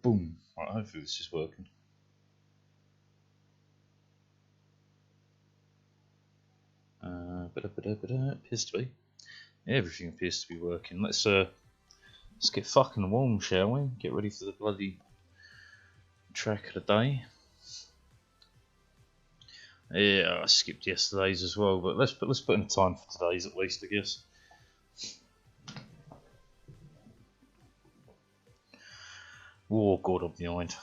Boom. Right, hopefully this is working. Appears to be. Everything appears to be working. Let's get fucking warm, shall we? Get ready for the bloody track of the day. Yeah, I skipped yesterday's as well, but let's put in a time for today's at least, I guess. Oh god, I'm behind.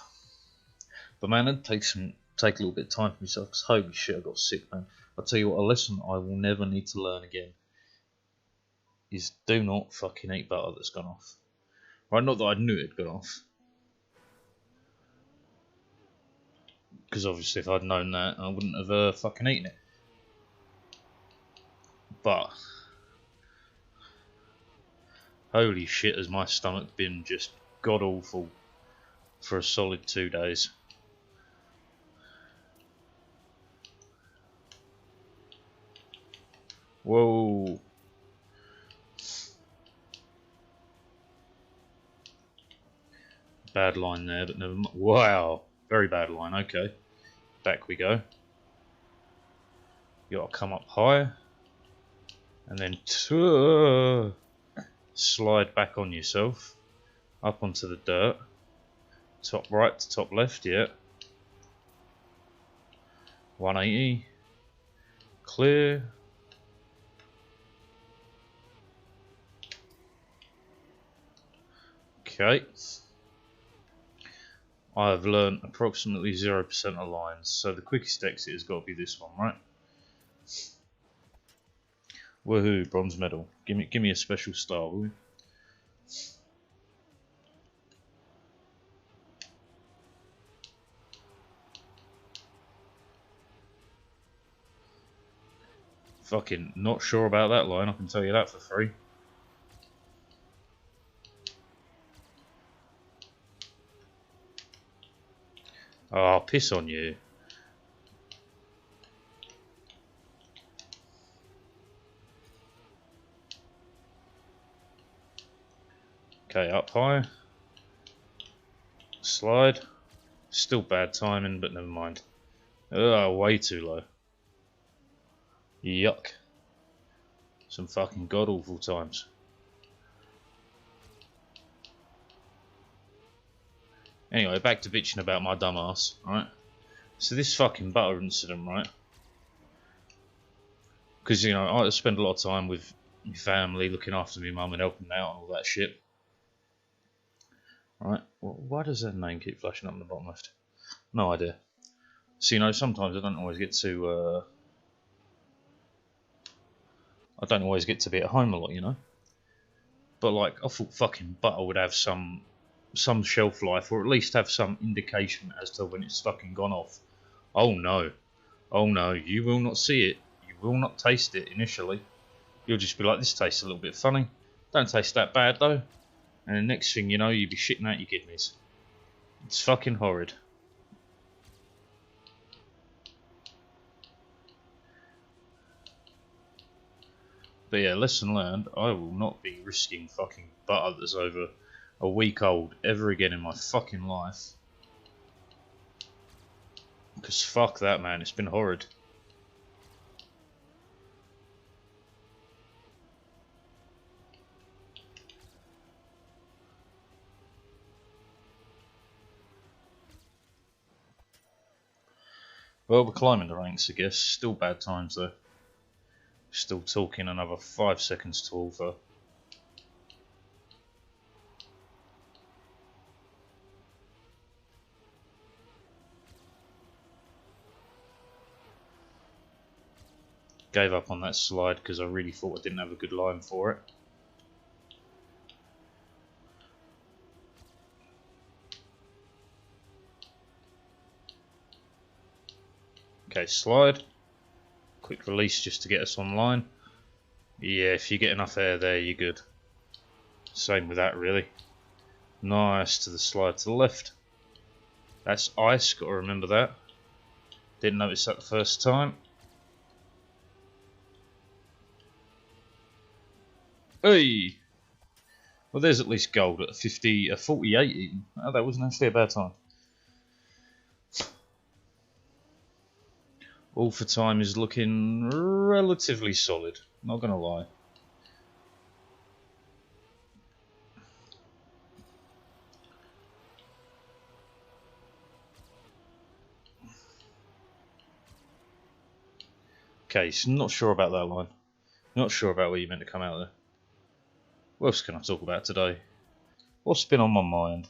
But man, it'd take a little bit of time for myself, because holy shit, I got sick, man. I'll tell you what, a lesson I will never need to learn again is do not fucking eat butter that's gone off. Right, not that I knew it had gone off. Because obviously if I'd known that, I wouldn't have fucking eaten it. But holy shit, has my stomach been just god awful for a solid 2 days. Whoa. Bad line there, but never mind. Wow. Very bad line, okay. Back we go. You gotta come up high. And then slide back on yourself. Up onto the dirt. Top right to top left, yeah. 180. Clear. Okay. I've learned approximately 0% of lines, so the quickest exit has got to be this one, right? Woohoo, bronze medal. Give me a special star, will you? Fucking not sure about that line, I can tell you that for free. Oh, I'll piss on you. Okay, up high. Slide. Still bad timing, but never mind. Oh, way too low. Yuck. Some fucking god awful times. Anyway, back to bitching about my dumb ass, right? So this fucking butter incident, right? Because, you know, I spend a lot of time with my family, looking after my mum and helping them out and all that shit. Right? Well, why does that name keep flashing up in the bottom left? No idea. So, you know, sometimes I don't always get to be at home a lot, you know? But, like, I thought fucking butter would have some shelf life, or at least have some indication as to when it's fucking gone off. Oh no, you will not see it, you will not taste it initially. You'll just be like, this tastes a little bit funny, don't taste that bad though, and the next thing you know, you'll be shitting out your kidneys. It's fucking horrid. But yeah, lesson learned, I will not be risking fucking butter that's over a week old ever again in my fucking life. Because fuck that, man, it's been horrid. Well, we're climbing the ranks, I guess. Still bad times though. Still talking another 5 seconds to over. Gave up on that slide because I really thought I didn't have a good line for it. Okay, slide. Quick release just to get us online. Yeah, if you get enough air there, you're good. Same with that, really. Nice to the slide to the left. That's ice, got to remember that. Didn't notice that the first time. Hey! Well, there's at least gold at a 48 even. Oh, that wasn't actually a bad time. All for time is looking relatively solid, not gonna lie. Okay, so not sure about that line. Not sure about where you meant to come out there. What else can I talk about today? What's been on my mind?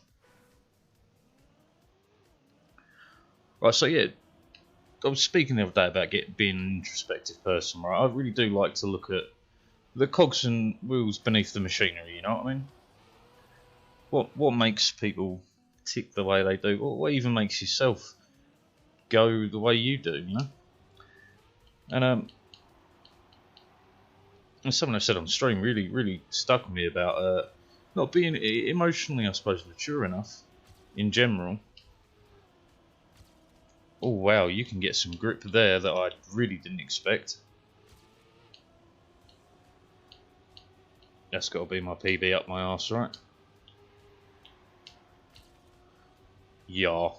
Right, so yeah, I was speaking the other day about being an introspective person, right? I really do like to look at the cogs and wheels beneath the machinery, you know what I mean? What makes people tick the way they do? What even makes yourself go the way you do, you know? And something I said on stream really stuck with me about not being emotionally, I suppose, mature enough in general. Oh wow, you can get some grip there that I really didn't expect. That's got to be my PB up my arse, right? Yeah.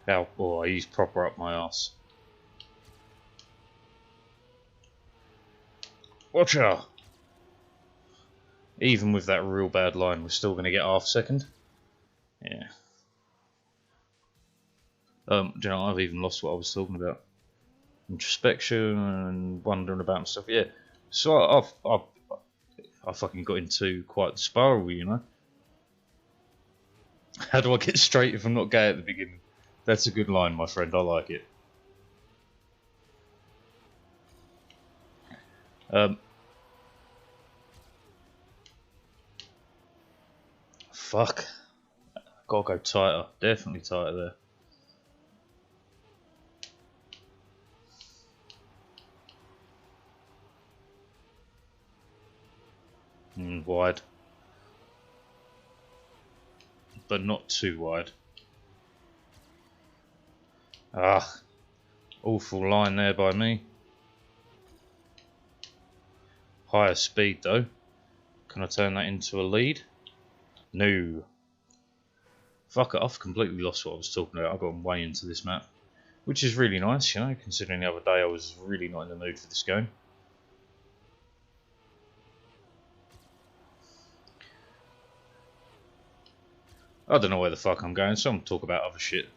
Oh boy, he's proper up my arse. Watch out! Even with that real bad line, we're still going to get half second. Yeah. Do you know, I've even lost what I was talking about. Introspection and wondering about stuff. Yeah. So I fucking got into quite the spiral, you know. How do I get straight if I'm not gay at the beginning? That's a good line, my friend. I like it. Fuck. Gotta go tighter. Definitely tighter there. Wide. But not too wide. Ah. Awful line there by me. Higher speed though. Can I turn that into a lead? No. Fuck it, I've completely lost what I was talking about. I got way into this map. Which is really nice, you know, considering the other day I was really not in the mood for this game. I don't know where the fuck I'm going, so I'm talk about other shit.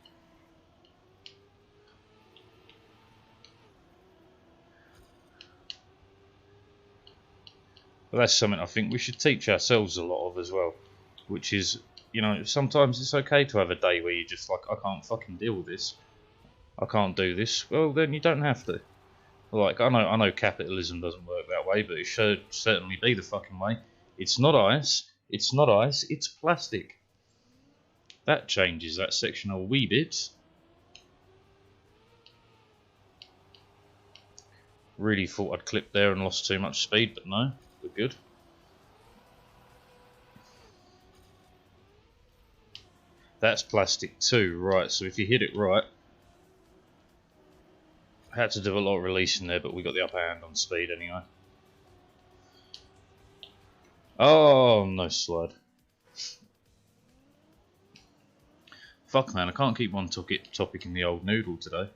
But that's something I think we should teach ourselves a lot of as well. Which is, you know, sometimes it's okay to have a day where you're just like, I can't fucking deal with this. I can't do this. Well, then you don't have to. Like, I know capitalism doesn't work that way, but it should certainly be the fucking way. It's not ice. It's not ice. It's plastic. That changes that section a wee bit. Really thought I'd clipped there and lost too much speed, but no, we're good. That's plastic too, right, so if you hit it right, I had to do a lot of releasing there, but we got the upper hand on speed anyway. Oh, no slide. Fuck man, I can't keep one topic in the old noodle today.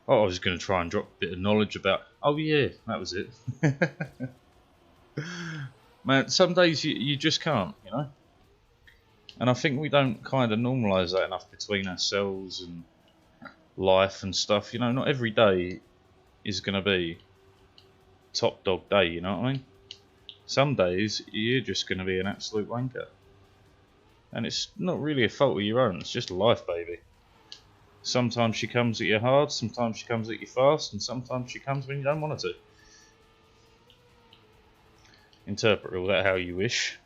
Oh, I was going to try and drop a bit of knowledge about... Oh yeah, that was it. Man, some days you just can't, you know? And I think we don't kind of normalise that enough between ourselves and life and stuff. You know, not every day is going to be top dog day, you know what I mean? Some days you're just going to be an absolute wanker. And it's not really a fault of your own, it's just life, baby. Sometimes she comes at you hard, sometimes she comes at you fast, and sometimes she comes when you don't want her to. Interpret all that how you wish.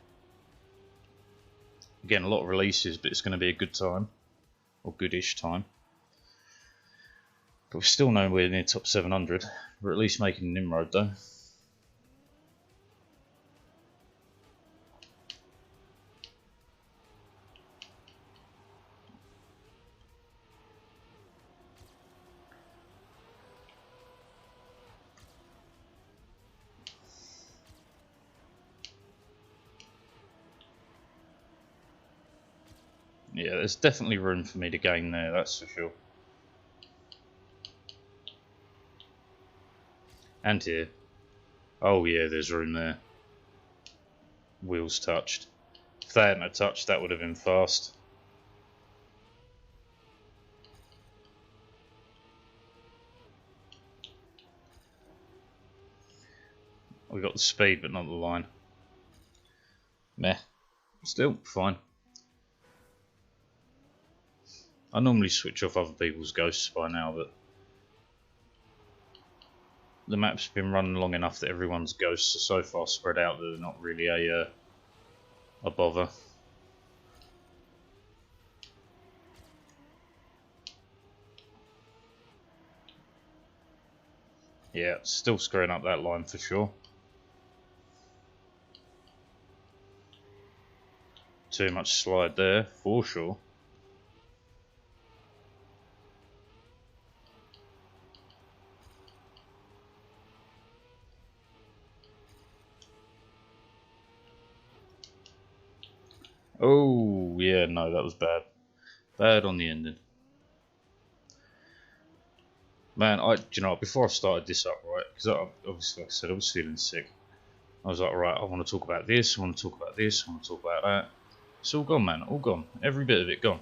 Again, a lot of releases, but it's going to be a good time. Or goodish time. But we're still nowhere near top 700. We're at least making an inroad though. Yeah, there's definitely room for me to gain there, that's for sure. And here. Oh yeah, there's room there. Wheels touched. If they hadn't touched, that would have been fast. We got the speed, but not the line. Meh. Still, fine. I normally switch off other people's ghosts by now, but the map's been running long enough that everyone's ghosts are so far spread out that they're not really a bother. Yeah, still screwing up that line for sure. Too much slide there, for sure. Oh, yeah, no, that was bad. Bad on the ending. Man, do you know, before I started this up, right, because obviously, like I said, I was feeling sick. I was like, right, I want to talk about this, I want to talk about this, I want to talk about that. It's all gone, man, all gone. Every bit of it gone.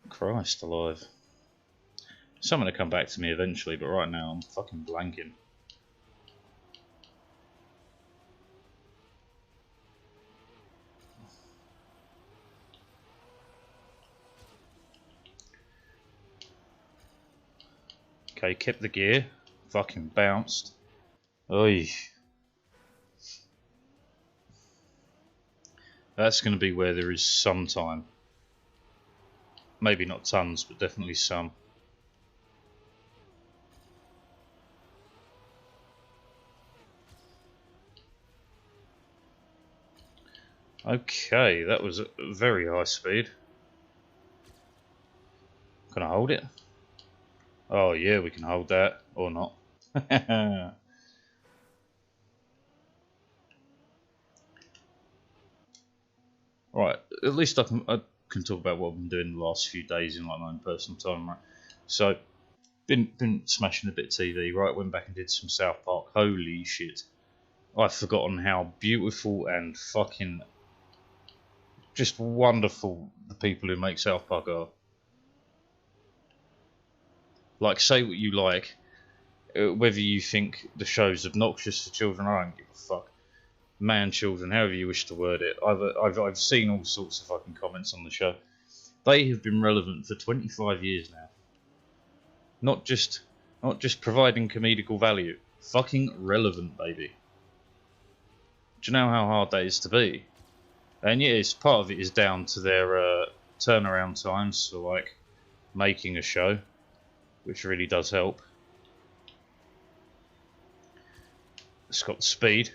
Christ alive. Something to come back to me eventually, but right now I'm fucking blanking. Okay, kept the gear. Fucking bounced. Oy. That's going to be where there is some time. Maybe not tons, but definitely some. Okay, that was a very high speed. Can I hold it? Oh yeah, we can hold that. Or not. Right, at least I can talk about what I've been doing the last few days in like my own personal time, right? So, been smashing a bit of TV, right? Went back and did some South Park. Holy shit. I've forgotten how beautiful and fucking just wonderful the people who make South Park are. Like, say what you like, whether you think the show's obnoxious for children, I don't give a fuck. Man, children, however you wish to word it. I've seen all sorts of fucking comments on the show. They have been relevant for 25 years now. Not just providing comedical value. Fucking relevant, baby. Do you know how hard that is to be? And yes, part of it is down to their turnaround times for like making a show, which really does help. It's got the speed,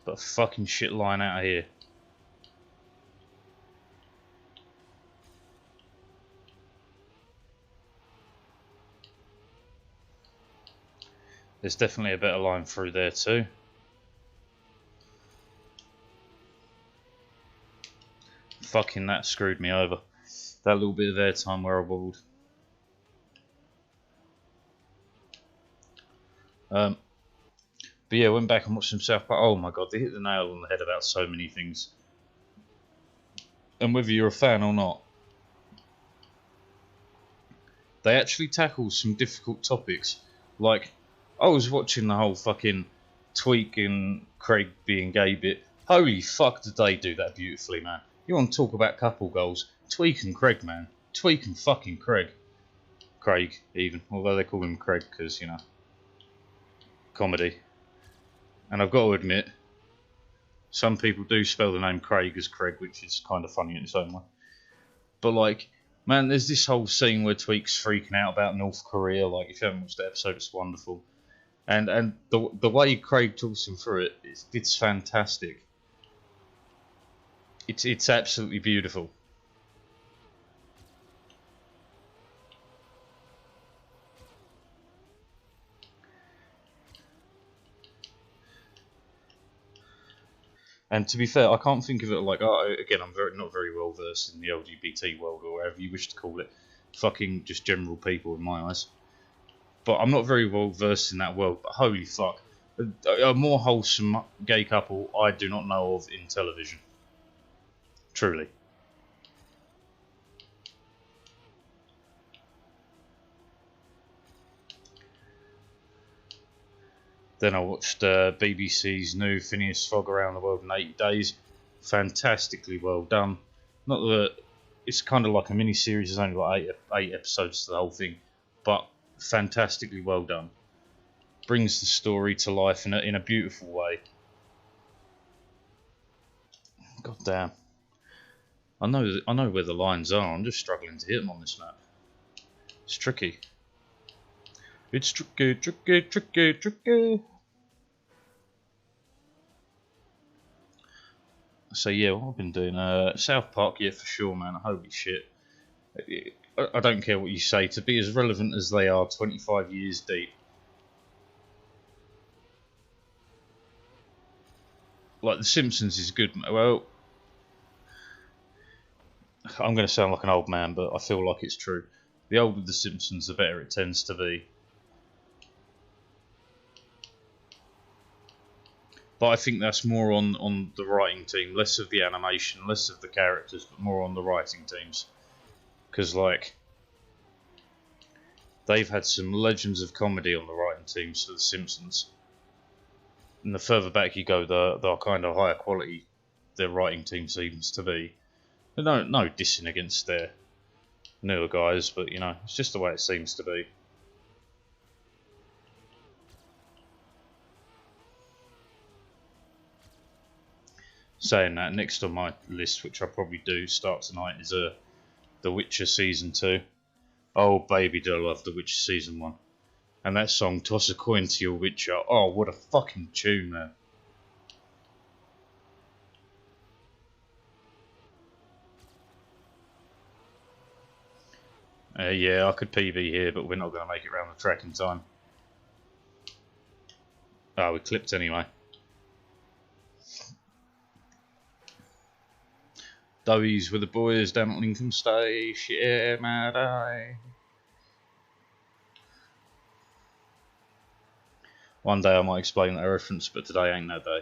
but a fucking shit line out of here. There's definitely a better line through there too. Fucking that screwed me over. That little bit of airtime where I wobbled. But yeah, went back and watched some South Park. Oh my god, they hit the nail on the head about so many things. And whether you're a fan or not, they actually tackle some difficult topics. Like, I was watching the whole fucking Tweak and Craig being gay bit. Holy fuck, did they do that beautifully, man. You want to talk about couple goals? Tweak and Craig, man. Tweak and fucking Craig. Craig, even. Although they call him Craig because, you know, comedy. And I've got to admit, some people do spell the name Craig as Craig, which is kind of funny in its own way. But, like, man, there's this whole scene where Tweak's freaking out about North Korea. Like, if you haven't watched the episode, it's wonderful. And the way Craig talks him through it, it's fantastic. It's absolutely beautiful. And to be fair, I can't think of it like, oh, again, I'm not very well versed in the LGBT world or whatever you wish to call it. Fucking just general people in my eyes. But I'm not very well versed in that world. But holy fuck, a more wholesome gay couple I do not know of in television. Truly. Then I watched BBC's new Phineas Fogg Around the World in 80 Days. Fantastically well done. Not that it's kind of like a mini series. There's only like eight episodes to the whole thing, but fantastically well done. Brings the story to life in a beautiful way. God damn. I know where the lines are. I'm just struggling to hit them on this map. It's tricky. It's tricky, tricky, tricky, tricky. So yeah, what I've been doing, South Park, yeah, for sure, man. Holy shit! I don't care what you say. To be as relevant as they are, 25 years deep. Like The Simpsons is good. Well, I'm going to sound like an old man, but I feel like it's true. The older The Simpsons, the better it tends to be. But I think that's more on the writing team, less of the animation, less of the characters, but more on the writing teams. Because, like, they've had some legends of comedy on the writing teams for The Simpsons. And the further back you go, the kind of higher quality their writing team seems to be. No dissing against their newer guys, but, you know, it's just the way it seems to be. Saying that, next on my list, which I'll probably do start tonight, is The Witcher Season 2. Oh, baby, do I love The Witcher Season 1. And that song, Toss a Coin to Your Witcher. Oh, what a fucking tune, man. Yeah, I could PB here, but we're not going to make it around the track in time. Oh, we clipped anyway. Doughies with the boys down at Lincoln Station, yeah, mad eye. One day I might explain that reference, but today ain't that day.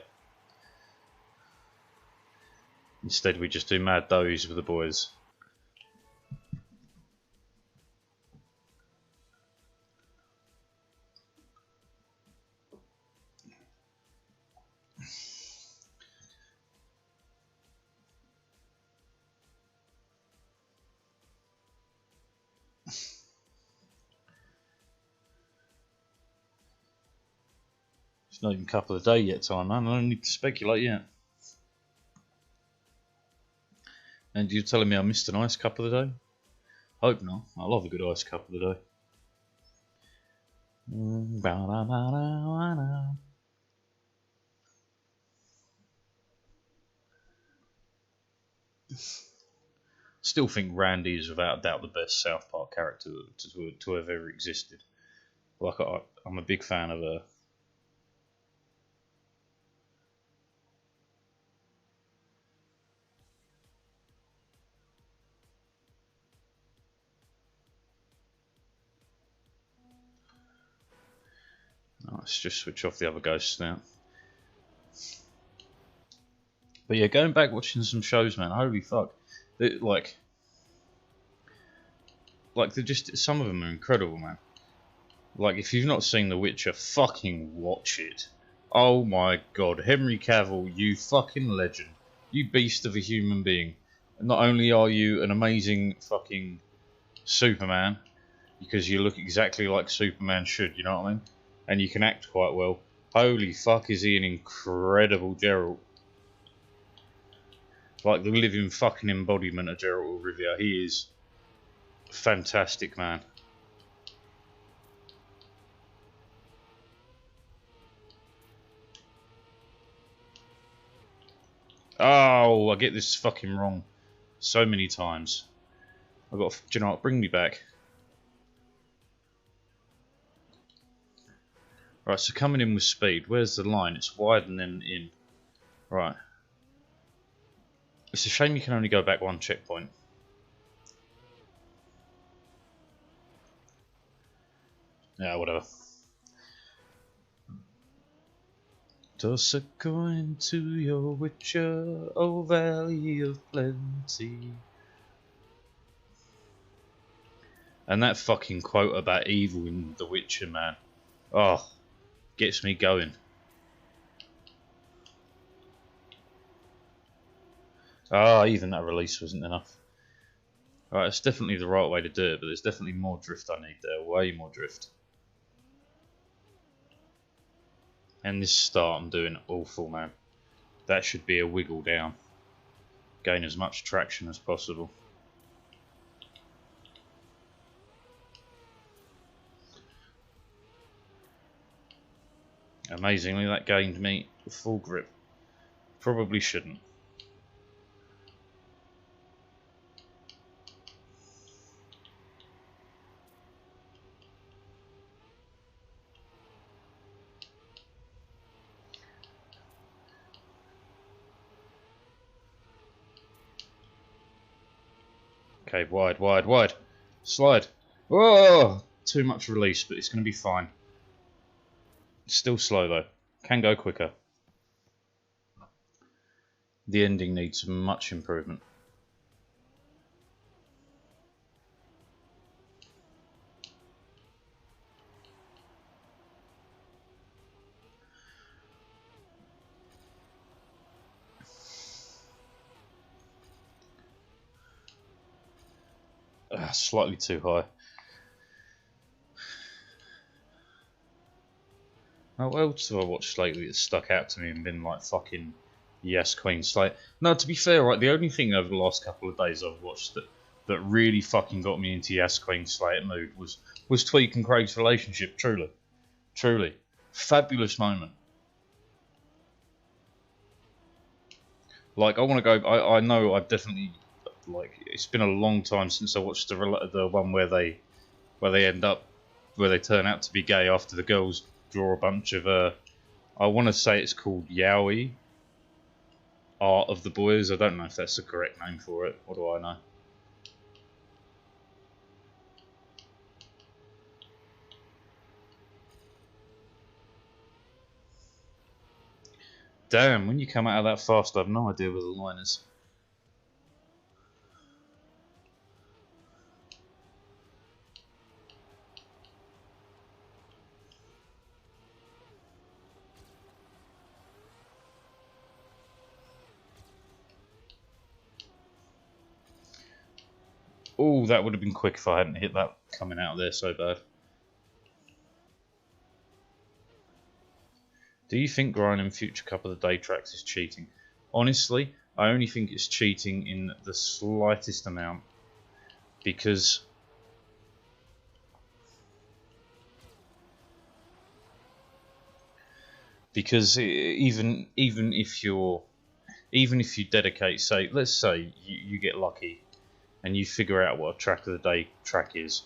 Instead, we just do mad doughies with the boys. It's not even a couple of day yet, time, man. I don't need to speculate yet. And you're telling me I missed an ice cup of the day? Hope not. I love a good ice cup of the day. Still think Randy is without a doubt the best South Park character to have ever existed. Like I'm a big fan of her. Let's just switch off the other ghosts now. But yeah, going back watching some shows, man. Holy fuck! Like they're just, some of them are incredible, man. Like, if you've not seen The Witcher, fucking watch it. Oh my god, Henry Cavill, you fucking legend. You beast of a human being. Not only are you an amazing fucking Superman, because you look exactly like Superman should, you know what I mean? And you can act quite well. Holy fuck, is he an incredible Geralt. Like the living fucking embodiment of Geralt of Rivia. He is fantastic, man. Oh, I get this fucking wrong so many times. I've got to, do you know what, bring me back. Right, so coming in with speed, where's the line? It's wide and then in. Right. It's a shame you can only go back one checkpoint. Yeah, whatever. Toss a coin to your witcher, O Valley of Plenty. And that fucking quote about evil in The Witcher, man. Oh, gets me going. Ah, even that release wasn't enough. Alright, it's definitely the right way to do it, but there's definitely more drift I need there. Way more drift. And this start I'm doing awful, man. That should be a wiggle down. Gain as much traction as possible. Amazingly, that gained me full grip. Probably shouldn't. Okay, wide, wide, wide. Slide. Whoa! Too much release, but it's going to be fine. Still slow though. Can go quicker. The ending needs much improvement. Slightly too high. What else have I watched lately that stuck out to me and been like fucking yes, Queen Slate? No, to be fair, right, the only thing over the last couple of days I've watched that really fucking got me into yes, Queen Slate mood was Tweak and Craig's relationship. Truly, fabulous moment. Like I want to go. I know I've definitely like it's been a long time since I watched the one where they end up where they turn out to be gay after the girls draw a bunch of I want to say it's called Yaoi, Art of the Boys. I don't know if that's the correct name for it. What do I know? Damn, when you come out of that fast, I have no idea where the line is. Oh, that would have been quick if I hadn't hit that coming out of there so bad. Do you think grinding future Cup of the Day tracks is cheating? Honestly, I only think it's cheating in the slightest amount. Because even if you dedicate, say, let's say you get lucky and you figure out what a track of the day track is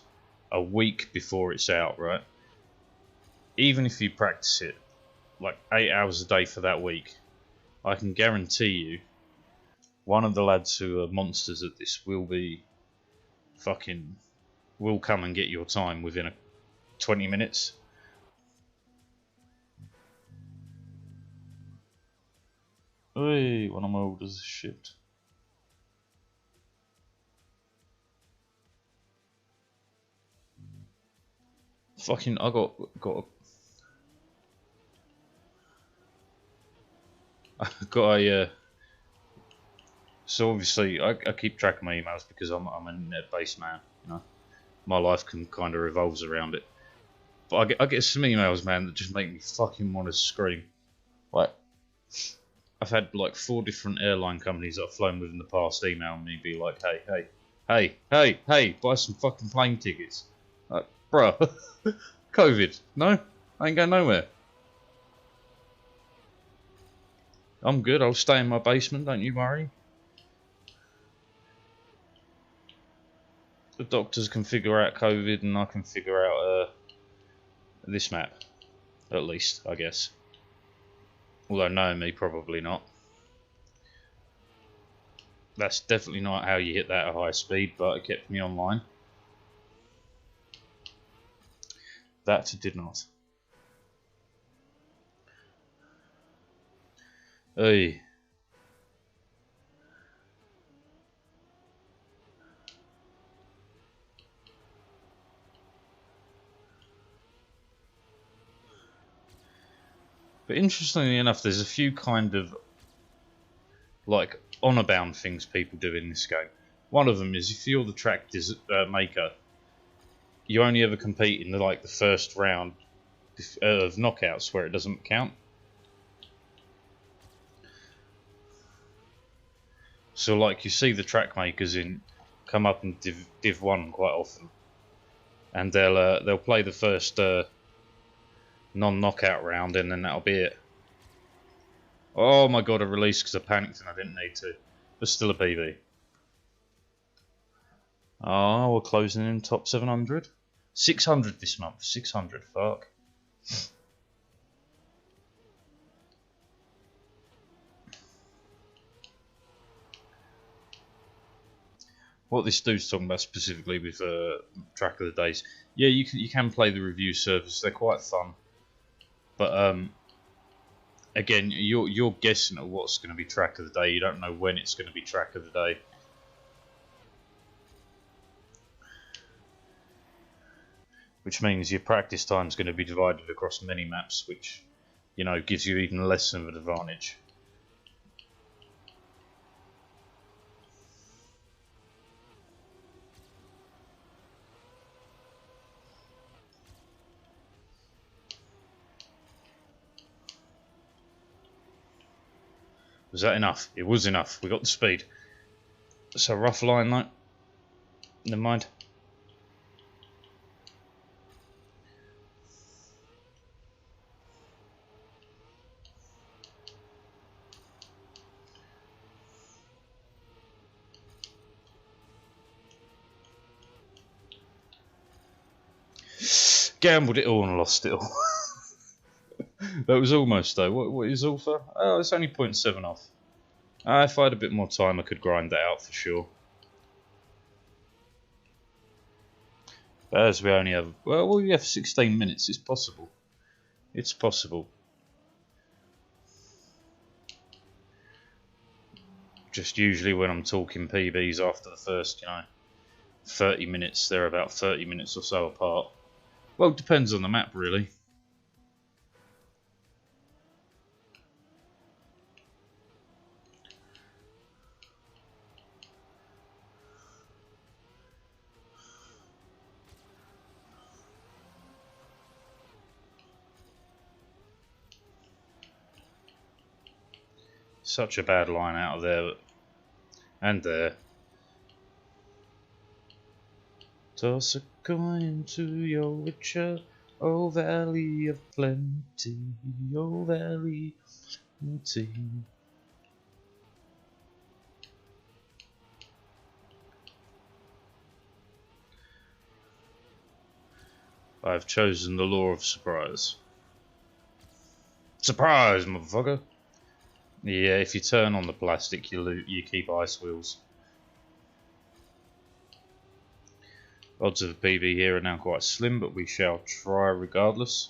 a week before it's out, right? Even if you practice it like 8 hours a day for that week, I can guarantee you one of the lads who are monsters at this will come and get your time within 20 minutes. Hey, one of my orders is shipped. Fucking, I got a. So obviously, I keep track of my emails because I'm a net-based man. You know, my life can kind of revolves around it. But I get some emails, man, that just make me fucking want to scream. Like, I've had like 4 different airline companies that I've flown with in the past email me, be like, hey, buy some fucking plane tickets. Like, bruh, COVID, no, I ain't going nowhere. I'm good. I'll stay in my basement. Don't you worry. The doctors can figure out COVID, and I can figure out this map, at least, I guess. Although knowing me, probably not. That's definitely not how you hit that at high speed, but it kept me online. That did not. Hey. But interestingly enough, there's a few kind of like honor bound things people do in this game. One of them is if you're the track maker, you only ever compete in the first round of knockouts where it doesn't count. So like you see the track makers come up in Div 1 quite often, and they'll play the first non-knockout round, and then that'll be it. Oh my god, I released because I panicked and I didn't need to. But still a PB. Oh, we're closing in top 700. 600 this month. 600, fuck. What this dude's talking about specifically with Track of the Days. Yeah, you can play the review service. They're quite fun. But again, you're guessing at what's going to be Track of the Day. You don't know when it's going to be Track of the Day. Which means your practice time is going to be divided across many maps, which, you know, gives you even less of an advantage. Was that enough? It was enough. We got the speed. It's a rough line though. Never mind. Gambled it all and lost it all. That was almost though. What is Alpha? Oh, it's only 0.7 off. If I had a bit more time, I could grind that out for sure. But as we only have, well, we have 16 minutes. It's possible. It's possible. Just usually when I'm talking PBs after the first, 30 minutes, they're about 30 minutes or so apart. Well, it depends on the map, really. Such a bad line out of there and there. Toss a coin to your richer, O valley of plenty, O valley of plenty. I've chosen the law of surprise. Surprise, motherfucker! Yeah, if you turn on the plastic, you keep ice wheels. Odds of a PB here are now quite slim, but we shall try regardless.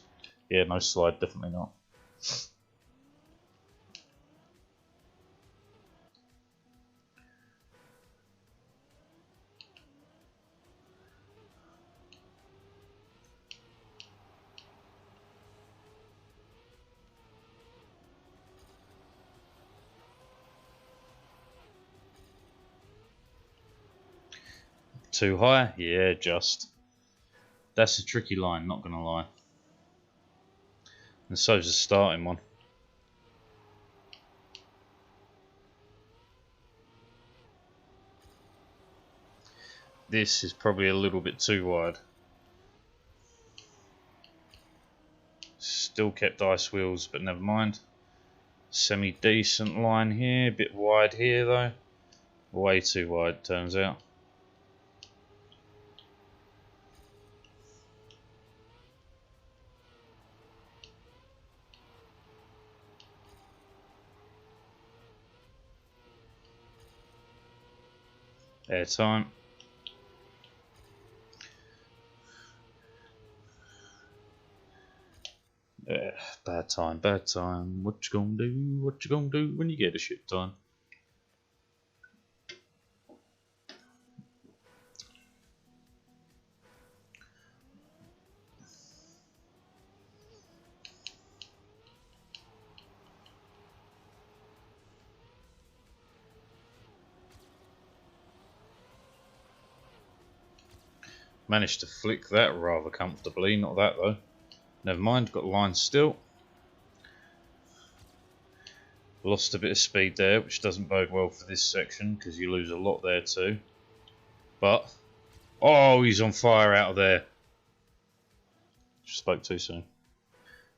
Yeah, no slide, definitely not. Too high? Yeah, just. That's a tricky line, not gonna lie. And so's the starting one. This is probably a little bit too wide. Still kept ice wheels, but never mind. Semi-decent line here, a bit wide here though. Way too wide, turns out. Airtime. Bad time, bad time. What you gonna do? What you gonna do when you get a shit time? Managed to flick that rather comfortably. Not that though. Never mind, got the line still. Lost a bit of speed there, which doesn't bode well for this section because you lose a lot there too. But, oh, he's on fire out of there. Just spoke too soon.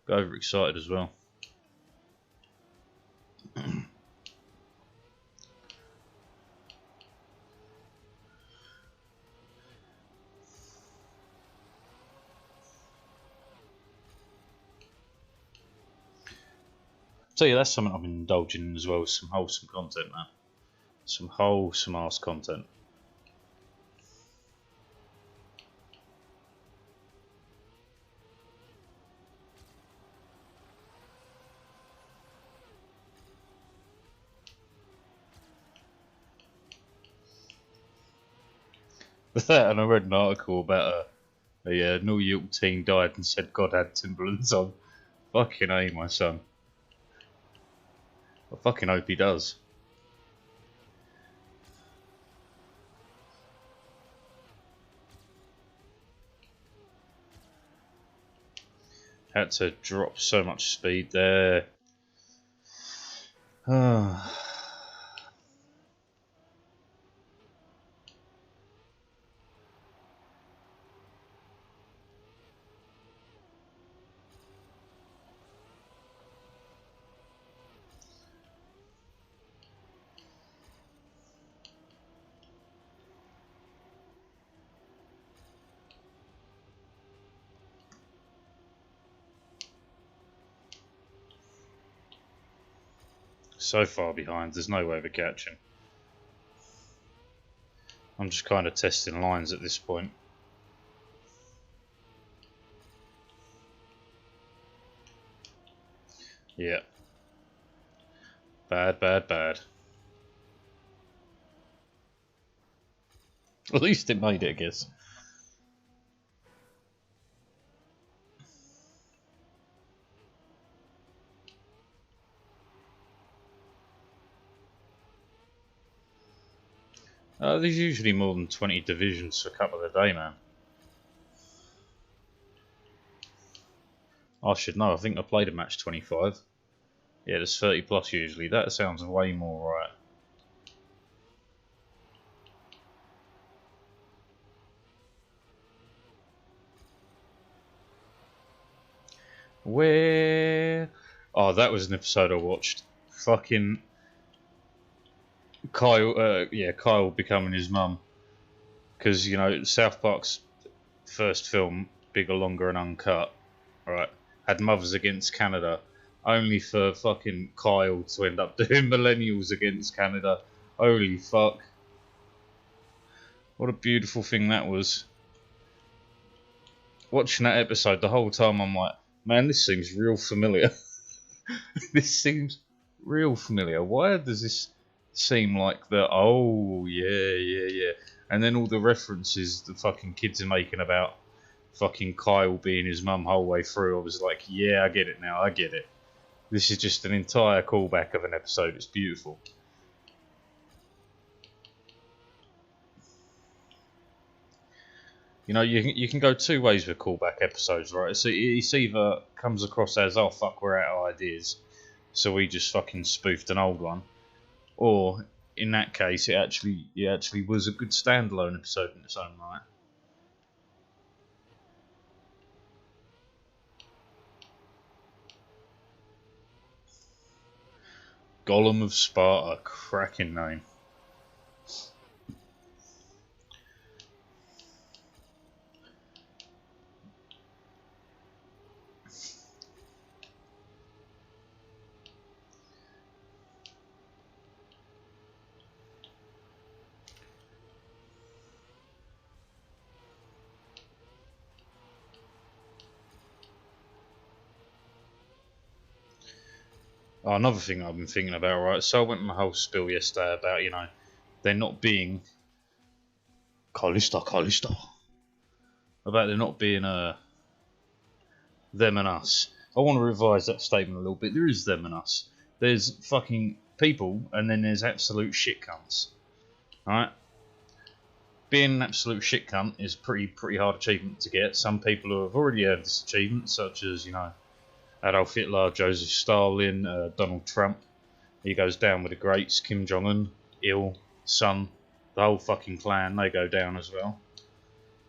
Got overexcited as well. So yeah, that's something I've been indulging in as well, some wholesome content, man. Some wholesome ass content. With that, and I read an article about a New York teen died and said God had Timberlands on. Fucking A, my son. I fucking hope he does. Had to drop so much speed there. So far behind, there's no way of catching. I'm just kind of testing lines at this point. Yeah. Bad, bad, bad. At least it made it, I guess. There's usually more than 20 divisions for a couple of the day, man. I should know, I think I played a match 25. Yeah, there's 30 plus usually. That sounds way more right. Where? Oh, that was an episode I watched. Fucking Kyle, yeah, Kyle becoming his mum. Because, you know, South Park's first film, Bigger, Longer and Uncut, right, had Mothers Against Canada, only for fucking Kyle to end up doing Millennials Against Canada. Holy fuck. What a beautiful thing that was. Watching that episode, the whole time I'm like, man, this seems real familiar. This seems real familiar. Why does this seem like the, oh, yeah. And then all the references the fucking kids are making about fucking Kyle being his mum whole way through, I was like, yeah, I get it now, I get it. This is just an entire callback of an episode, it's beautiful. You know, you can go two ways with callback episodes, right? So it's either comes across as, oh fuck, we're out of ideas, so we just fucking spoofed an old one, or in that case, it actually was a good standalone episode in its own right. Gollum of Sparta, cracking name. Oh, another thing I've been thinking about, right? So I went on the whole spiel yesterday about, you know, there not being Callista, about there not being them and us. I want to revise that statement a little bit. There is them and us. There's fucking people, and then there's absolute shit cunts. Alright? Being an absolute shit cunt is a pretty hard achievement to get. Some people who have already had this achievement, such as, you know, Adolf Hitler, Joseph Stalin, Donald Trump. He goes down with the greats. Kim Jong-un, Il, Sun, the whole fucking clan, they go down as well.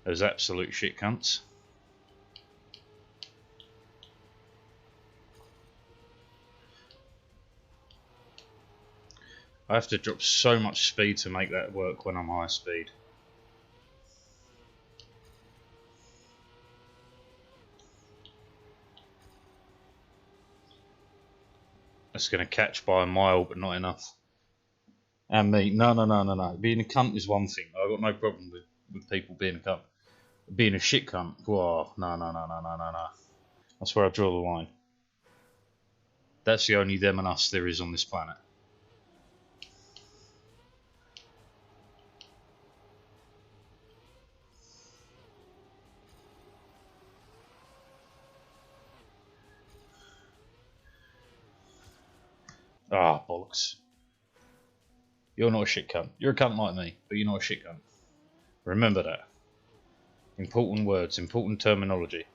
As absolute shit cunts. I have to drop so much speed to make that work when I'm high speed. It's going to catch by a mile, but not enough. And me, no. Being a cunt is one thing. I've got no problem with people being a cunt. Being a shit cunt, whoa, no. That's where I draw the line. That's the only them and us there is on this planet. Ah, bollocks. You're not a shit cunt. You're a cunt like me, but you're not a shit cunt. Remember that. Important words, important terminology.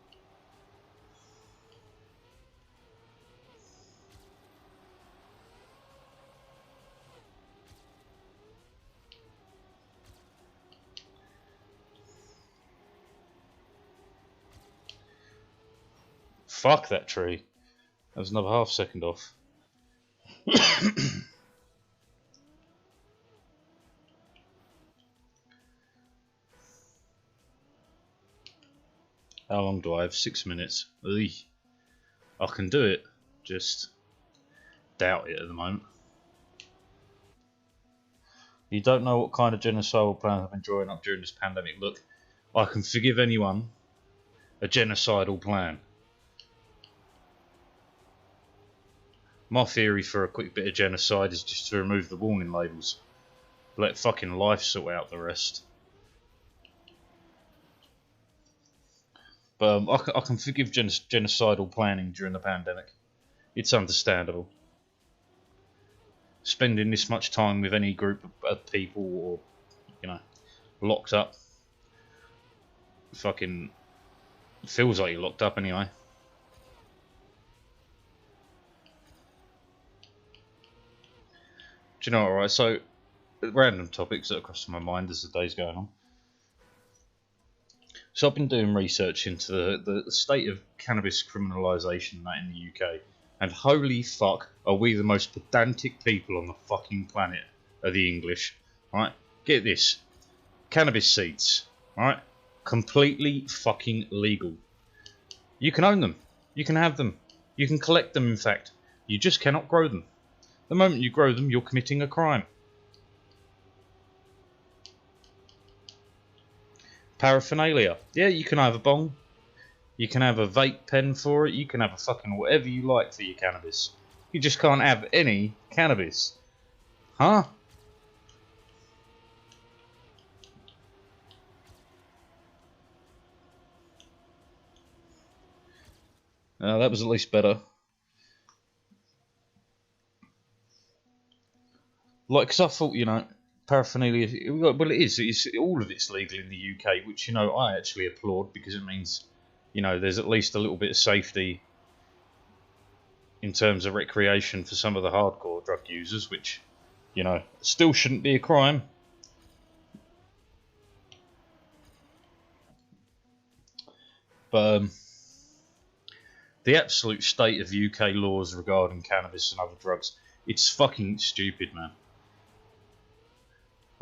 Fuck that tree. That was another half second off. How long do I have? 6 minutes. Eey. I can do it, just doubt it at the moment. You don't know what kind of genocidal plans I've been drawing up during this pandemic. Look, I can forgive anyone a genocidal plan. My theory for a quick bit of genocide is just to remove the warning labels. Let fucking life sort out the rest. But I can forgive genocidal planning during the pandemic. It's understandable. Spending this much time with any group of people, or, you know, locked up, fucking feels like you're locked up anyway. Do you know what, right? So, random topics that are crossing my mind as the day's going on. So I've been doing research into the state of cannabis criminalisation in the UK, and holy fuck, are we the most pedantic people on the fucking planet, are the English. Right? Get this. Cannabis seeds, right? Completely fucking legal. You can own them. You can have them. You can collect them, in fact. You just cannot grow them. The moment you grow them, you're committing a crime. Paraphernalia. Yeah, you can have a bong. You can have a vape pen for it. You can have a fucking whatever you like for your cannabis. You just can't have any cannabis. Huh? That was at least better. Like, because I thought, you know, paraphernalia, well, it is. All of it's legal in the UK, which, you know, I actually applaud, because it means, you know, there's at least a little bit of safety in terms of recreation for some of the hardcore drug users, which, you know, still shouldn't be a crime. But the absolute state of UK laws regarding cannabis and other drugs, it's fucking stupid, man.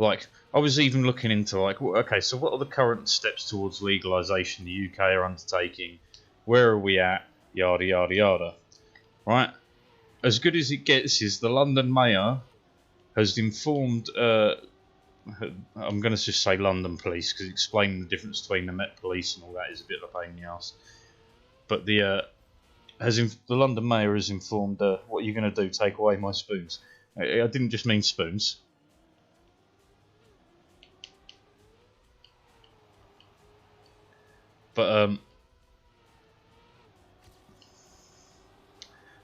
Like, I was even looking into, like, okay, so what are the current steps towards legalisation the UK are undertaking? Where are we at? Yada, yada, yada. Right? As good as it gets is the London Mayor has informed, I'm going to just say London Police, because explaining the difference between the Met Police and all that is a bit of a pain in the arse. But the the London Mayor has informed, what are you going to do, take away my spoons? I didn't just mean spoons. But,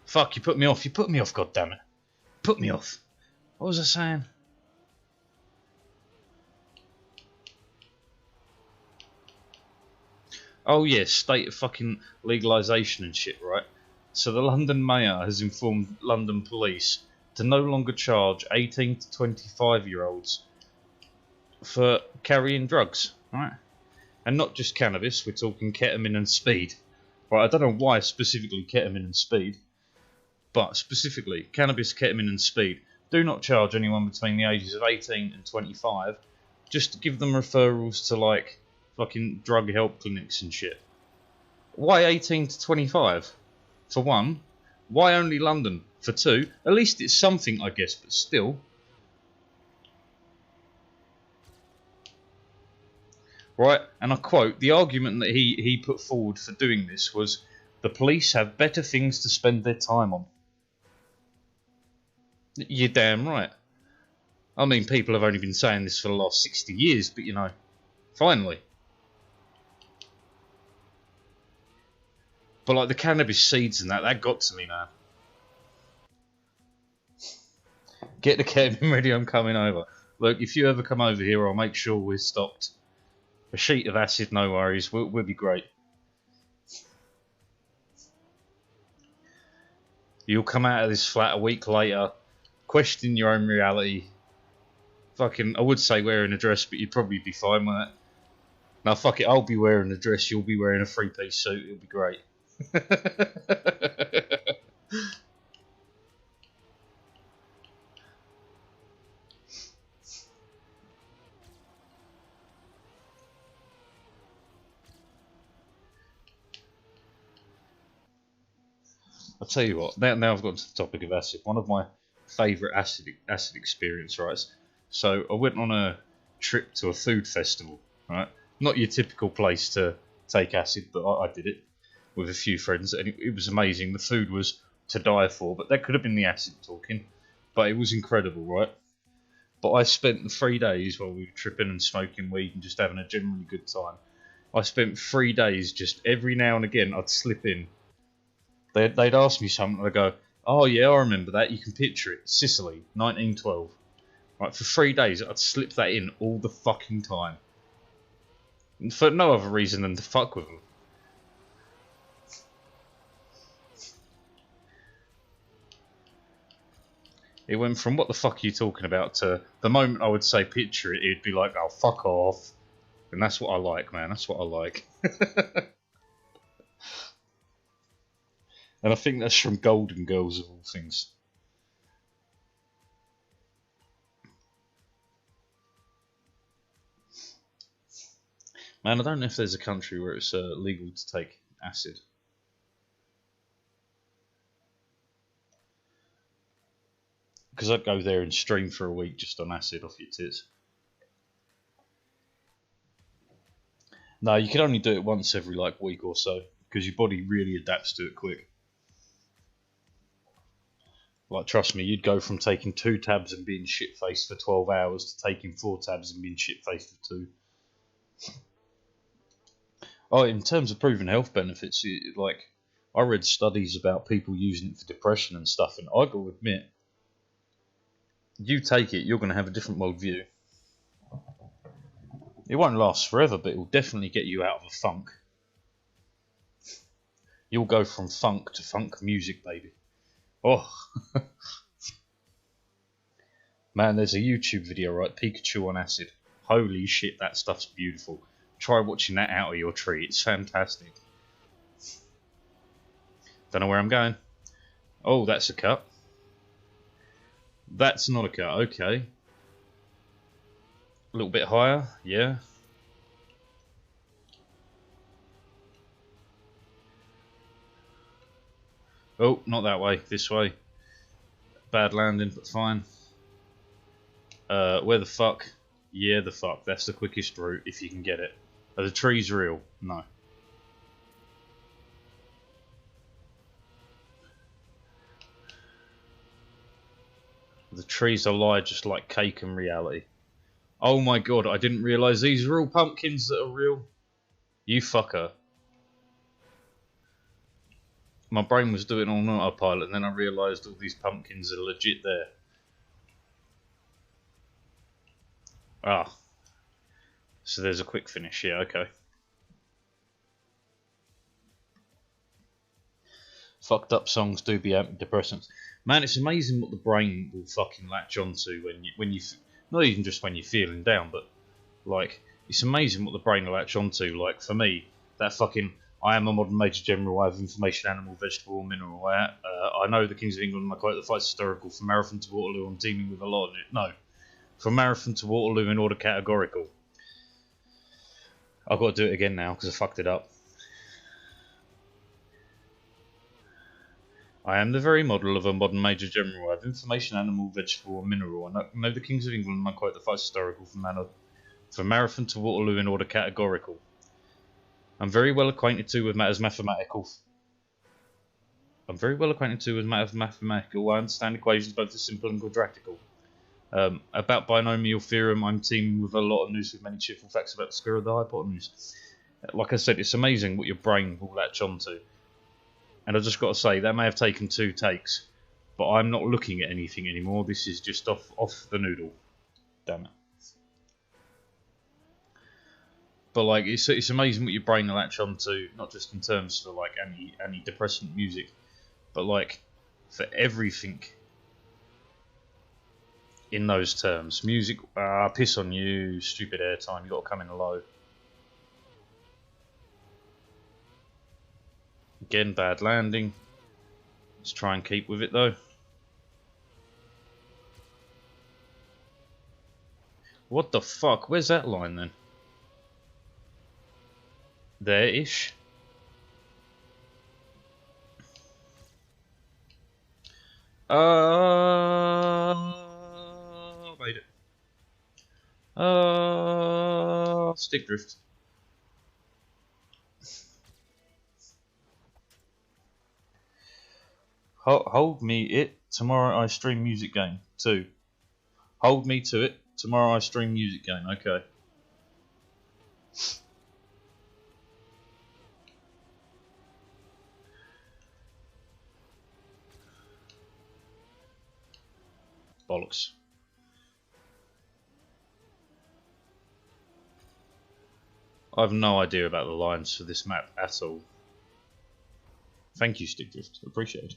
fuck, you put me off, goddammit. Put me off. What was I saying? Oh yes, state of fucking legalisation and shit, right? So the London Mayor has informed London Police to no longer charge 18 to 25-year-olds for carrying drugs, right? And not just cannabis, we're talking ketamine and speed. Right, I don't know why specifically ketamine and speed, but specifically cannabis, ketamine and speed. Do not charge anyone between the ages of 18 and 25. Just give them referrals to, like, fucking drug help clinics and shit. Why 18 to 25? For one. Why only London? For two. At least it's something, I guess, but still. Right, and I quote, the argument that he put forward for doing this was, the police have better things to spend their time on. You're damn right. I mean, people have only been saying this for the last 60 years, but you know, finally. But like the cannabis seeds and that got to me now. Get the ketamine ready, I'm coming over. Look, if you ever come over here, I'll make sure we're stocked. A sheet of acid, no worries, we'll be great. You'll come out of this flat a week later, question your own reality. Fucking, I would say wearing a dress, but you'd probably be fine with that. Now fuck it, I'll be wearing a dress, you'll be wearing a three-piece suit, it'll be great. I'll tell you what, now I've got to the topic of acid. One of my favourite acid experience, right? So I went on a trip to a food festival, right? Not your typical place to take acid, but I did it with a few friends, and it was amazing. The food was to die for, but that could have been the acid talking, but it was incredible, right? But I spent the 3 days while we were tripping and smoking weed and just having a generally good time. I spent 3 days just every now and again I'd slip in. They'd ask me something, and I'd go, oh yeah, I remember that, you can picture it, Sicily, 1912. Right, for 3 days I'd slip that in all the fucking time. For no other reason than to fuck with them. It went from what the fuck are you talking about to the moment I would say picture it, it'd be like, oh fuck off. And that's what I like, man, that's what I like. And I think that's from Golden Girls of all things. Man, I don't know if there's a country where it's legal to take acid. Because I'd go there and stream for a week just on acid off your tits. No, you can only do it once every like week or so, because your body really adapts to it quick. Like, trust me, you'd go from taking 2 tabs and being shit-faced for 12 hours to taking 4 tabs and being shit-faced for 2. Oh, in terms of proven health benefits, like, I read studies about people using it for depression and stuff, and I gotta admit, you take it, you're going to have a different worldview. It won't last forever, but it will definitely get you out of a funk. You'll go from funk to funk music, baby. Oh. Man, there's a YouTube video, right? Pikachu on acid. Holy shit, that stuff's beautiful. Try watching that out of your tree. It's fantastic. Don't know where I'm going. Oh, that's a cut. That's not a cut, okay. A little bit higher, yeah. Oh, not that way, this way. Bad landing, but fine. Where the fuck? Yeah, the fuck. That's the quickest route if you can get it. Are the trees real? No. The trees are lie just like cake and reality. Oh my god, I didn't realise these are all pumpkins that are real. You fucker. My brain was doing on autopilot and then I realised all these pumpkins are legit there. Ah. So there's a quick finish, yeah, okay. Fucked up songs do be antidepressants. Man, it's amazing what the brain will fucking latch onto when you not even just when you're feeling down, but like it's amazing what the brain will latch onto. Like for me, that fucking I am a modern major general. I have information, animal, vegetable, or mineral. I know the kings of England. My quote: "The fight's historical. From Marathon to Waterloo, I'm teaming with a lot of it." No, from Marathon to Waterloo in order categorical. I've got to do it again now because I fucked it up. I am the very model of a modern major general. I have information, animal, vegetable, or mineral. I know the kings of England. My quote: "The fight's historical. From Marathon to Waterloo in order categorical." I'm very well acquainted too with matters mathematical. Mathematical. I understand equations both as simple and quadratical. About binomial theorem, I'm teaming with a lot of news with many cheerful facts about the square of the hypotenuse. Like I said, it's amazing what your brain will latch onto. And I've just got to say, that may have taken 2 takes, but I'm not looking at anything anymore. This is just off the noodle. Damn it. But like, it's amazing what your brain will latch onto, not just in terms of like antidepressant music, but like for everything in those terms. Music, piss on you, stupid airtime, you got to come in low. Again, bad landing. Let's try and keep with it though. What the fuck? Where's that line then? There-ish. Made it. Stick drift. Hold me it. Tomorrow I stream music game. 2. Hold me to it. Tomorrow I stream music game. Okay. Bollocks. I have no idea about the lines for this map at all. Thank you, Stick Drift. Appreciate it.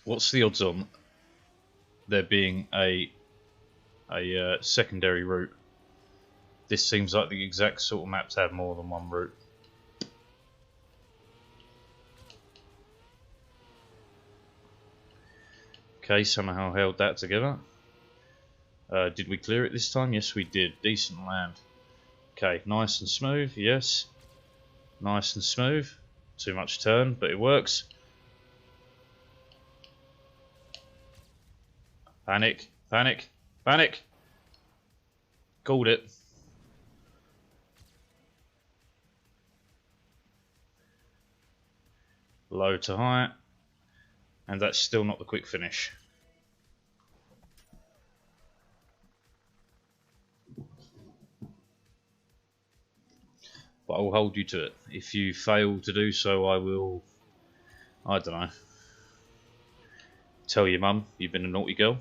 What's the odds on there being a secondary route? This seems like the exact sort of map to have more than one route. Okay, somehow held that together. Did we clear it this time? Yes, we did. Decent land. Okay, nice and smooth. Yes. Nice and smooth. Too much turn, but it works. Panic, panic, panic. Called it. Low to high. And that's still not the quick finish. But I'll hold you to it. If you fail to do so, I will, I don't know, tell your mum you've been a naughty girl.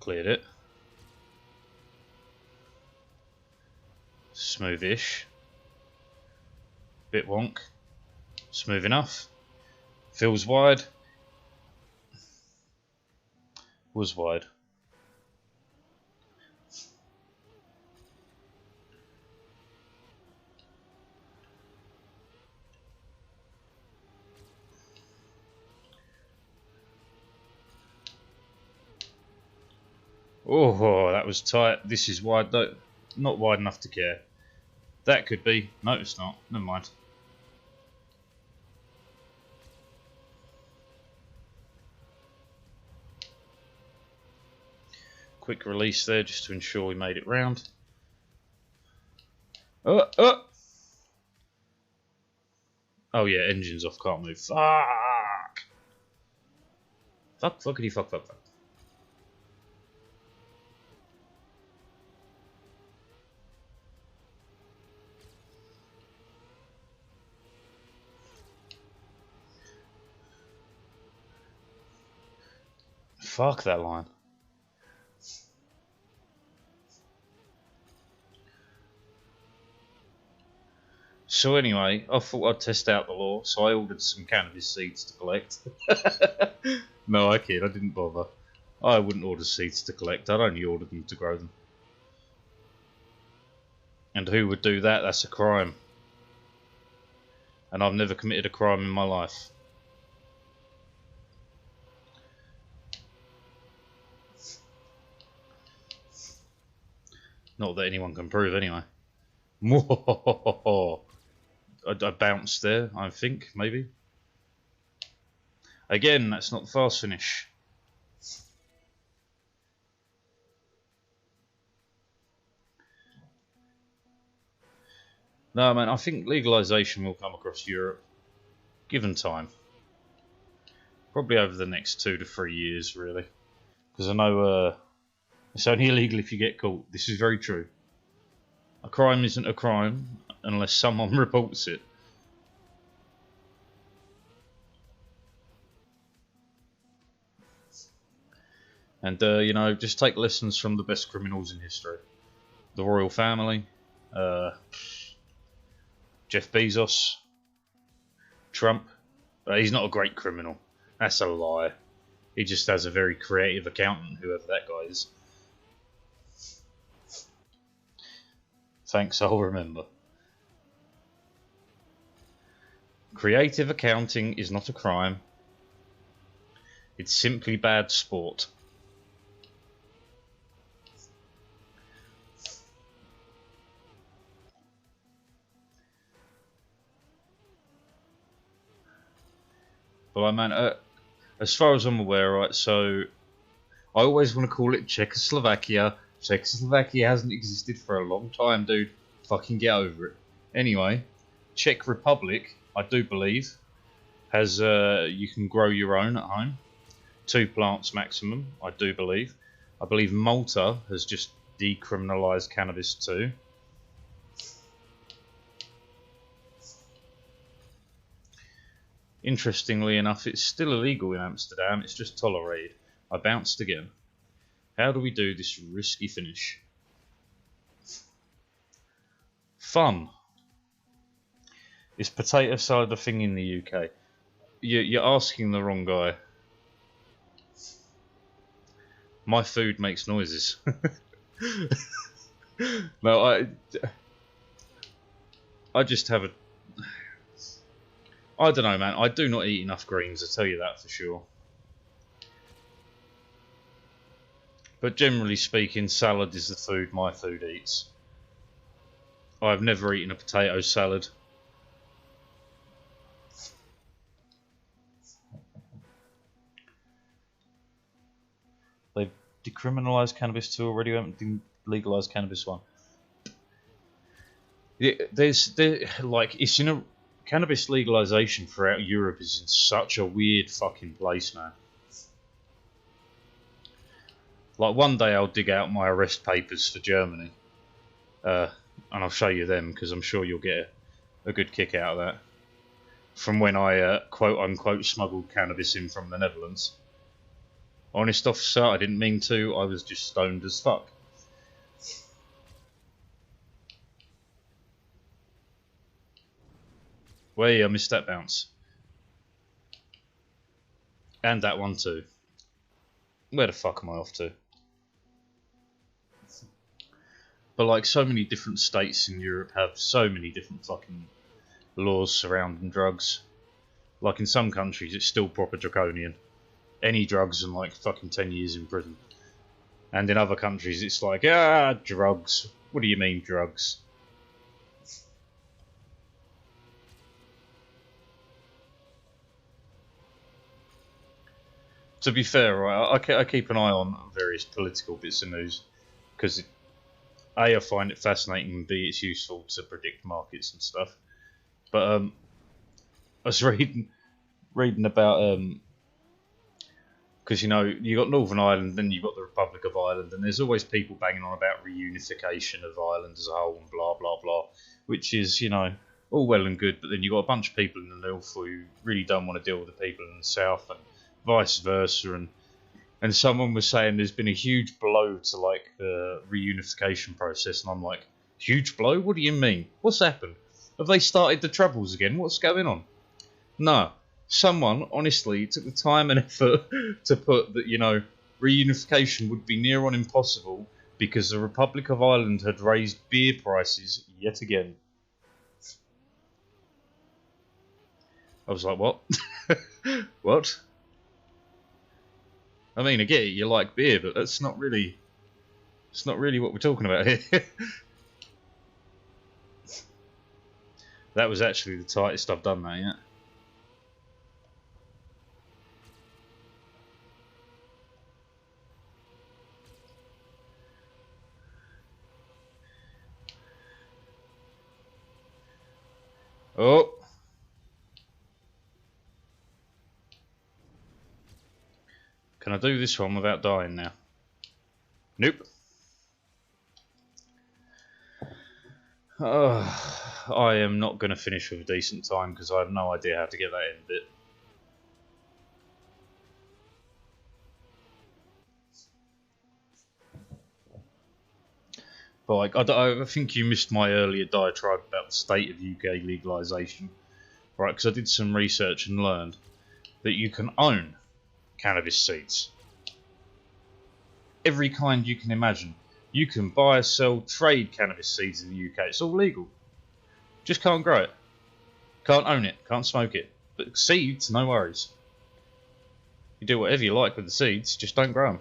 Cleared it. Smoothish. Bit wonk. Smooth enough. Feels wide. Was wide. Oh, that was tight. This is wide though. Not wide enough to care. That could be. No, it's not. Never mind. Quick release there just to ensure we made it round. Oh yeah, engine's off, can't move. Fuck! Fuckity fuck. Fuck that line. So anyway, I thought I'd test out the law, so I ordered some cannabis seeds to collect. No, I kid, I didn't bother. I wouldn't order seeds to collect, I'd only order them to grow them. And who would do that? That's a crime. And I've never committed a crime in my life. Not that anyone can prove anyway. I bounced there, I think, maybe. Again, that's not the fast finish. No, man, I think legalisation will come across Europe, given time. Probably over the next 2 to 3 years, really. Because I know it's only illegal if you get caught. This is very true. A crime isn't a crime unless someone reports it. And, you know, just take lessons from the best criminals in history. The royal family, Jeff Bezos, Trump. He's not a great criminal. That's a lie. He just has a very creative accountant, whoever that guy is. Thanks, I'll remember. Creative accounting is not a crime. It's simply bad sport. But man, as far as I'm aware, right, so I always want to call it Czechoslovakia. Czechoslovakia hasn't existed for a long time, dude. Fucking get over it. Anyway, Czech Republic, I do believe, has you can grow your own at home. 2 plants maximum, I do believe. I believe Malta has just decriminalised cannabis too. Interestingly enough, it's still illegal in Amsterdam, it's just tolerated. I bounced again. How do we do this risky finish? Fun. Is potato salad a thing in the UK? You're asking the wrong guy. My food makes noises. No, I just have a... I don't know, man. I do not eat enough greens, I tell you that for sure. But generally speaking, salad is the food my food eats. I've never eaten a potato salad. They've decriminalised cannabis too already, haven't legalised cannabis one. It's in a... Cannabis legalisation throughout Europe is in such a weird fucking place, man. Like, one day I'll dig out my arrest papers for Germany. And I'll show you them, because I'm sure you'll get a good kick out of that. From when I, quote-unquote, smuggled cannabis in from the Netherlands. Honest officer, I didn't mean to, I was just stoned as fuck. Wait, I missed that bounce. And that one too. Where the fuck am I off to? But like, so many different states in Europe have so many different fucking laws surrounding drugs. Like, in some countries it's still proper draconian. Any drugs and like fucking 10 years in prison. And in other countries it's like, drugs. What do you mean drugs? To be fair, right, I keep an eye on various political bits of news because A, I find it fascinating, and B, it's useful to predict markets and stuff. But I was reading about because you know you got Northern Ireland, then you got the Republic of Ireland, and there's always people banging on about reunification of Ireland as a whole and blah blah blah, which is all well and good, but then you got a bunch of people in the north who really don't want to deal with the people in the south, and vice versa, and someone was saying there's been a huge blow to like the reunification process, and I'm like, huge blow? What do you mean? What's happened? Have they started the troubles again? What's going on? No. Someone, honestly, took the time and effort to put that, reunification would be near on impossible because the Republic of Ireland had raised beer prices yet again. I was like, what? What? I mean, I get it, you like beer, but that's not really... It's not really what we're talking about here. That was actually the tightest I've done that yet. Oh! Can I do this one without dying now? Nope. I am not going to finish with a decent time because I have no idea how to get that in bit. But like, I think you missed my earlier diatribe about the state of UK legalisation, right? Because I did some research and learned that you can own cannabis seeds, every kind you can imagine. You can buy, sell, trade cannabis seeds in the UK. It's all legal. Just can't grow it. Can't own it. Can't smoke it. But seeds, no worries. You do whatever you like with the seeds, just don't grow them.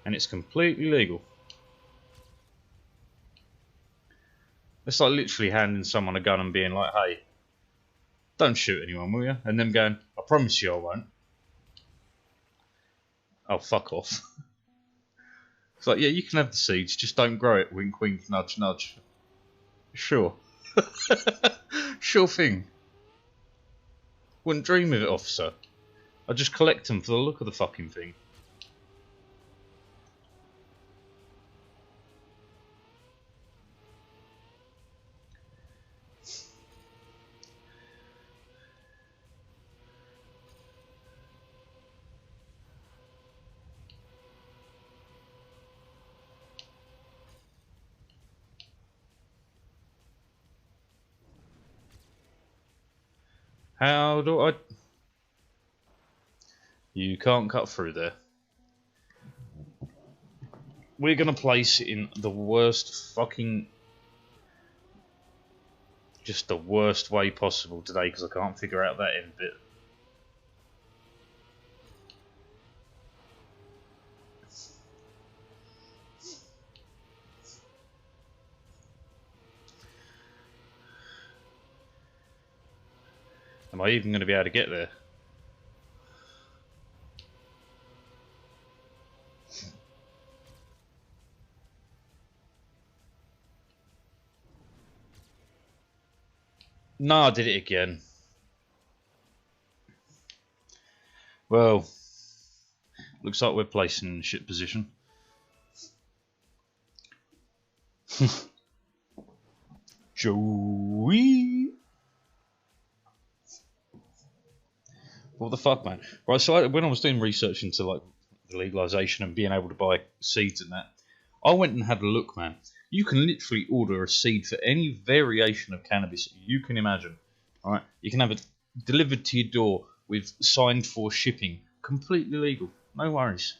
And it's completely legal. It's like literally handing someone a gun and being like, hey, don't shoot anyone, will you? And them going, I promise you I won't. Oh, fuck off. It's like, yeah, you can have the seeds, just don't grow it. Wink, wink, nudge, nudge. Sure. Sure thing. Wouldn't dream of it, officer. I'd just collect them for the look of the fucking thing. How do I... You can't cut through there. We're going to place it in the worst fucking... Just the worst way possible today because I can't figure out that end bit. Am I even going to be able to get there? No, I did it again. Well, looks like we're placing in a shit position. Joey! What the fuck, man? Right, so when I was doing research into like the legalisation and being able to buy seeds and that, I went and had a look, man. You can literally order a seed for any variation of cannabis you can imagine. Alright, you can have it delivered to your door with signed for shipping. Completely legal. No worries.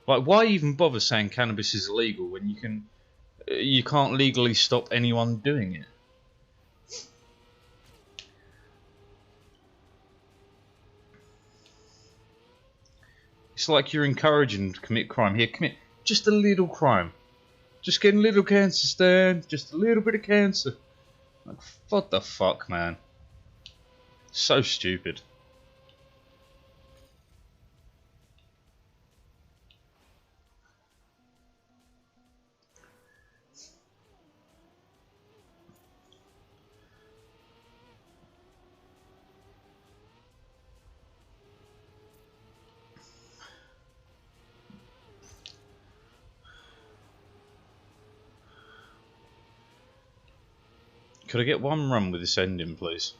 Like, why even bother saying cannabis is illegal when you can't legally stop anyone doing it? It's like you're encouraging to commit crime. Here, commit just a little crime. Just getting a little cancer, Stan. Just a little bit of cancer. Like, what the fuck, man? So stupid. Could I get one run with this ending, please?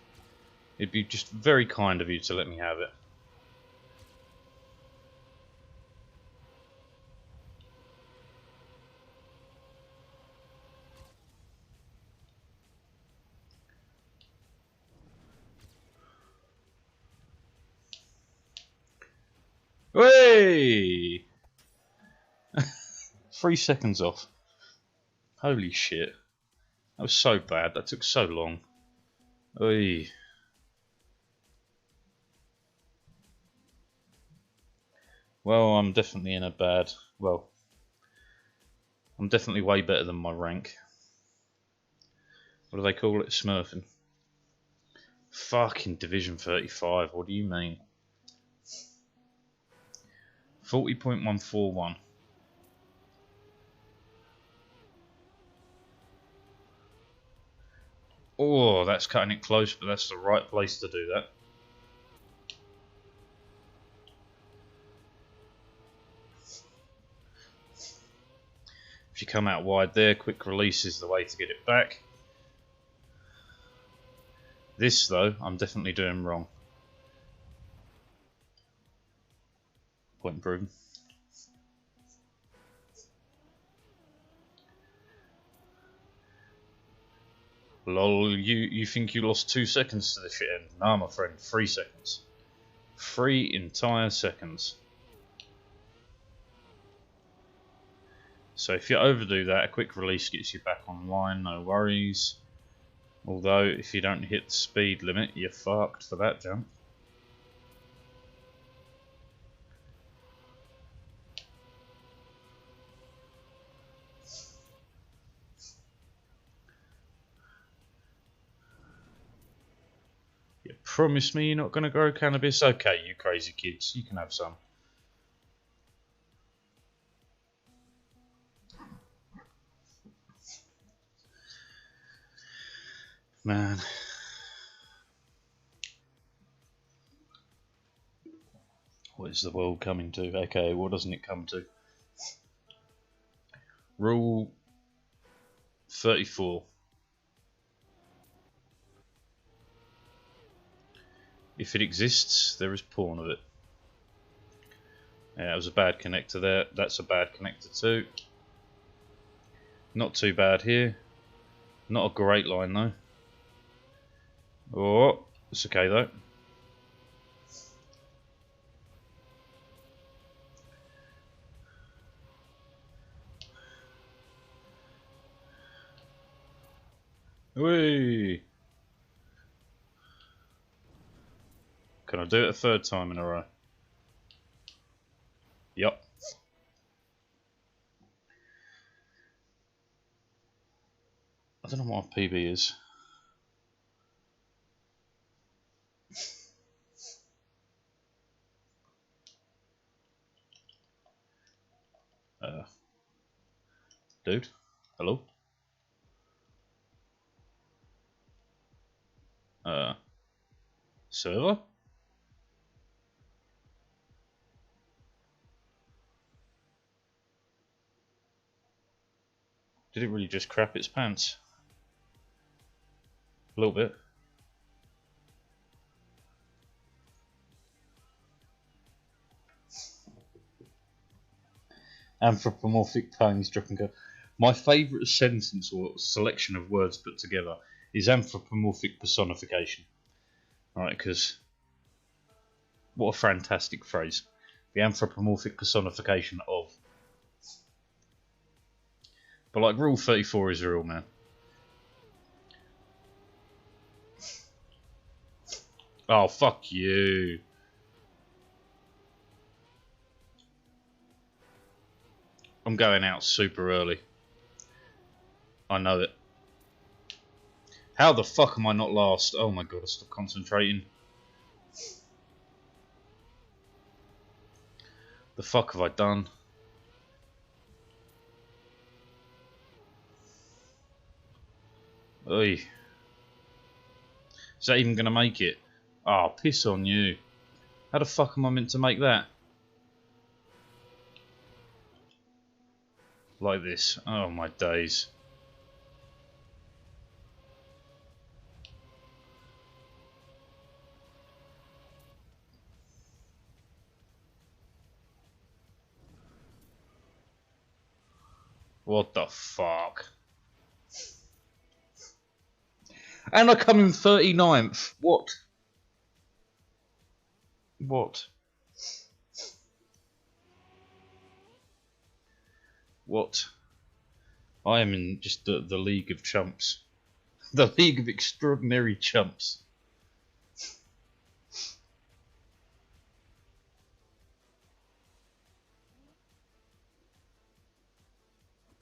It'd be just very kind of you to let me have it. Hey! 3 seconds off. Holy shit. That was so bad. That took so long. Oy. Well, I'm definitely in a bad... Well, I'm definitely way better than my rank. What do they call it? Smurfing. Fucking Division 35. What do you mean? 40.141. Oh, that's cutting it close, but that's the right place to do that. If you come out wide there, quick release is the way to get it back. This, though, I'm definitely doing wrong. Point proven. Lol, you think you lost 2 seconds to the shit end? Nah, my friend, 3 seconds. 3 entire seconds. So if you overdo that, a quick release gets you back online, no worries. Although, if you don't hit the speed limit, you're fucked for that jump. You promise me you're not going to grow cannabis? Okay, you crazy kids, you can have some. Man. What is the world coming to? Okay, what doesn't it come to? Rule 34. If it exists, there is porn of it. Yeah, that was a bad connector there. That's a bad connector too. Not too bad here. Not a great line though. Oh, it's okay though. Whee! Can I do it a third time in a row? Yup. I don't know what my PB is. Dude, hello? Server? Did it really just crap its pants? A little bit. Anthropomorphic tongues dropping go. My favourite sentence or selection of words put together is anthropomorphic personification. Right, because what a fantastic phrase. The anthropomorphic personification of. But like rule 34 is real, man. Oh, fuck you. I'm going out super early. I know it. How the fuck am I not last? Oh my god, I stopped concentrating. The fuck have I done? Oi. Is that even going to make it? Oh, piss on you. How the fuck am I meant to make that? Like this. Oh my days. What the fuck? And I come in 39th. What? What? What? I am in just the league of chumps. The league of extraordinary chumps.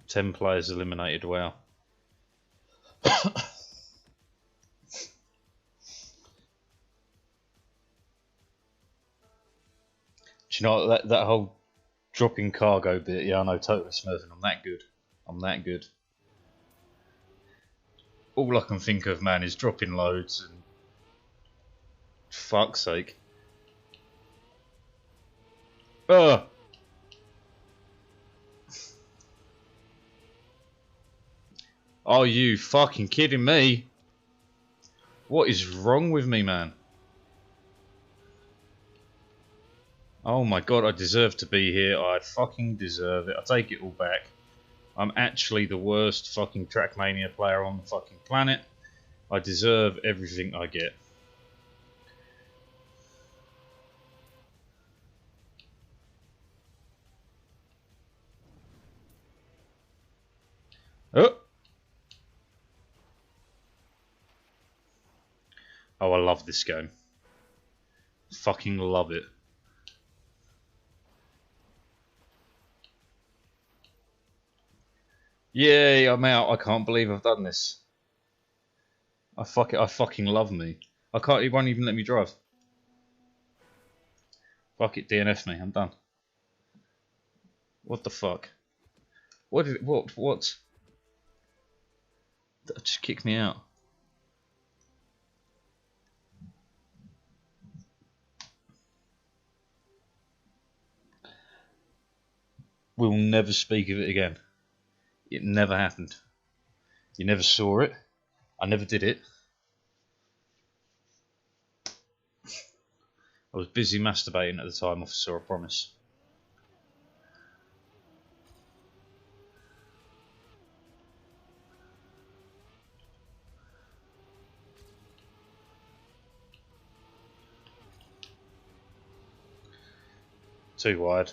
10 players eliminated, wow. Do you know what, that whole dropping cargo bit? Yeah, I know, totally smurfing. I'm that good. I'm that good. All I can think of, man, is dropping loads and fuck's sake. Ugh. Are you fucking kidding me? What is wrong with me, man? Oh my god, I deserve to be here. I fucking deserve it. I take it all back. I'm actually the worst fucking Trackmania player on the fucking planet. I deserve everything I get. Oh! Oh, I love this game. Fucking love it. Yay, I'm out. I can't believe I've done this. I fucking love me. It won't even let me drive. Fuck it, DNF me, I'm done. What the fuck? What? Just kick me out. We'll never speak of it again. It never happened. You never saw it. I never did it. I was busy masturbating at the time, officer, I promise. Too wide.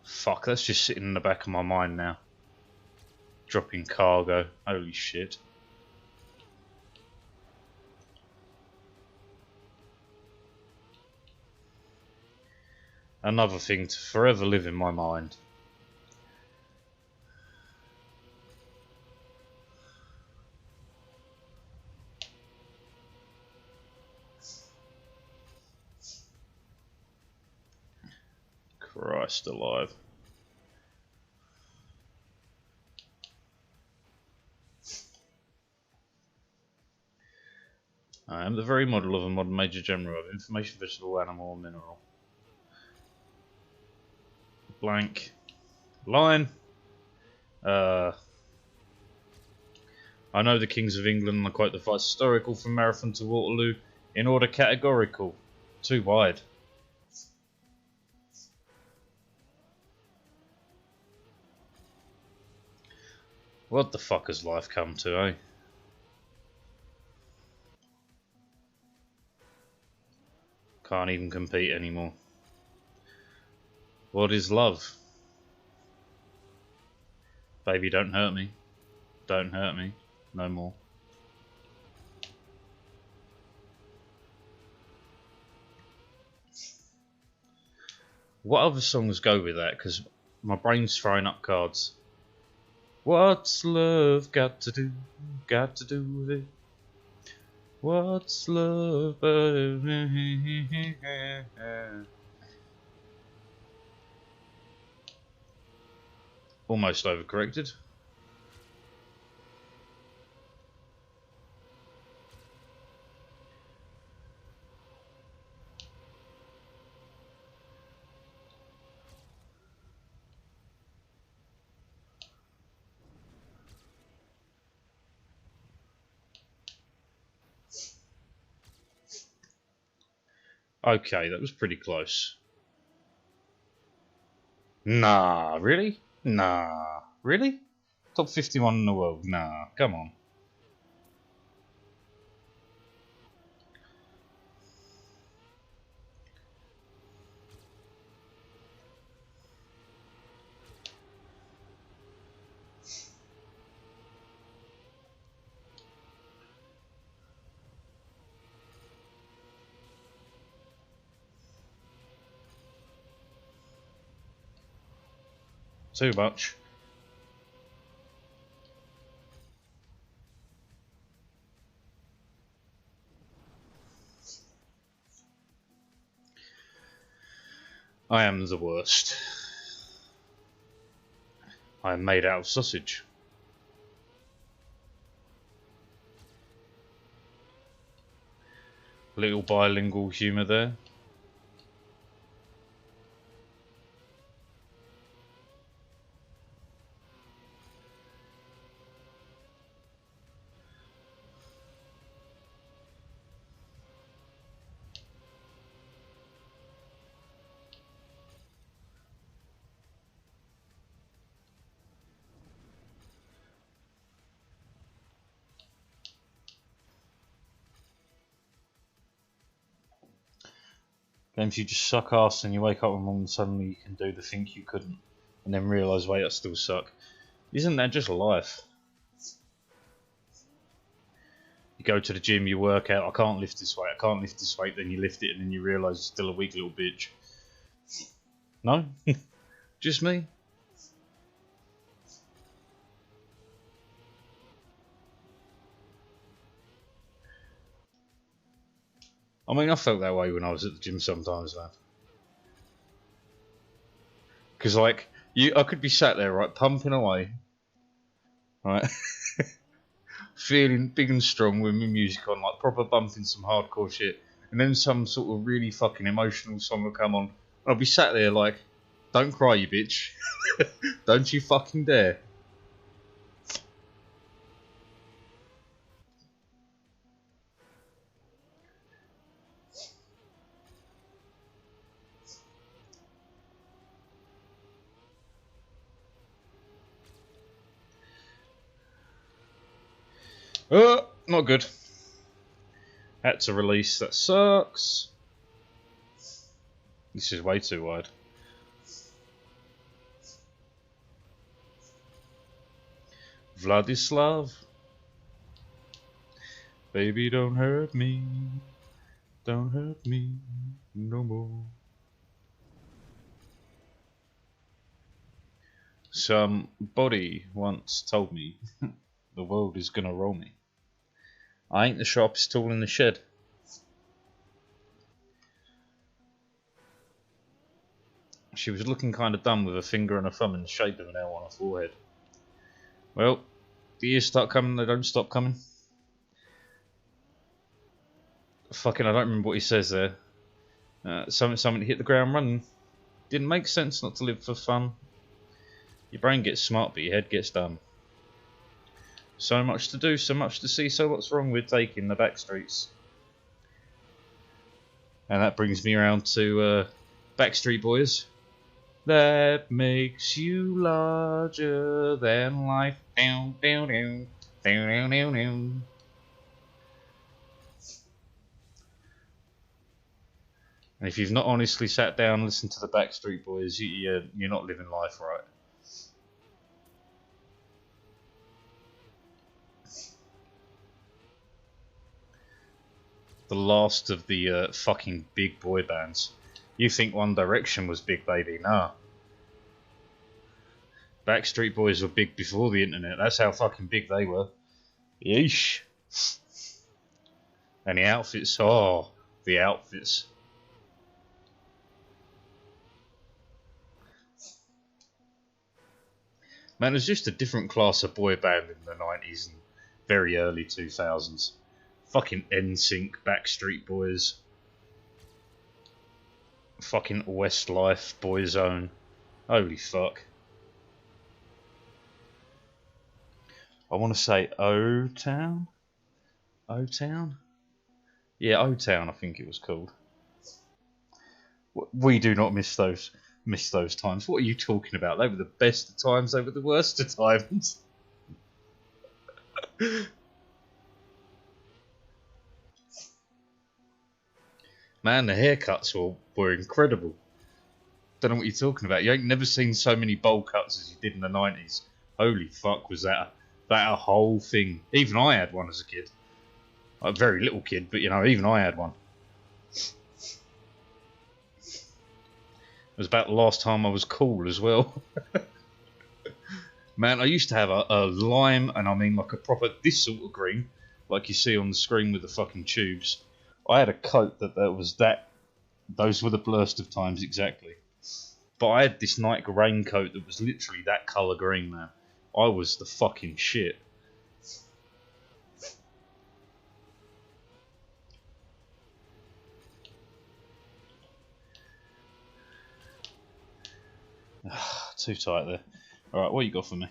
Fuck, that's just sitting in the back of my mind now. Dropping cargo. Holy shit. Another thing to forever live in my mind. Christ alive. I am the very model of a modern major general of information, vegetable, animal, or mineral. Blank. Line. I know the kings of England, and I quote the vice historical from Marathon to Waterloo in order categorical. Too wide. What the fuck has life come to, eh? Can't even compete anymore. What is love? Baby, don't hurt me. Don't hurt me. No more. What other songs go with that? Because my brain's throwing up cards. What's love got to do with it? What's love but almost overcorrected. Okay, that was pretty close. Nah, really? Nah, really? Top 51 in the world? Nah, come on. Too much. I am the worst. I am made out of sausage. Little bilingual humour there. Games you just suck ass and you wake up one morning and suddenly you can do the thing you couldn't, and then realise, wait, I still suck. Isn't that just life? You go to the gym, you work out, I can't lift this weight, I can't lift this weight, then you lift it and then you realise you're still a weak little bitch. No? Just me? I mean, I felt that way when I was at the gym sometimes, man. Because, like, I could be sat there, right, pumping away, right, feeling big and strong with my music on, like, proper bumping some hardcore shit, and then some sort of really fucking emotional song will come on, and I'll be sat there like, don't cry, you bitch. Don't you fucking dare. Not good. Had to release, that sucks. This is way too wide. Vladislav. Baby, don't hurt me. Don't hurt me no more. Somebody once told me the world is gonna roll me. I ain't the sharpest tool in the shed. She was looking kind of dumb with a finger and a thumb in the shape of an L on her forehead. Well, the years start coming, they don't stop coming. Fucking, I don't remember what he says there. Something to hit the ground running. Didn't make sense not to live for fun. Your brain gets smart, but your head gets dumb. So much to do, so much to see, so what's wrong with taking the back streets? And that brings me around to Backstreet Boys. That makes you larger than life. Down, down, down, down, down, down, down. And if you've not honestly sat down and listened to the Backstreet Boys, you're not living life right. The last of the fucking big boy bands. You think One Direction was big, baby? Nah. Backstreet Boys were big before the internet. That's how fucking big they were. Yeesh. And the outfits, oh, the outfits. Man, there's just a different class of boy band in the 90s and very early 2000s. Fucking NSYNC, Backstreet Boys. Fucking Westlife, Boyzone. Holy fuck. I want to say O-Town? O-Town? Yeah, O-Town I think it was called. We do not miss those times. What are you talking about? They were the best of times. They were the worst of times. Man, the haircuts were incredible. Don't know what you're talking about. You ain't never seen so many bowl cuts as you did in the 90s. Holy fuck, was that a whole thing. Even I had one as a kid. A very little kid, but you know, even I had one. It was about the last time I was cool as well. Man, I used to have a lime, and I mean like a proper, this sort of green, like you see on the screen with the fucking tubes. I had a coat that was that, those were the blurst of times exactly. But I had this Nike raincoat that was literally that colour green, man. I was the fucking shit. Too tight there. Alright, what you got for me?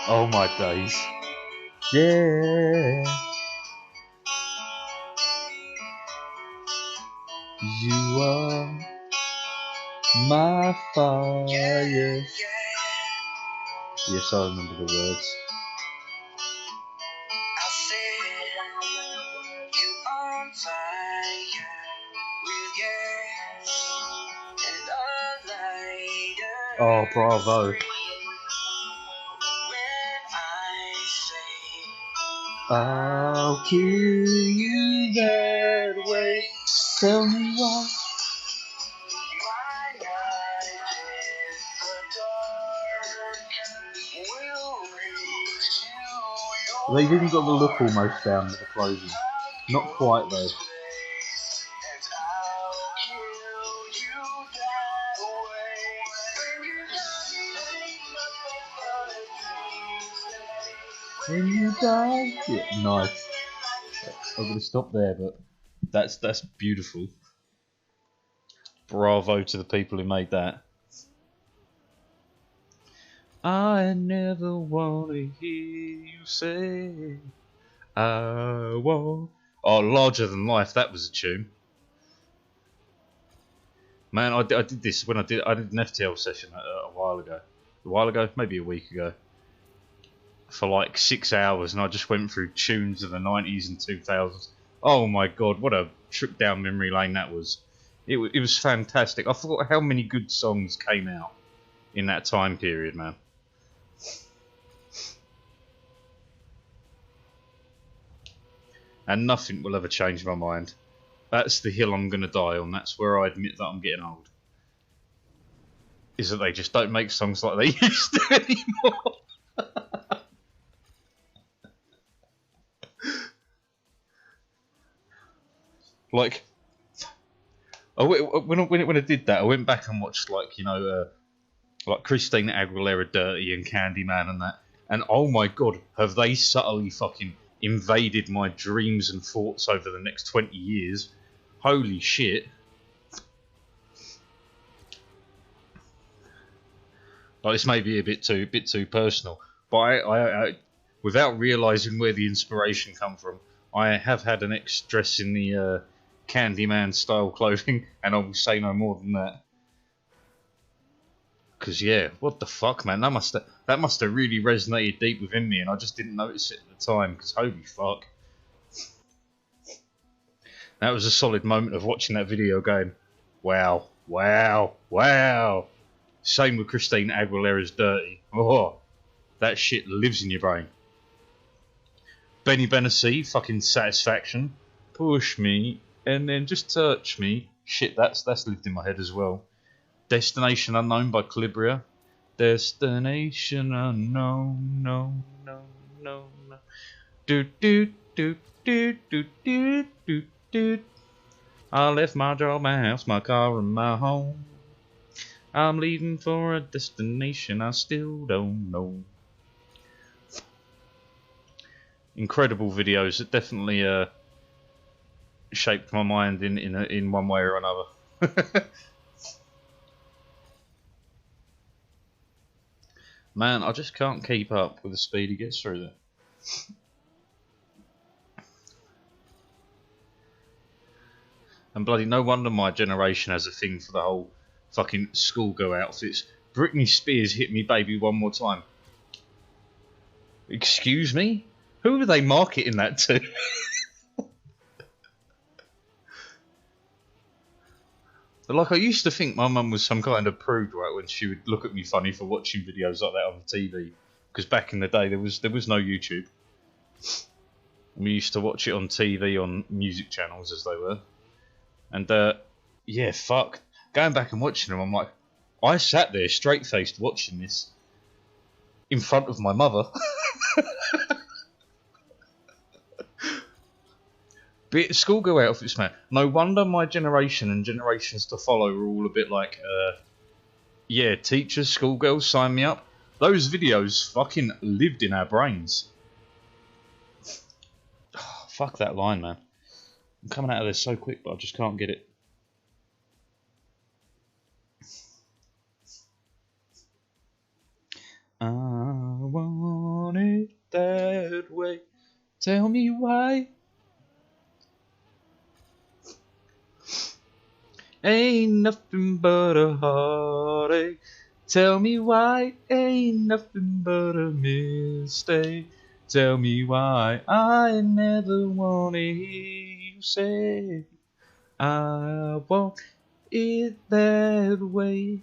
Oh my days. Yeah. You are my fire. Yes, I remember the words. Oh, bravo. I'll kill you that way. Tell me why. They've even got the look almost down with the clothing. Not quite though. When you die, yeah, nice. I'm gonna stop there, but that's beautiful. Bravo to the people who made that. I never wanna hear you say I won't. Oh, Larger Than Life, that was a tune. Man, I did this when I did an FTL session a while ago, maybe a week ago, for like 6 hours, and I just went through tunes of the 90s and 2000s. Oh my god, what a trip down memory lane that was. It was fantastic. I forgot how many good songs came out in that time period, man. And nothing will ever change my mind. That's the hill I'm going to die on. That's where I admit that I'm getting old. Is that they just don't make songs like they used to anymore. Like, when I did that, I went back and watched, like, you know, like Christina Aguilera Dirty and Candyman and that. And oh my god, have they subtly fucking invaded my dreams and thoughts over the next 20 years. Holy shit. Like, this may be a bit too personal, but I without realising where the inspiration come from, I have had an ex dress in the Candyman style clothing, and I will say no more than that. Because yeah, what the fuck, man? That must have really resonated deep within me, and I just didn't notice it at the time. Because holy fuck, that was a solid moment of watching that video, going, wow, wow, wow. Same with Christina Aguilera's Dirty. Oh, that shit lives in your brain. Benny Benassi, fucking Satisfaction. Push me and then just touch me. Shit, that's lived in my head as well. Destination Unknown by Calibria. Destination Unknown, no, no, no, no. Do do do do do do do do. I left my job, my house, my car, and my home. I'm leaving for a destination I still don't know. Incredible videos that definitely shaped my mind in one way or another. Man, I just can't keep up with the speed he gets through there. And bloody no wonder my generation has a thing for the whole fucking schoolgirl outfits. Britney Spears hit me baby one more time. Excuse me? Who are they marketing that to? Like, I used to think my mum was some kind of prude, right, when she would look at me funny for watching videos like that on TV. Because back in the day, there was no YouTube. We used to watch it on TV on music channels, as they were. And, yeah, fuck. Going back and watching them, I'm like, I sat there straight-faced watching this in front of my mother. But schoolgirl outfits, man. No wonder my generation and generations to follow are all a bit like, yeah, teachers, schoolgirls, sign me up. Those videos fucking lived in our brains. Oh, fuck that line, man. I'm coming out of this so quick, but I just can't get it. I want it that way. Tell me why. Ain't nothing but a heartache. Tell me why. Ain't nothing but a mistake. Tell me why I never wanna hear you say I want it that way.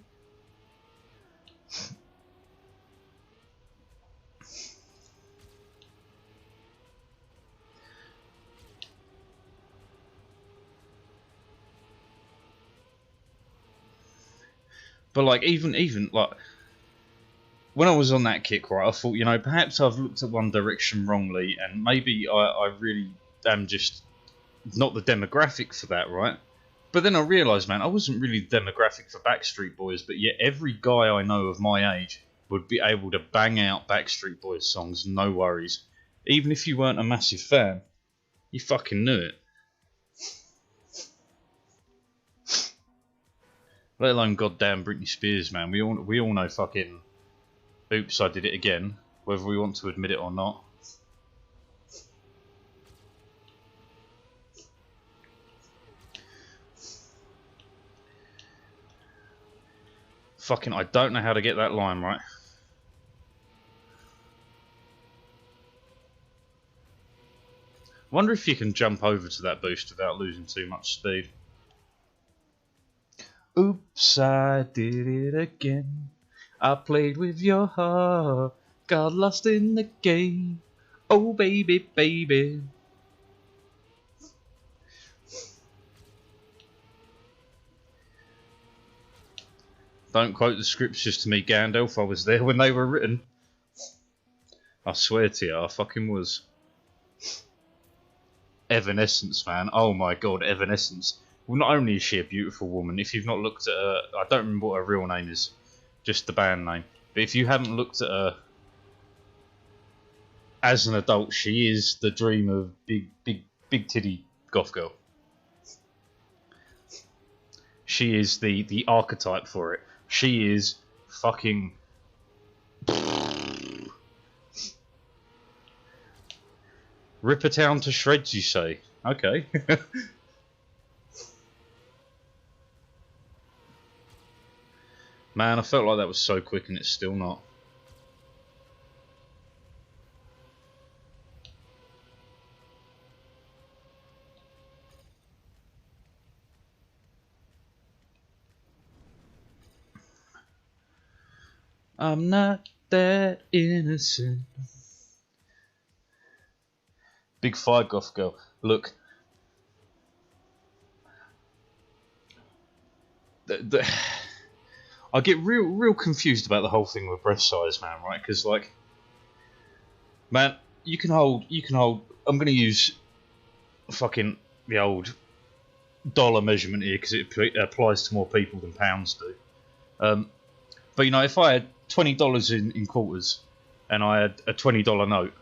But like even like when I was on that kick, right, I thought, you know, perhaps I've looked at One Direction wrongly, and maybe I really am just not the demographic for that, right? But then I realised, man, I wasn't really the demographic for Backstreet Boys, but yet every guy I know of my age would be able to bang out Backstreet Boys songs, no worries. Even if you weren't a massive fan, you fucking knew it. Let alone goddamn Britney Spears, man. We all know fucking oops, I did it again, whether we want to admit it or not. Fucking, I don't know how to get that line right. Wonder if you can jump over to that boost without losing too much speed. Oops, I did it again. I played with your heart, got lost in the game. Oh baby, baby. Don't quote the scriptures to me, Gandalf. I was there when they were written. I swear to you, I fucking was. Evanescence, man. Oh my god, Evanescence. Well, not only is she a beautiful woman, if you've not looked at her, I don't remember what her real name is, just the band name. But if you haven't looked at her as an adult, she is the dream of big titty goth girl. She is the archetype for it. She is fucking. Rip her town to shreds, you say? Okay. Man, I felt like that was so quick and it's still not. I'm not that innocent. Big fire goth girl. Look. I get real confused about the whole thing with breast size, man, right? Because, like, man, you can hold, I'm going to use fucking the old dollar measurement here because it applies to more people than pounds do. But, you know, if I had $20 in quarters and I had a $20 note,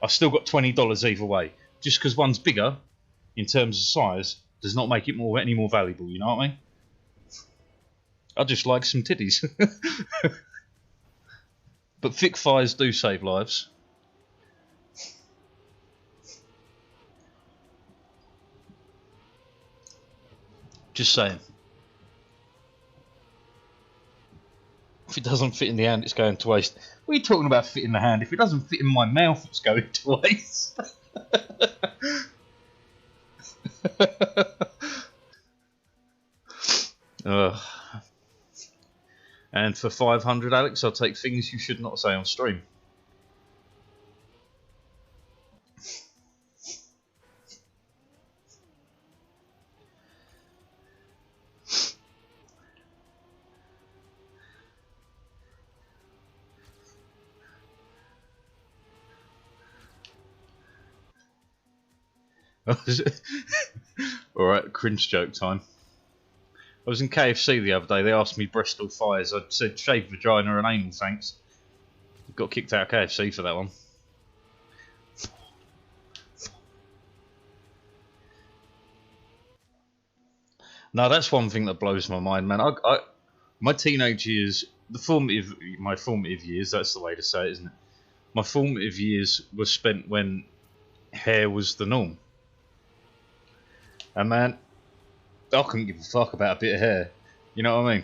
I still got $20 either way. Just because one's bigger in terms of size does not make it any more valuable, you know what I mean? I just like some titties. But thick thighs do save lives. Just saying. If it doesn't fit in the hand, it's going to waste. What are you talking about fit in the hand? If it doesn't fit in my mouth, it's going to waste. And for 500, Alex, I'll take things you should not say on stream. Alright, cringe joke time. I was in KFC the other day, they asked me breast or thighs. I said shaved vagina and anal, thanks. Got kicked out of KFC for that one. No, that's one thing that blows my mind, man. My teenage years, my formative years, that's the way to say it, isn't it? My formative years were spent when hair was the norm. And man, I couldn't give a fuck about a bit of hair. You know what I mean?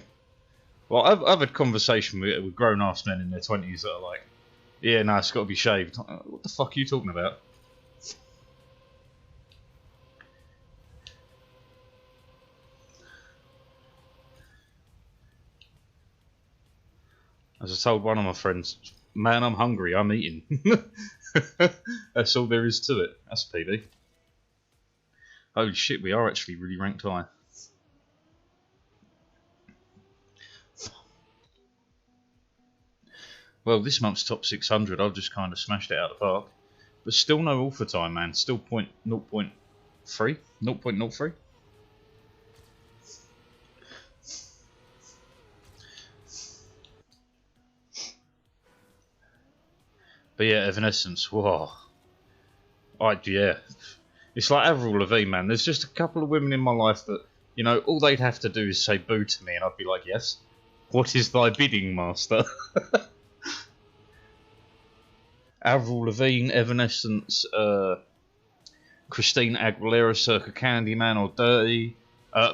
Well, I've had conversation with grown-ass men in their 20s that are like, yeah, no, it's got to be shaved. What the fuck are you talking about? As I told one of my friends, man, I'm hungry, I'm eating. That's all there is to it. That's PB. Holy shit, we are actually really ranked high. Well, this month's top 600, I've just kind of smashed it out of the park. But still no alpha time, man. Still 0.03? 0.03? But yeah, Evanescence, whoa. Yeah. It's like Avril Lavigne, man. There's just a couple of women in my life that, you know, all they'd have to do is say boo to me and I'd be like, yes. What is thy bidding, master? Avril Lavigne, Evanescence, Christina Aguilera, Circa Candyman or Dirty,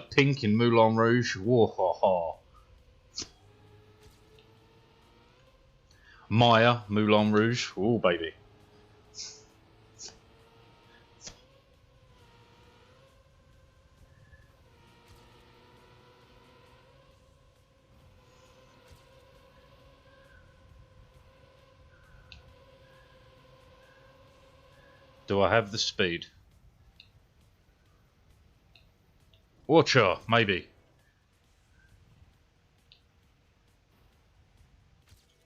Pink in Moulin Rouge, whoa ha ha. Maya, Moulin Rouge, oh baby. Do I have the speed? Watcher, maybe.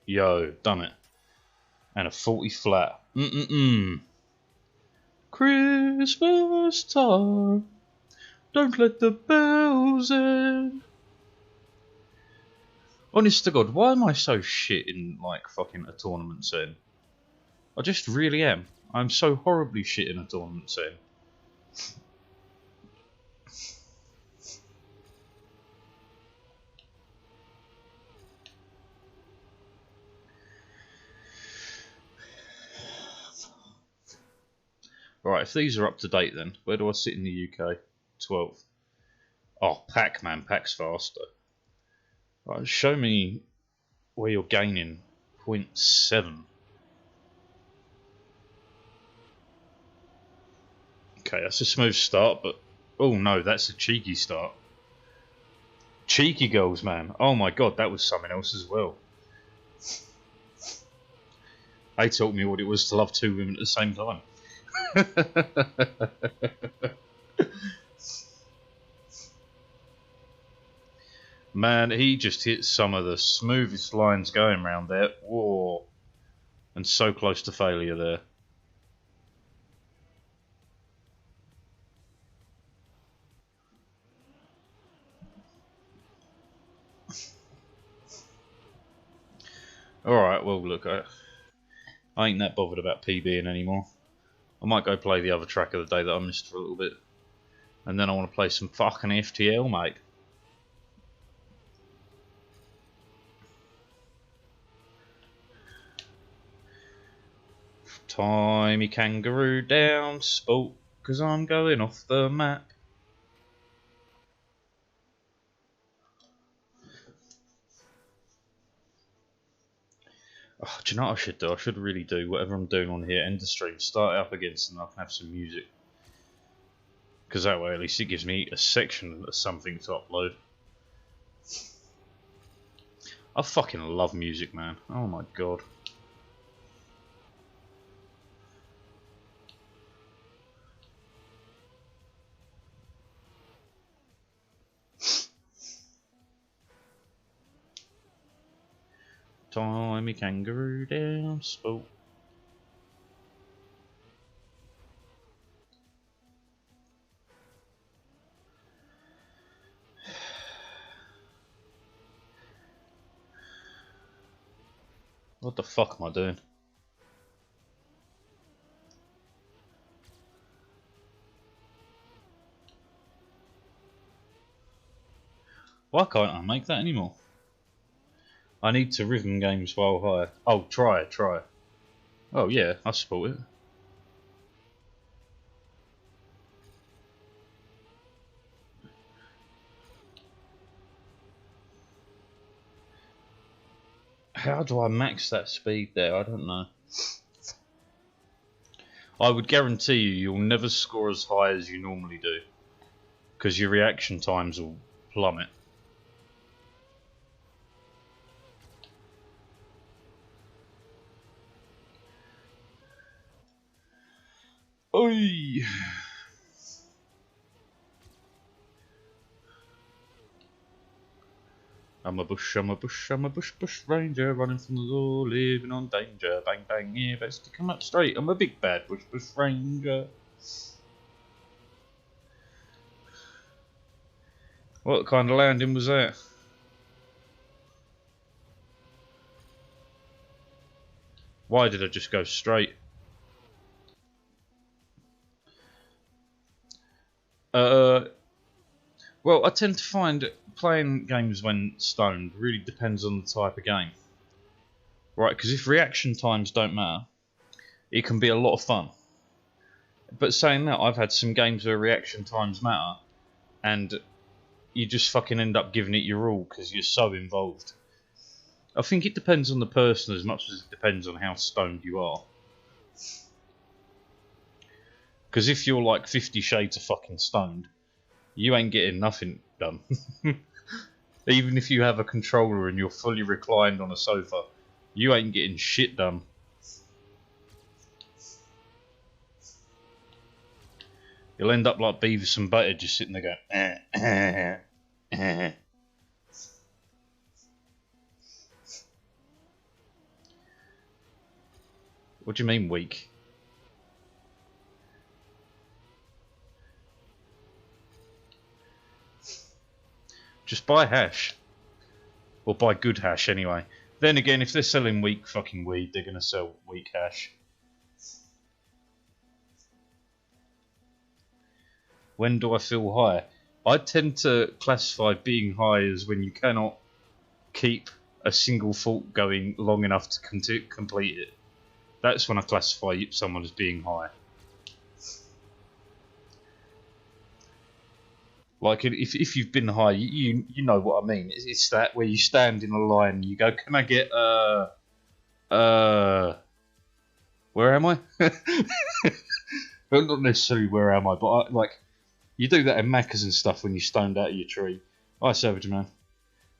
Yo, done it. And a 40 flat. Christmas time. Don't let the bells in. Honest to God, why am I so shit in, like, fucking a tournament scene? I just really am. I'm so horribly shit in a tournament scene. Right, if these are up to date then, where do I sit in the UK? 12. Oh, Pac-Man, Pac's faster. Right, show me where you're gaining 0.7. Okay, that's a smooth start, but... Oh no, that's a cheeky start. Cheeky goals, man. Oh my god, that was something else as well. They taught me what it was to love two women at the same time. Man, he just hit some of the smoothest lines going around there. Whoa. And so close to failure there. Alright, well look, I ain't that bothered about PBing anymore. I might go play the other track of the day that I missed for a little bit. And then I want to play some fucking FTL, mate. Tie me kangaroo down, sport, 'cause I'm going off the map. Oh, do you know what I should do? I should really do whatever I'm doing on here, end the stream, start it up again so I can have some music. Because that way at least it gives me a section of something to upload. I fucking love music, man. Oh my god. Tie me kangaroo down, spook. What the fuck am I doing? Why can't I make that anymore? I need to rhythm games while high. Oh, try. Oh yeah, I support it. How do I max that speed there? I don't know. I would guarantee you'll never score as high as you normally do, because your reaction times will plummet. Oi! I'm a bush ranger, running from the law, living on danger. Bang bang, yeah, best to come up straight. I'm a big bad bush ranger. What kind of landing was that? Why did I just go straight? Well, I tend to find playing games when stoned really depends on the type of game. Right, because if reaction times don't matter, it can be a lot of fun. But saying that, I've had some games where reaction times matter, and you just fucking end up giving it your all because you're so involved. I think it depends on the person as much as it depends on how stoned you are. Because if you're like 50 shades of fucking stoned, you ain't getting nothing done. Even if you have a controller and you're fully reclined on a sofa, you ain't getting shit done. You'll end up like Beavis and Butthead just sitting there going, What do you mean weak? Just buy hash. Or buy good hash anyway. Then again, if they're selling weak fucking weed, they're gonna sell weak hash. When do I feel high? I tend to classify being high as when you cannot keep a single thought going long enough to complete it. That's when I classify someone as being high. Like, if you've been high, you know what I mean. It's that where you stand in a line and you go, can I get, where am I? Well, not necessarily where am I, but like, you do that in Macca's and stuff when you stoned out of your tree. Hi, Savage Man.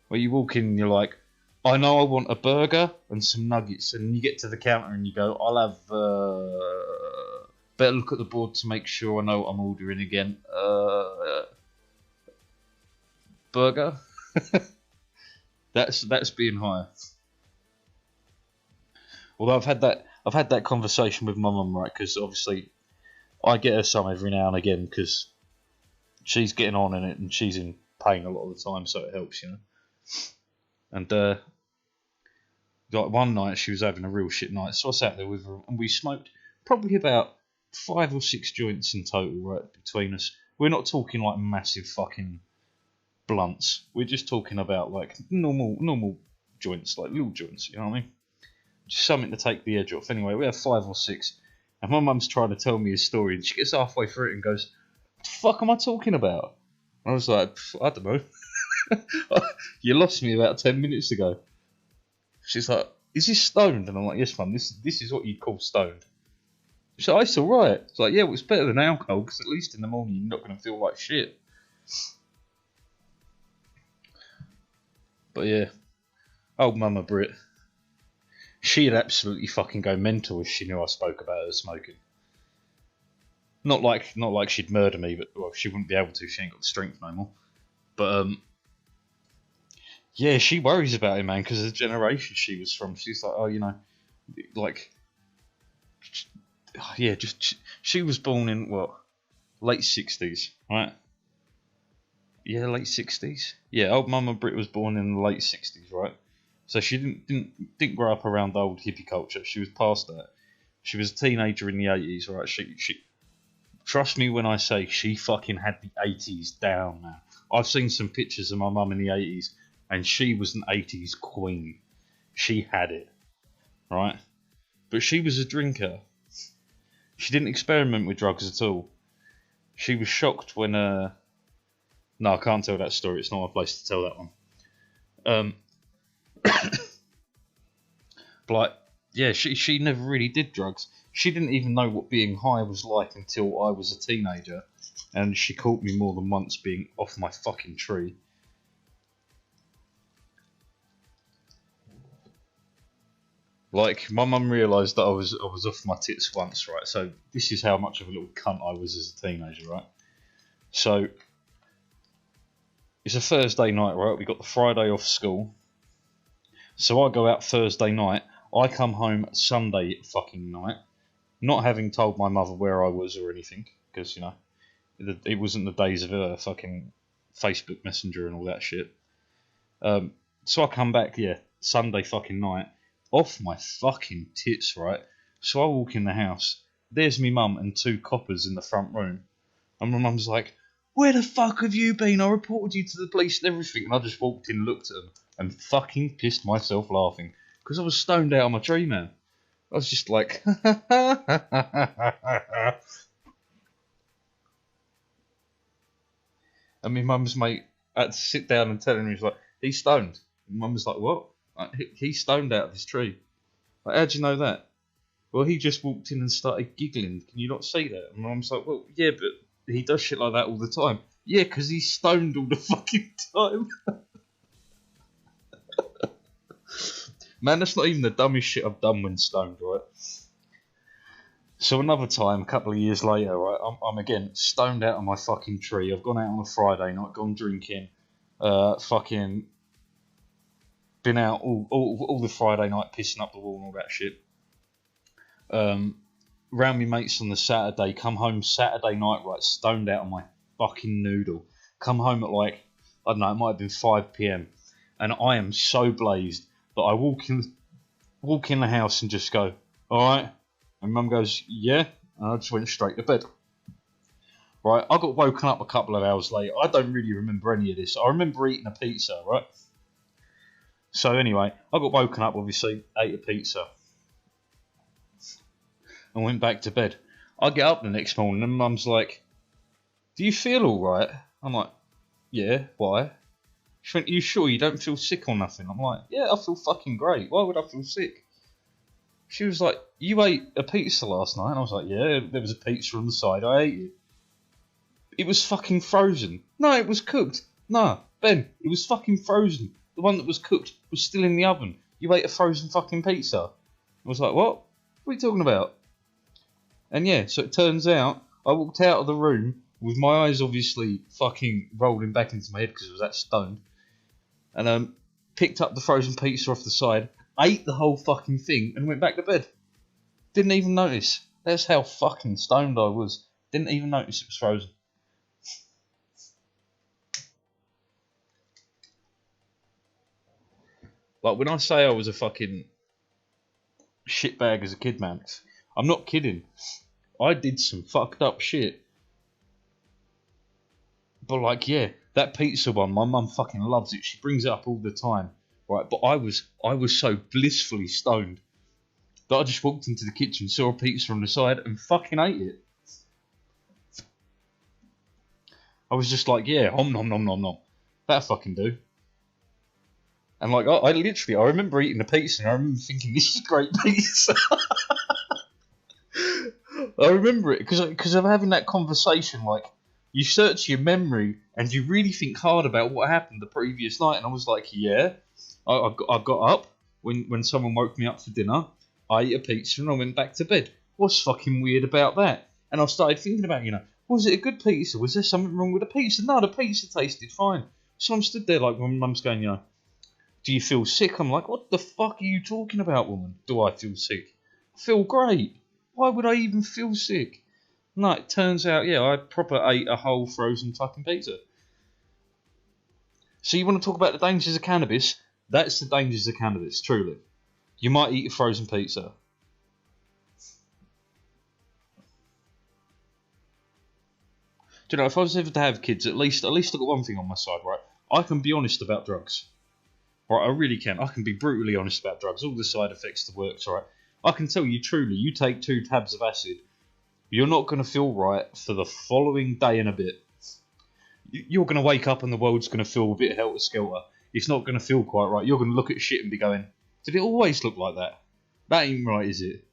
Where you walk in and you're like, I know I want a burger and some nuggets, and you get to the counter and you go, I'll have, better look at the board to make sure I know what I'm ordering again. Burger. That's being high. Although I've had that conversation with my mum, right? Because obviously I get her some every now and again because she's getting on in it and she's in pain a lot of the time, so it helps, you know. And like one night she was having a real shit night, so I sat there with her and we smoked probably about 5 or 6 joints in total, right, between us. We're not talking like massive fucking blunts. We're just talking about like normal joints, like little joints, you know what I mean? Just something to take the edge off. Anyway, we have 5 or 6, And my mum's trying to tell me a story, and she gets halfway through it and goes, "What the fuck am I talking about?" And I was like, "I don't know. You lost me about 10 minutes ago." She's like, "Is this stoned?" And I'm like, "Yes, mum, this is what you'd call stoned." She's like, "Oh, it's alright." It's like, "Yeah, well, it's better than alcohol, because at least in the morning you're not going to feel like shit." But yeah, old Mama Brit. She'd absolutely fucking go mental if she knew I spoke about her smoking. Not like she'd murder me, but well, she wouldn't be able to. She ain't got the strength no more. But yeah, she worries about it, man, because of the generation she was from. She's like, oh, you know, like, yeah, just she was born in what, late 60s, right? Yeah, late 60s. Yeah, old Mama Brit was born in the late 60s, right? So she didn't grow up around old hippie culture. She was past that. She was a teenager in the 80s, right? She trust me when I say she fucking had the 80s down, man. I've seen some pictures of my mum in the 80s, and she was an 80s queen. She had it, right? But she was a drinker. She didn't experiment with drugs at all. She was shocked when no, I can't tell that story. It's not my place to tell that one. But like, yeah, she never really did drugs. She didn't even know what being high was like until I was a teenager, and she caught me more than once being off my fucking tree. Like, my mum realised that I was off my tits once, right? So this is how much of a little cunt I was as a teenager, right? So it's a Thursday night, right? We got the Friday off school. So I go out Thursday night. I come home Sunday fucking night, not having told my mother where I was or anything, because, you know, it wasn't the days of fucking Facebook Messenger and all that shit. So I come back, yeah, Sunday fucking night, off my fucking tits, right? So I walk in the house. There's me mum and two coppers in the front room. And my mum's like, "Where the fuck have you been? I reported you to the police and everything." And I just walked in, looked at them, and fucking pissed myself laughing. Because I was stoned out of my tree, man. I was just like, and my mum's mate had to sit down and tell him, he was like, "He's stoned." And mum was like, "What?" Like, "He's stoned out of his tree." Like, "How'd you know that?" "Well, he just walked in and started giggling. Can you not see that?" And mum's like, "Well, yeah, but he does shit like that all the time." "Yeah, because he's stoned all the fucking time." Man, that's not even the dumbest shit I've done when stoned, right? So another time, a couple of years later, right, I'm again stoned out of my fucking tree. I've gone out on a Friday night, gone drinking, fucking been out all the Friday night, pissing up the wall and all that shit. Round me mates on the Saturday, come home Saturday night, right, stoned out of my fucking noodle. Come home at like, I don't know, it might have been 5 p.m. and I am so blazed that I walk in the house and just go, "Alright?" And mum goes, "Yeah," and I just went straight to bed. Right, I got woken up a couple of hours later. I don't really remember any of this. I remember eating a pizza, right? So anyway, I got woken up, obviously, ate a pizza, and went back to bed. I get up the next morning and mum's like, "Do you feel alright?" I'm like, "Yeah, why?" She went, "You sure you don't feel sick or nothing?" I'm like, "Yeah, I feel fucking great. Why would I feel sick?" She was like, "You ate a pizza last night?" And I was like, "Yeah, there was a pizza on the side. I ate it." "It was fucking frozen." "No, it was cooked." "No, Ben, it was fucking frozen. The one that was cooked was still in the oven. You ate a frozen fucking pizza." I was like, "What? What are you talking about?" And yeah, so it turns out I walked out of the room with my eyes obviously fucking rolling back into my head because I was that stoned, and picked up the frozen pizza off the side, ate the whole fucking thing, and went back to bed. Didn't even notice. That's how fucking stoned I was. Didn't even notice it was frozen. Like, when I say I was a fucking shitbag as a kid, man, I'm not kidding. I did some fucked up shit. But like, yeah, that pizza one, my mum fucking loves it. She brings it up all the time, right? But I was so blissfully stoned that I just walked into the kitchen, saw a pizza on the side, and fucking ate it. I was just like, yeah, nom nom nom nom nom. That'll fucking do. And like, I remember eating the pizza, and I remember thinking, this is great pizza. I remember it because of having that conversation. Like, you search your memory and you really think hard about what happened the previous night. And I was like, yeah, I got up when someone woke me up for dinner. I ate a pizza and I went back to bed. What's fucking weird about that? And I started thinking about, was it a good pizza? Was there something wrong with the pizza? No, the pizza tasted fine. So I'm stood there like when mum's going, do you feel sick? I'm like, what the fuck are you talking about, woman? Do I feel sick? I feel great. Why would I even feel sick? No, it turns out, yeah, I proper ate a whole frozen fucking pizza. So you want to talk about the dangers of cannabis? That's the dangers of cannabis, truly. You might eat a frozen pizza. Do you know, if I was ever to have kids, at least I've got one thing on my side, right? I can be honest about drugs. Right, I really can. I can be brutally honest about drugs, all the side effects, the works, right? I can tell you truly, you take 2 tabs of acid, you're not going to feel right for the following day and a bit. You're going to wake up and the world's going to feel a bit helter-skelter. It's not going to feel quite right. You're going to look at shit and be going, did it always look like that? That ain't right, is it?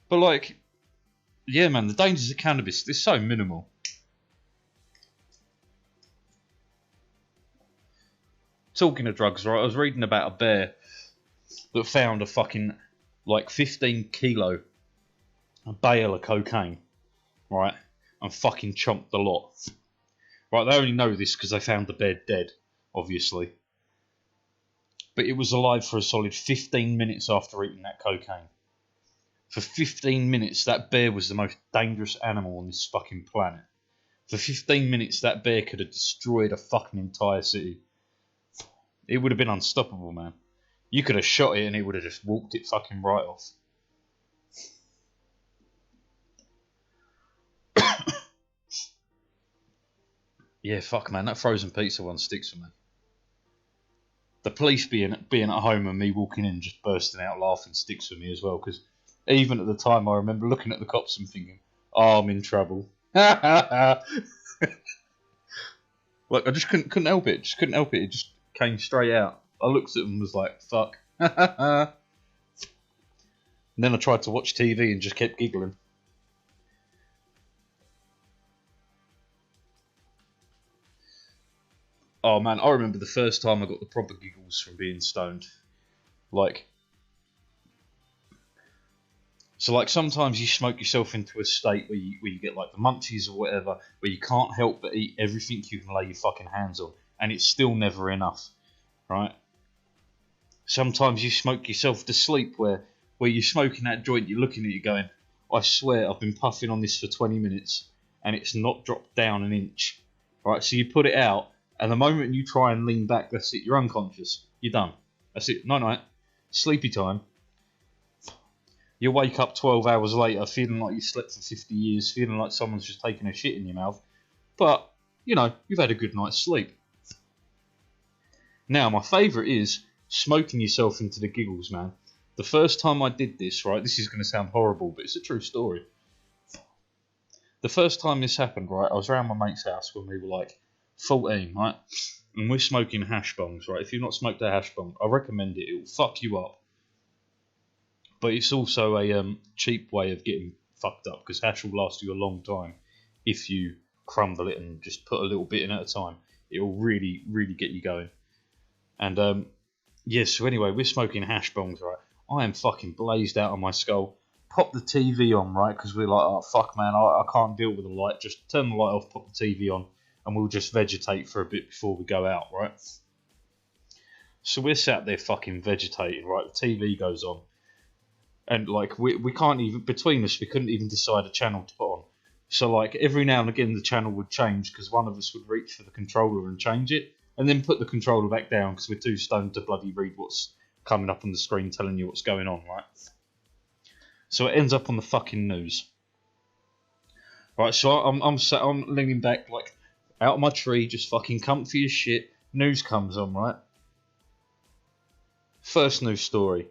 But like, yeah, man, the dangers of cannabis, they're so minimal. Talking of drugs, right, I was reading about a bear that found a fucking, 15 kilo bale of cocaine, right, and fucking chomped the lot. Right, they only know this because they found the bear dead, obviously. But it was alive for a solid 15 minutes after eating that cocaine. For 15 minutes, that bear was the most dangerous animal on this fucking planet. For 15 minutes, that bear could have destroyed a fucking entire city. It would have been unstoppable, man. You could have shot it and it would have just walked it fucking right off. Yeah, fuck, man, that frozen pizza one sticks for me. The police being at home and me walking in just bursting out laughing sticks for me as well, because even at the time I remember looking at the cops and thinking, oh, I'm in trouble. Like, I just couldn't help it. It just came straight out. I looked at them and was like, fuck. And then I tried to watch TV and just kept giggling. Oh man, I remember the first time I got the proper giggles from being stoned. So sometimes you smoke yourself into a state where you get like the munchies or whatever, where you can't help but eat everything you can lay your fucking hands on, and it's still never enough, right? Sometimes you smoke yourself to sleep where you're smoking that joint, you're looking at it going, I swear I've been puffing on this for 20 minutes and it's not dropped down an inch, right? So you put it out, and the moment you try and lean back, that's it, you're unconscious. You're done. That's it. Night-night. Sleepy time. You wake up 12 hours later feeling like you slept for 50 years, feeling like someone's just taken a shit in your mouth. But, you've had a good night's sleep. Now, my favourite is smoking yourself into the giggles, man. The first time I did this, right, this is going to sound horrible, but it's a true story. The first time this happened, right, I was around my mate's house when we were 14, right? And we're smoking hash bongs, right? If you've not smoked a hash bong, I recommend it. It will fuck you up. But it's also a cheap way of getting fucked up, because hash will last you a long time if you crumble it and just put a little bit in at a time. It will really, really get you going. And so anyway, we're smoking hash bongs, right? I am fucking blazed out on my skull. Pop the TV on, right? Because we're like, oh fuck, man, I can't deal with the light. Just turn the light off, pop the TV on, and we'll just vegetate for a bit before we go out, right? So we're sat there fucking vegetating, right? The TV goes on. And we can't even, between us, we couldn't even decide a channel to put on. So every now and again the channel would change because one of us would reach for the controller and change it, and then put the controller back down because we're too stoned to bloody read what's coming up on the screen telling you what's going on, right? So it ends up on the fucking news. Right, so I'm leaning back out of my tree, just fucking comfy as shit. News comes on, right? First news story.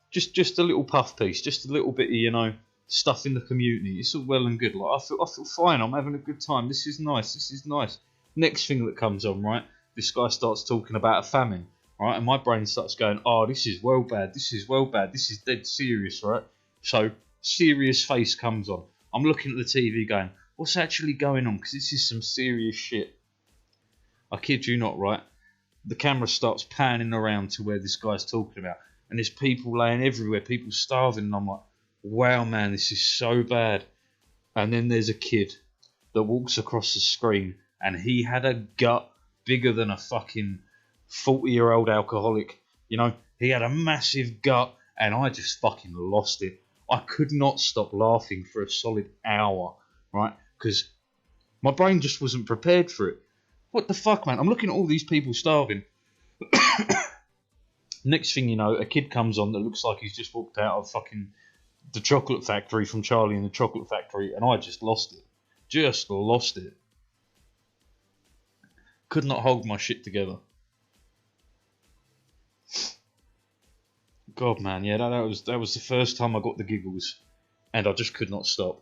Just a little puff piece, just a little bit of, stuff in the community. It's all well and good. Like I feel fine. I'm having a good time. This is nice. This is nice. Next thing that comes on, right? This guy starts talking about a famine, right? And my brain starts going, oh, this is well bad. This is well bad. This is dead serious, right? So serious face comes on. I'm looking at the TV going, what's actually going on? Because this is some serious shit. I kid you not, right? The camera starts panning around to where this guy's talking about, and there's people laying everywhere, people starving, and I'm like, wow, man, this is so bad. And then there's a kid that walks across the screen, and he had a gut bigger than a fucking 40-year-old alcoholic. He had a massive gut, and I just fucking lost it. I could not stop laughing for a solid hour, right? Because my brain just wasn't prepared for it. What the fuck, man? I'm looking at all these people starving. Next thing you know, a kid comes on that looks like he's just walked out of fucking the chocolate factory from Charlie and the Chocolate Factory, and I just lost it. Just lost it. Could not hold my shit together. God, man, yeah, that was the first time I got the giggles, and I just could not stop.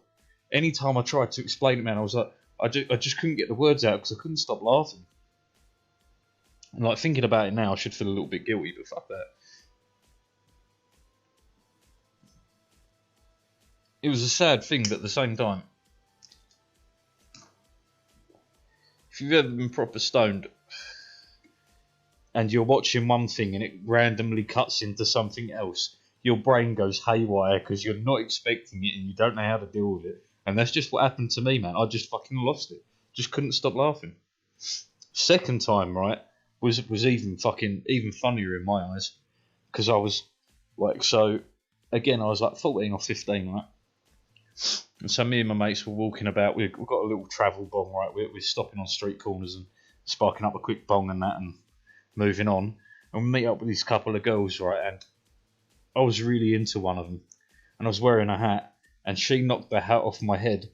Anytime I tried to explain it, man, I was like, I just couldn't get the words out because I couldn't stop laughing. And like thinking about it now, I should feel a little bit guilty, but fuck that. It was a sad thing, but at the same time, if you've ever been proper stoned and you're watching one thing and it randomly cuts into something else, your brain goes haywire because you're not expecting it and you don't know how to deal with it. And that's just what happened to me, man. I just fucking lost it. Just couldn't stop laughing. Second time, right, was even funnier in my eyes, because I was like, so again, I was like 14 or 15, right? And so me and my mates were walking about. We've got a little travel bong, right? We're stopping on street corners and sparking up a quick bong and that, and moving on. And we meet up with these couple of girls, right? And I was really into one of them, and I was wearing a hat. And she knocked the hat off my head.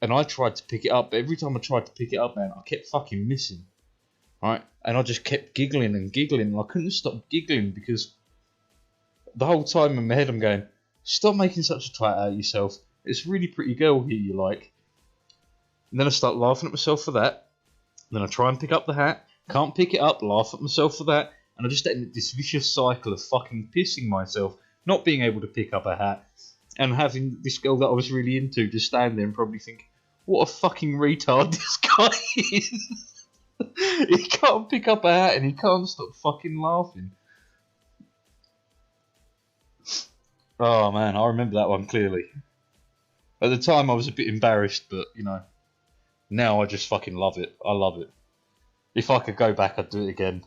And I tried to pick it up. But every time I tried to pick it up, man, I kept fucking missing. Right? And I just kept giggling and giggling. And I couldn't stop giggling because the whole time in my head I'm going, stop making such a twat out of yourself. It's a really pretty girl here you like. And then I start laughing at myself for that. And then I try and pick up the hat. Can't pick it up. Laugh at myself for that. And I just end up this vicious cycle of fucking pissing myself. Not being able to pick up a hat. And having this girl that I was really into just stand there and probably think, what a fucking retard this guy is. He can't pick up a hat and he can't stop fucking laughing. Oh man, I remember that one clearly. At the time I was a bit embarrassed, but now I just fucking love it. I love it. If I could go back, I'd do it again.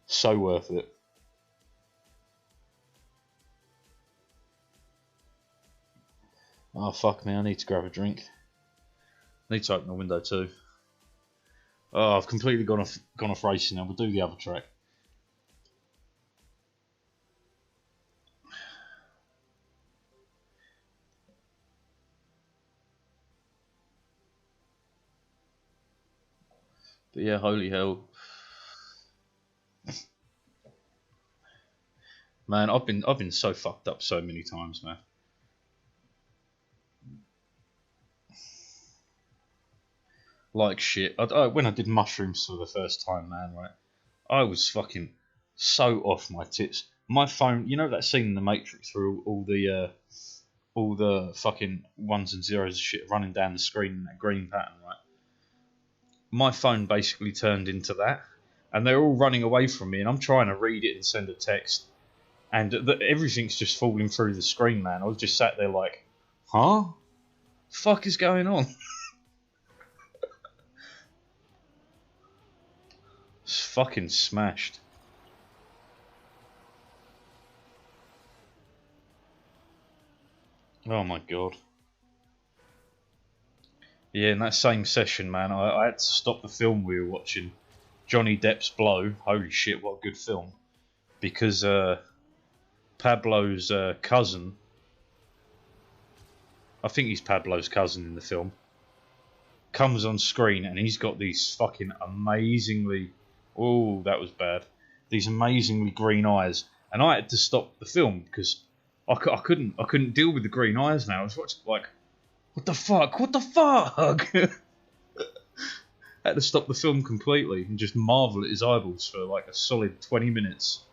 So worth it. Oh fuck me, I need to grab a drink. I need to open the window too. Oh, I've completely gone off racing now. We'll do the other track. But yeah, holy hell. Man, I've been so fucked up so many times, man. Like shit. When I did mushrooms for the first time, man, right? I was fucking so off my tits. My phone, you know that scene in The Matrix where all the fucking ones and zeros and shit running down the screen in that green pattern, right? My phone basically turned into that, and they're all running away from me, and I'm trying to read it and send a text, and everything's just falling through the screen, man. I was just sat there like, huh? Fuck is going on? It's fucking smashed. Oh my god. Yeah, in that same session, man, I had to stop the film we were watching, Johnny Depp's Blow. Holy shit, what a good film. Because Pablo's cousin, I think he's Pablo's cousin in the film, comes on screen and he's got these fucking amazingly... Oh, that was bad. These amazingly green eyes. and I had to stop the film because I couldn't deal with the green eyes now. I was watching like, what the fuck? What the fuck? I had to stop the film completely and just marvel at his eyeballs for like a solid 20 minutes.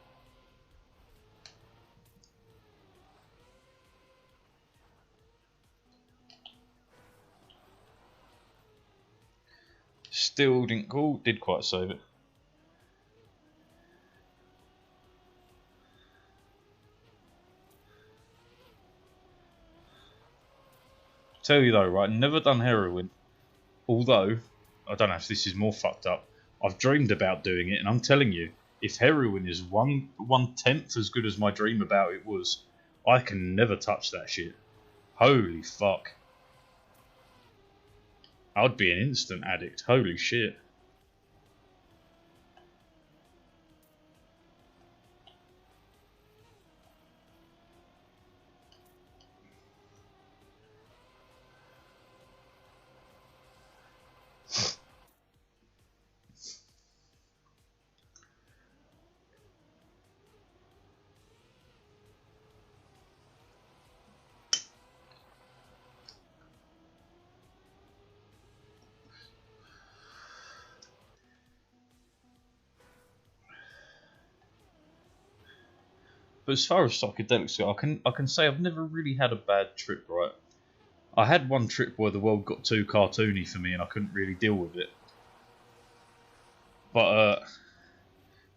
Still didn't call, did quite save it. Tell you though, right, never done heroin. Although, I don't know if this is more fucked up. I've dreamed about doing it, and I'm telling you, if heroin is one tenth as good as my dream about it was, I can never touch that shit. Holy fuck. I'd be an instant addict. Holy shit. But as far as psychedelics go, I can say I've never really had a bad trip, right? I had one trip where the world got too cartoony for me and I couldn't really deal with it. But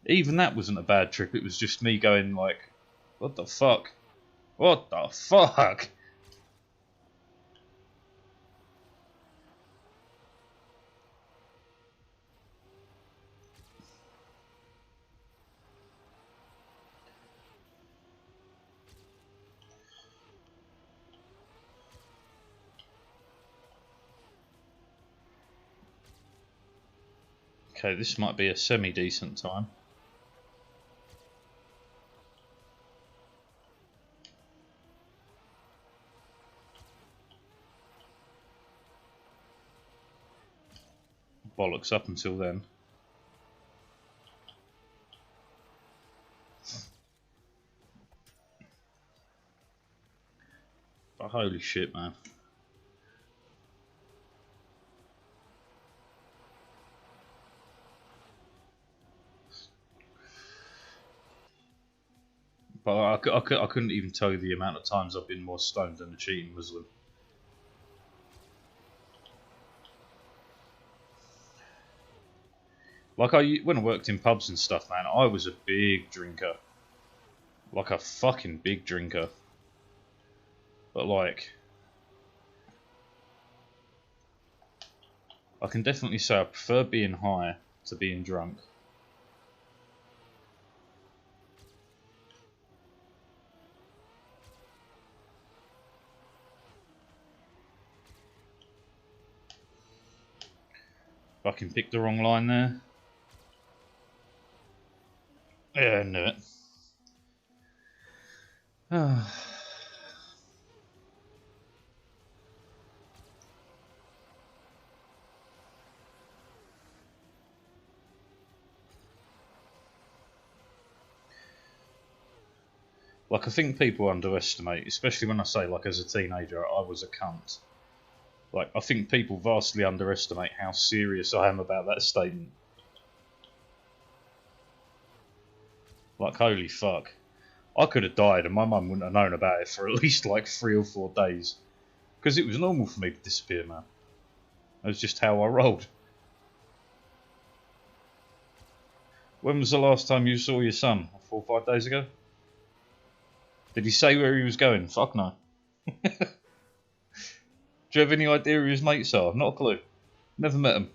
even that wasn't a bad trip. It was just me going like, what the fuck? What the fuck? Okay, this might be a semi-decent time. Bollocks up until then. But holy shit, man. But I couldn't even tell you the amount of times I've been more stoned than a cheating Muslim. Like when I worked in pubs and stuff, man, I was a big drinker. Like a fucking big drinker. But like, I can definitely say I prefer being high to being drunk. Fucking picked the wrong line there. Yeah, I knew it. Like, I think people underestimate, especially when I say, like, as a teenager, I was a cunt. Like, I think people vastly underestimate how serious I am about that statement. Like, holy fuck. I could have died and my mum wouldn't have known about it for at least, like, 3 or 4 days. Because it was normal for me to disappear, man. It was just how I rolled. When was the last time you saw your son? 4 or 5 days ago? Did he say where he was going? Fuck no. Do you have any idea who his mates are? Not a clue. Never met them.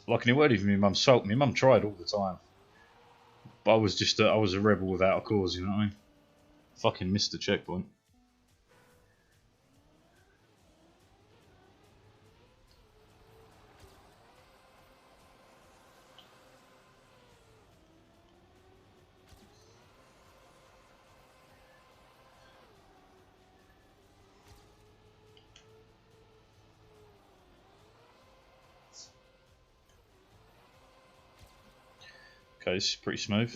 Like any word of me, mum sulked me. Mum tried all the time. But I was just I was a rebel without a cause, you know what I mean? Fucking missed the checkpoint. Okay, this is pretty smooth.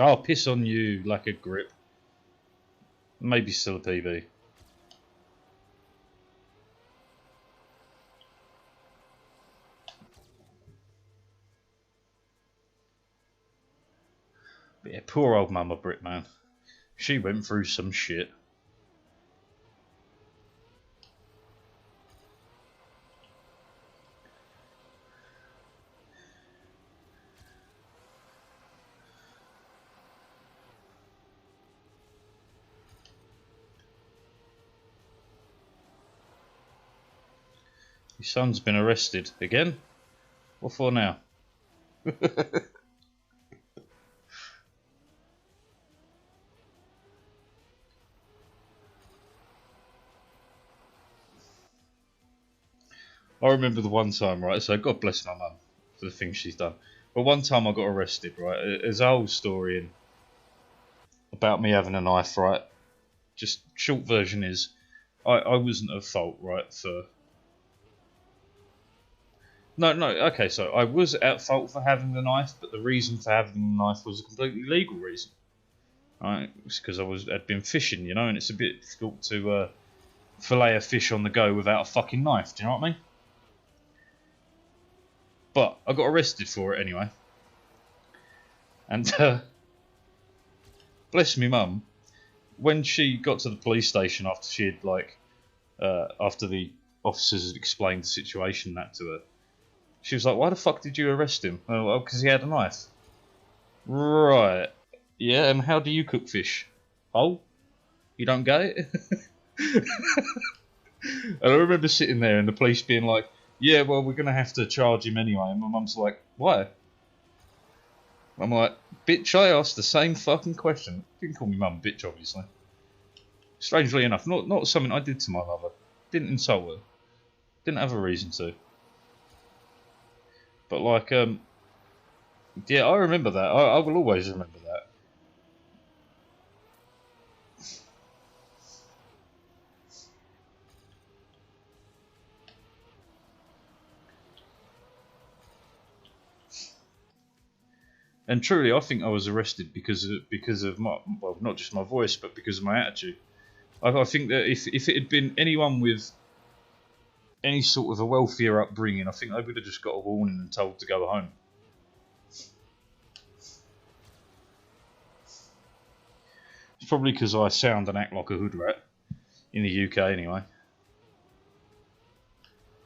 Oh, piss on you, lack of grip. Maybe still a PB. But yeah, poor old Mama Brit, man. She went through some shit. Your son's been arrested. Again? What for now? I remember the one time, right, so God bless my mum for the things she's done. But one time I got arrested, right, there's a whole story in about me having a knife, right. Just short version is, I wasn't at fault, right, for... No, okay, so I was at fault for having the knife, but the reason for having the knife was a completely legal reason. Right, it's because I'd been fishing, you know, and it's a bit difficult to fillet a fish on the go without a fucking knife, do you know what I mean? But I got arrested for it anyway. And bless me mum, when she got to the police station after she had after the officers had explained the situation that to her, she was like, "Why the fuck did you arrest him?" Well, because he had a knife. Right. Yeah, and how do you cook fish? Oh, you don't get it? And I remember sitting there and the police being like, "Yeah, well, we're going to have to charge him anyway." And my mum's like, "Why?" I'm like, "Bitch, I asked the same fucking question." You can call me mum bitch, obviously. Strangely enough, not something I did to my mother. Didn't insult her. Didn't have a reason to. But like, yeah, I remember that. I will always remember that. And truly, I think I was arrested because of my, well, not just my voice, but because of my attitude. I think that if it had been anyone with any sort of a wealthier upbringing, I think they would have just got a warning and told to go home. It's probably because I sound and act like a hood rat in the UK anyway.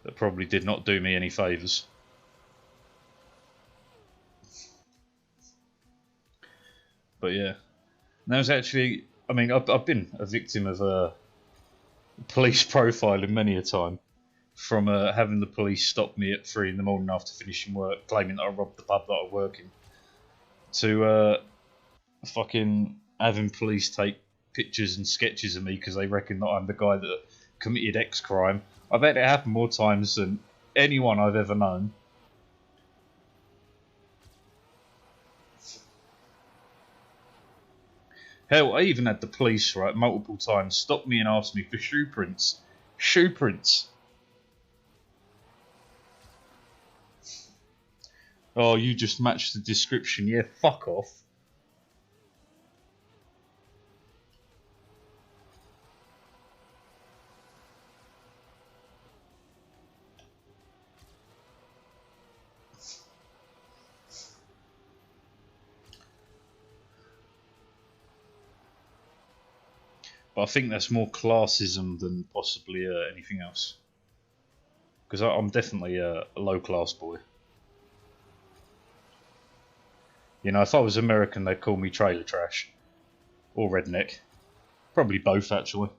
That probably did not do me any favours. But yeah, and that was actually, I mean, I've been a victim of police profiling many a time. From having the police stop me at 3 in the morning after finishing work, claiming that I robbed the pub that I work in, to fucking having police take pictures and sketches of me because they reckon that I'm the guy that committed X crime. I've had it happen more times than anyone I've ever known. Hell, I even had the police, right, multiple times stop me and ask me for shoe prints. Shoe prints. Oh, you just matched the description. Yeah, fuck off. But I think that's more classism than possibly anything else. Because I'm definitely a low class boy. You know, if I was American, they'd call me trailer trash. Or redneck. Probably both, actually.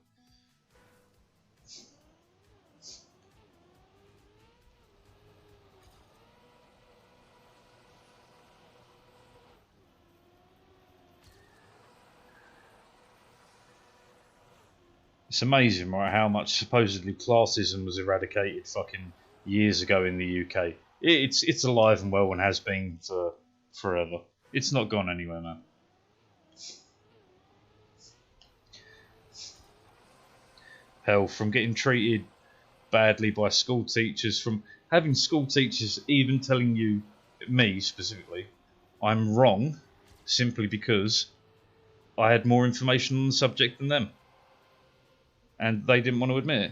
It's amazing, right, how much supposedly classism was eradicated fucking years ago in the UK. It's alive and well and has been for forever. It's not gone anywhere, man. Hell, from getting treated badly by school teachers, from having school teachers even telling you, me specifically, I'm wrong simply because I had more information on the subject than them. And they didn't want to admit it.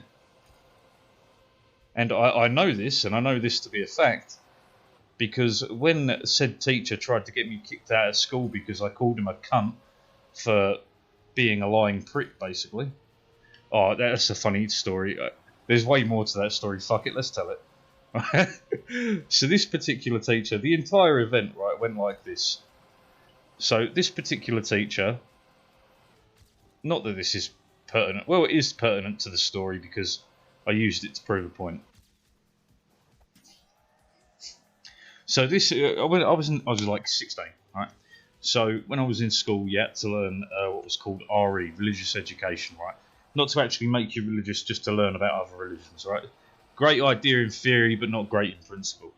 And I know this, and I know this to be a fact, because when said teacher tried to get me kicked out of school because I called him a cunt for being a lying prick, basically. Oh, that's a funny story. There's way more to that story. Fuck it, let's tell it. So this particular teacher, the entire event, right, went like this. So this particular teacher, not that this is pertinent. Well, it is pertinent to the story because I used it to prove a point. So this, I was like 16, right? So when I was in school, you had to learn what was called RE, religious education, right? Not to actually make you religious, just to learn about other religions, right? Great idea in theory, but not great in principle.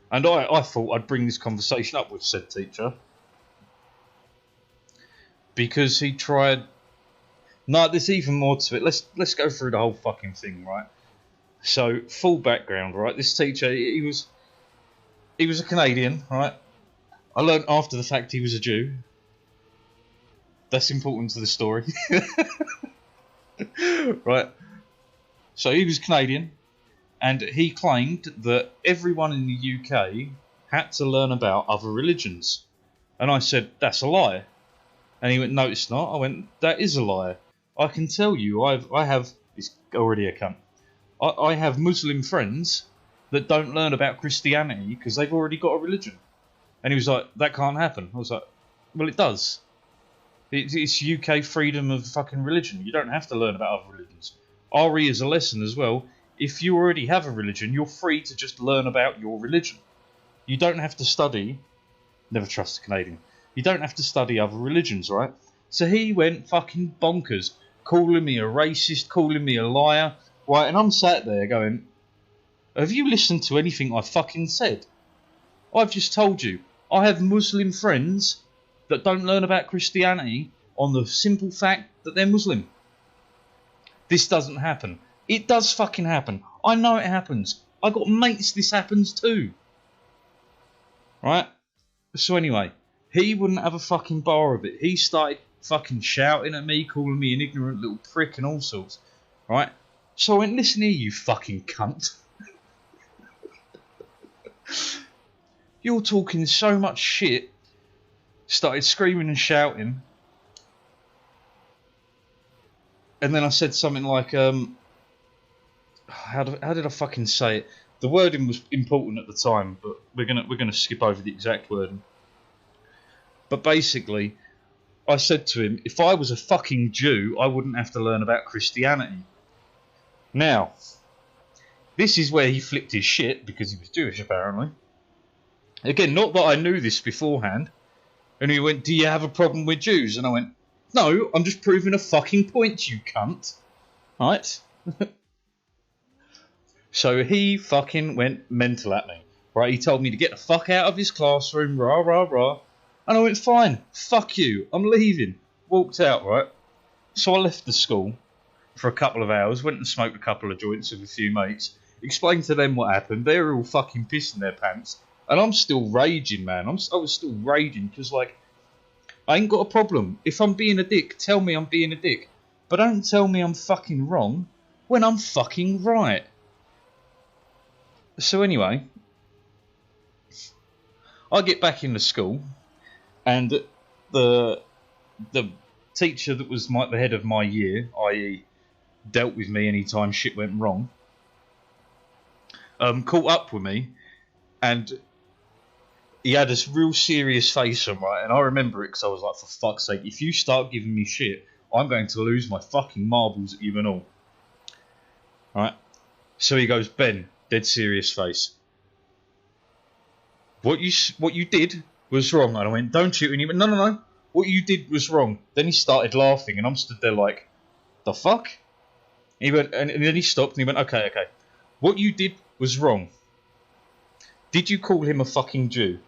And I thought I'd bring this conversation up with said teacher because he tried. No, there's even more to it. Let's go through the whole fucking thing, right? So full background, right? This teacher, he was a Canadian, right? I learned after the fact he was a Jew. That's important to the story. Right. So he was Canadian, and he claimed that everyone in the UK had to learn about other religions. And I said, that's a lie. And he went, no, it's not. I went, that is a lie. I can tell you, I have, he's already a cunt. I have Muslim friends that don't learn about Christianity because they've already got a religion. And he was like, that can't happen. I was like, well, it does. It's UK freedom of fucking religion. You don't have to learn about other religions. RE is a lesson as well. If you already have a religion, you're free to just learn about your religion. You don't have to study. Never trust a Canadian. You don't have to study other religions, right? So he went fucking bonkers, calling me a racist, calling me a liar, right? And I'm sat there going, have you listened to anything I fucking said? I've just told you, I have Muslim friends that don't learn about Christianity on the simple fact that they're Muslim. This doesn't happen. It does fucking happen. I know it happens. I got mates this happens too. Right? So anyway, he wouldn't have a fucking bar of it. He started fucking shouting at me, calling me an ignorant little prick and all sorts. Right? So I went, listen here, you fucking cunt. You're talking so much shit. Started screaming and shouting. And then I said something like, how did I fucking say it? The wording was important at the time, but we're gonna skip over the exact wording. But basically, I said to him, if I was a fucking Jew, I wouldn't have to learn about Christianity. Now, this is where he flipped his shit, because he was Jewish apparently. Again, not that I knew this beforehand. And he went, do you have a problem with Jews? And I went, no, I'm just proving a fucking point, you cunt. Right? So he fucking went mental at me. Right, he told me to get the fuck out of his classroom, rah, rah, rah. And I went, fine, fuck you, I'm leaving. Walked out, right? So I left the school for a couple of hours, went and smoked a couple of joints with a few mates, explained to them what happened. They were all fucking pissing their pants. And I'm still raging, man. I was still raging because, like, I ain't got a problem. If I'm being a dick, tell me I'm being a dick. But don't tell me I'm fucking wrong when I'm fucking right. So anyway, I get back into school, and the teacher that was the head of my year, i.e. dealt with me anytime shit went wrong, caught up with me, and he had this real serious face on, right? And I remember it because I was like, for fuck's sake, if you start giving me shit, I'm going to lose my fucking marbles at you and all. Right? So he goes, Ben, dead serious face. What you did was wrong. And I went, don't you? And he went, no. What you did was wrong. Then he started laughing, and I'm stood there like, the fuck? He went, and then he stopped, and he went, okay. What you did was wrong. Did you call him a fucking Jew?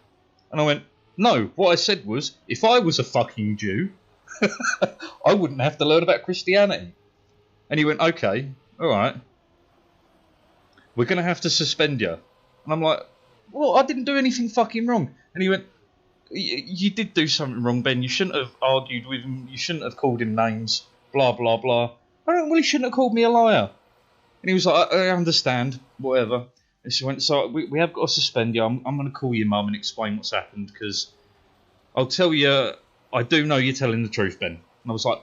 And I went, no, what I said was, if I was a fucking Jew, I wouldn't have to learn about Christianity. And he went, okay, alright. We're going to have to suspend you. And I'm like, well, I didn't do anything fucking wrong. And he went, you did do something wrong, Ben. You shouldn't have argued with him. You shouldn't have called him names. Blah, blah, blah. I went, well, he shouldn't have called me a liar. And he was like, I understand, whatever. And she went, so we have got to suspend you. I'm going to call your mum and explain what's happened, because I'll tell you, I do know you're telling the truth, Ben. And I was like,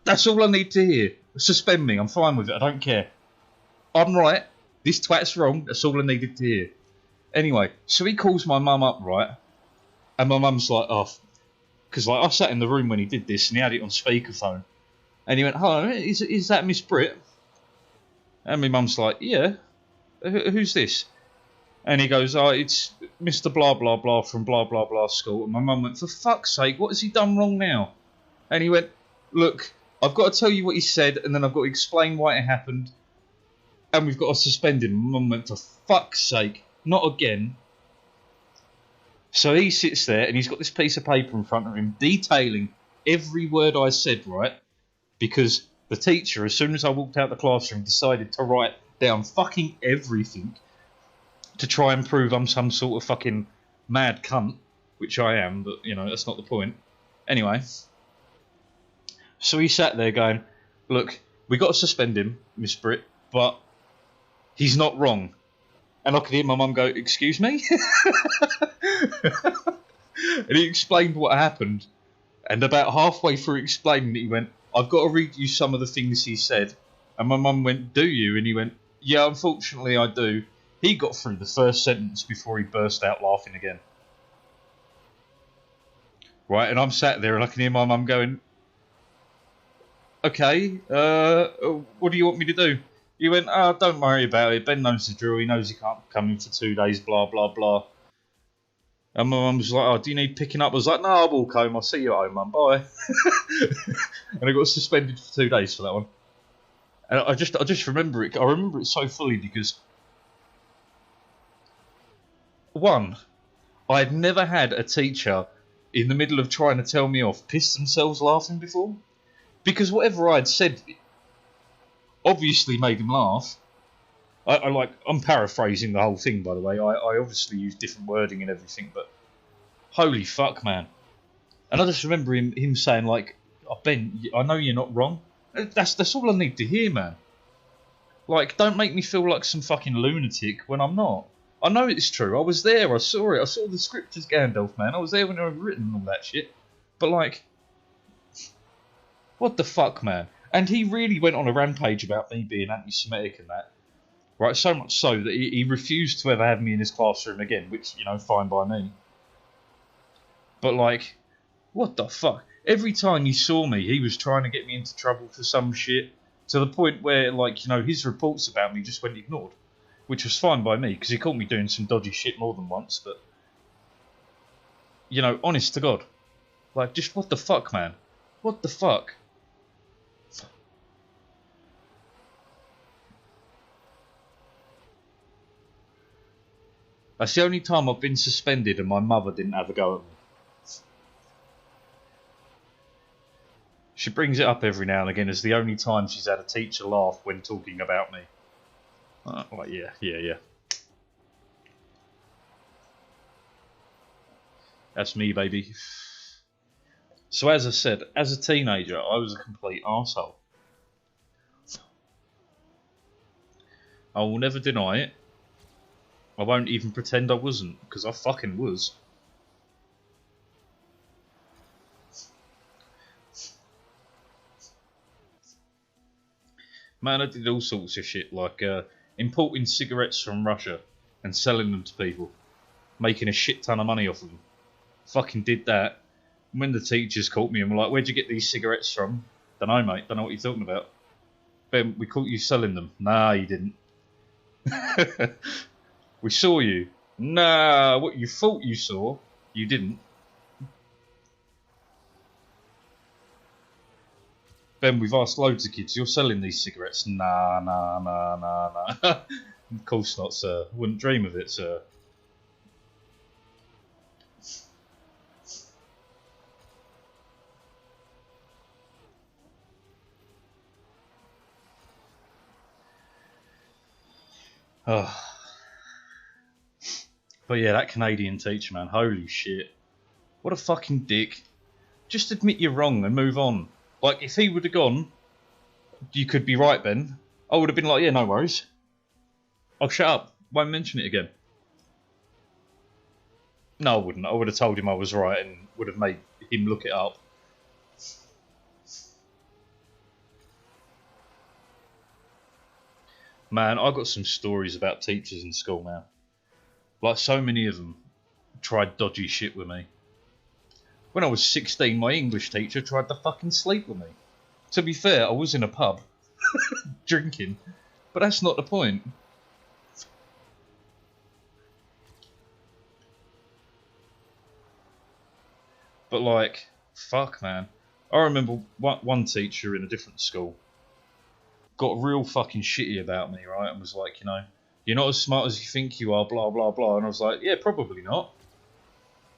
that's all I need to hear. Suspend me. I'm fine with it. I don't care. I'm right. This twat's wrong. That's all I needed to hear. Anyway, so he calls my mum up, right? And my mum's like, oh, because like I sat in the room when he did this, and he had it on speakerphone. And he went, hello, is that Miss Britt? And my mum's like, yeah. Who's this? And he goes, oh, it's Mr. Blah, blah, blah from blah, blah, blah school. And my mum went, for fuck's sake, what has he done wrong now? And he went, look, I've got to tell you what he said, and then I've got to explain why it happened, and we've got to suspend him. My mum went, for fuck's sake, not again. So he sits there, and he's got this piece of paper in front of him detailing every word I said, right? Because the teacher, as soon as I walked out the classroom, decided to write down fucking everything to try and prove I'm some sort of fucking mad cunt, which I am, but, you know, that's not the point. Anyway, so he sat there going, look, we got to suspend him, Miss Britt, but he's not wrong. And I could hear my mum go, excuse me? And he explained what happened. And about halfway through explaining it, he went, I've got to read you some of the things he said. And my mum went, do you? And he went, yeah, unfortunately I do. He got through the first sentence before he burst out laughing again. Right, and I'm sat there and I can hear my mum going, okay, what do you want me to do? He went, oh, don't worry about it. Ben knows the drill. He knows he can't come in for 2 days, blah, blah, blah. And my mum was like, oh, do you need picking up? I was like, no, I'll walk home. I'll see you at home, Mum. Bye. And I got suspended for 2 days for that one. And I just remember it. I remember it so fully because, one, I had never had a teacher in the middle of trying to tell me off piss themselves laughing before. Because whatever I'd said obviously made him laugh. I'm paraphrasing the whole thing, by the way. I obviously use different wording and everything, but holy fuck, man. And I just remember him saying, like, oh, Ben, I know you're not wrong. That's all I need to hear, man. Like, don't make me feel like some fucking lunatic when I'm not. I know it's true. I was there. I saw it. I saw the scriptures, Gandalf, man. I was there when they were written and all that shit. But, like, what the fuck, man? And he really went on a rampage about me being anti-Semitic and that. Right, so much so that he refused to ever have me in his classroom again, which, you know, fine by me. But, like, what the fuck? Every time he saw me, he was trying to get me into trouble for some shit, to the point where, like, you know, his reports about me just went ignored. Which was fine by me, because he caught me doing some dodgy shit more than once, but, you know, honest to God. Like, just what the fuck, man? What the fuck? That's the only time I've been suspended and my mother didn't have a go at me. She brings it up every now and again as the only time she's had a teacher laugh when talking about me. Like, yeah. That's me, baby. So as I said, as a teenager, I was a complete arsehole. I will never deny it. I won't even pretend I wasn't, because I fucking was. Man, I did all sorts of shit, like importing cigarettes from Russia and selling them to people, making a shit ton of money off of them. Fucking did that. And when the teachers caught me and were like, where'd you get these cigarettes from? Dunno, mate, don't know what you're talking about. Ben, we caught you selling them. Nah, you didn't. We saw you. Nah, what you thought you saw, you didn't. Ben, we've asked loads of kids, you're selling these cigarettes? Nah. Of course not, sir. Wouldn't dream of it, sir. Oh. But yeah, that Canadian teacher, man, holy shit. What a fucking dick. Just admit you're wrong and move on. Like, if he would have gone, you could be right, Ben, I would have been like, yeah, no worries. I'll shut up. Won't mention it again. No, I wouldn't. I would have told him I was right and would have made him look it up. Man, I got some stories about teachers in school, man. Like, so many of them tried dodgy shit with me. When I was 16, my English teacher tried to fucking sleep with me. To be fair, I was in a pub, drinking, but that's not the point. But like, fuck, man. I remember one teacher in a different school got real fucking shitty about me, right? And was like, you know, you're not as smart as you think you are, blah, blah, blah. And I was like, yeah, probably not.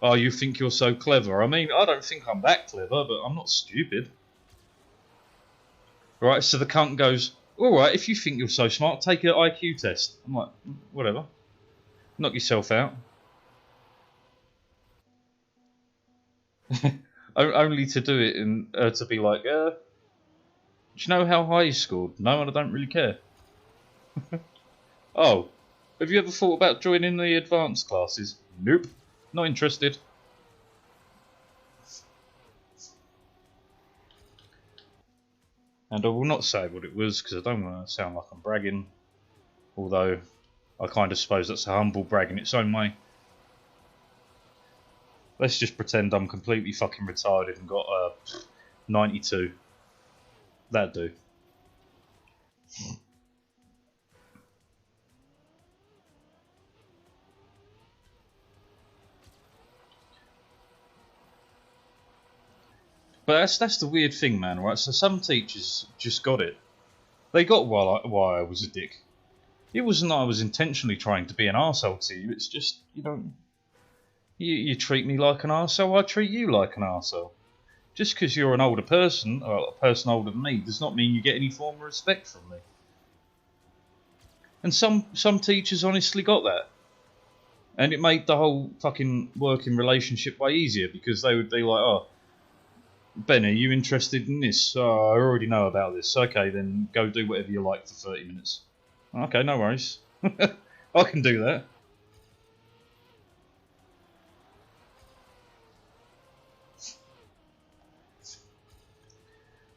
Oh, you think you're so clever. I mean, I don't think I'm that clever, but I'm not stupid. Right, so the cunt goes, alright, if you think you're so smart, take an IQ test. I'm like, whatever. Knock yourself out. Only to do it and to be like, do you know how high you scored? No, and I don't really care. Oh, have you ever thought about joining the advanced classes? Nope. Not interested. And I will not say what it was because I don't want to sound like I'm bragging. Although I kind of suppose that's a humble brag in its own way. Let's just pretend I'm completely fucking retarded and got 92. That'd do. But that's the weird thing, man, right? So some teachers just got it. They got why I was a dick. It wasn't that I was intentionally trying to be an arsehole to you, it's just, you know, you treat me like an arsehole, I treat you like an arsehole. Just because you're an older person, or a person older than me, does not mean you get any form of respect from me. And some teachers honestly got that. And it made the whole fucking working relationship way easier, because they would be like, oh, Ben, are you interested in this? Oh, I already know about this. Okay, then go do whatever you like for 30 minutes. Okay, no worries. I can do that.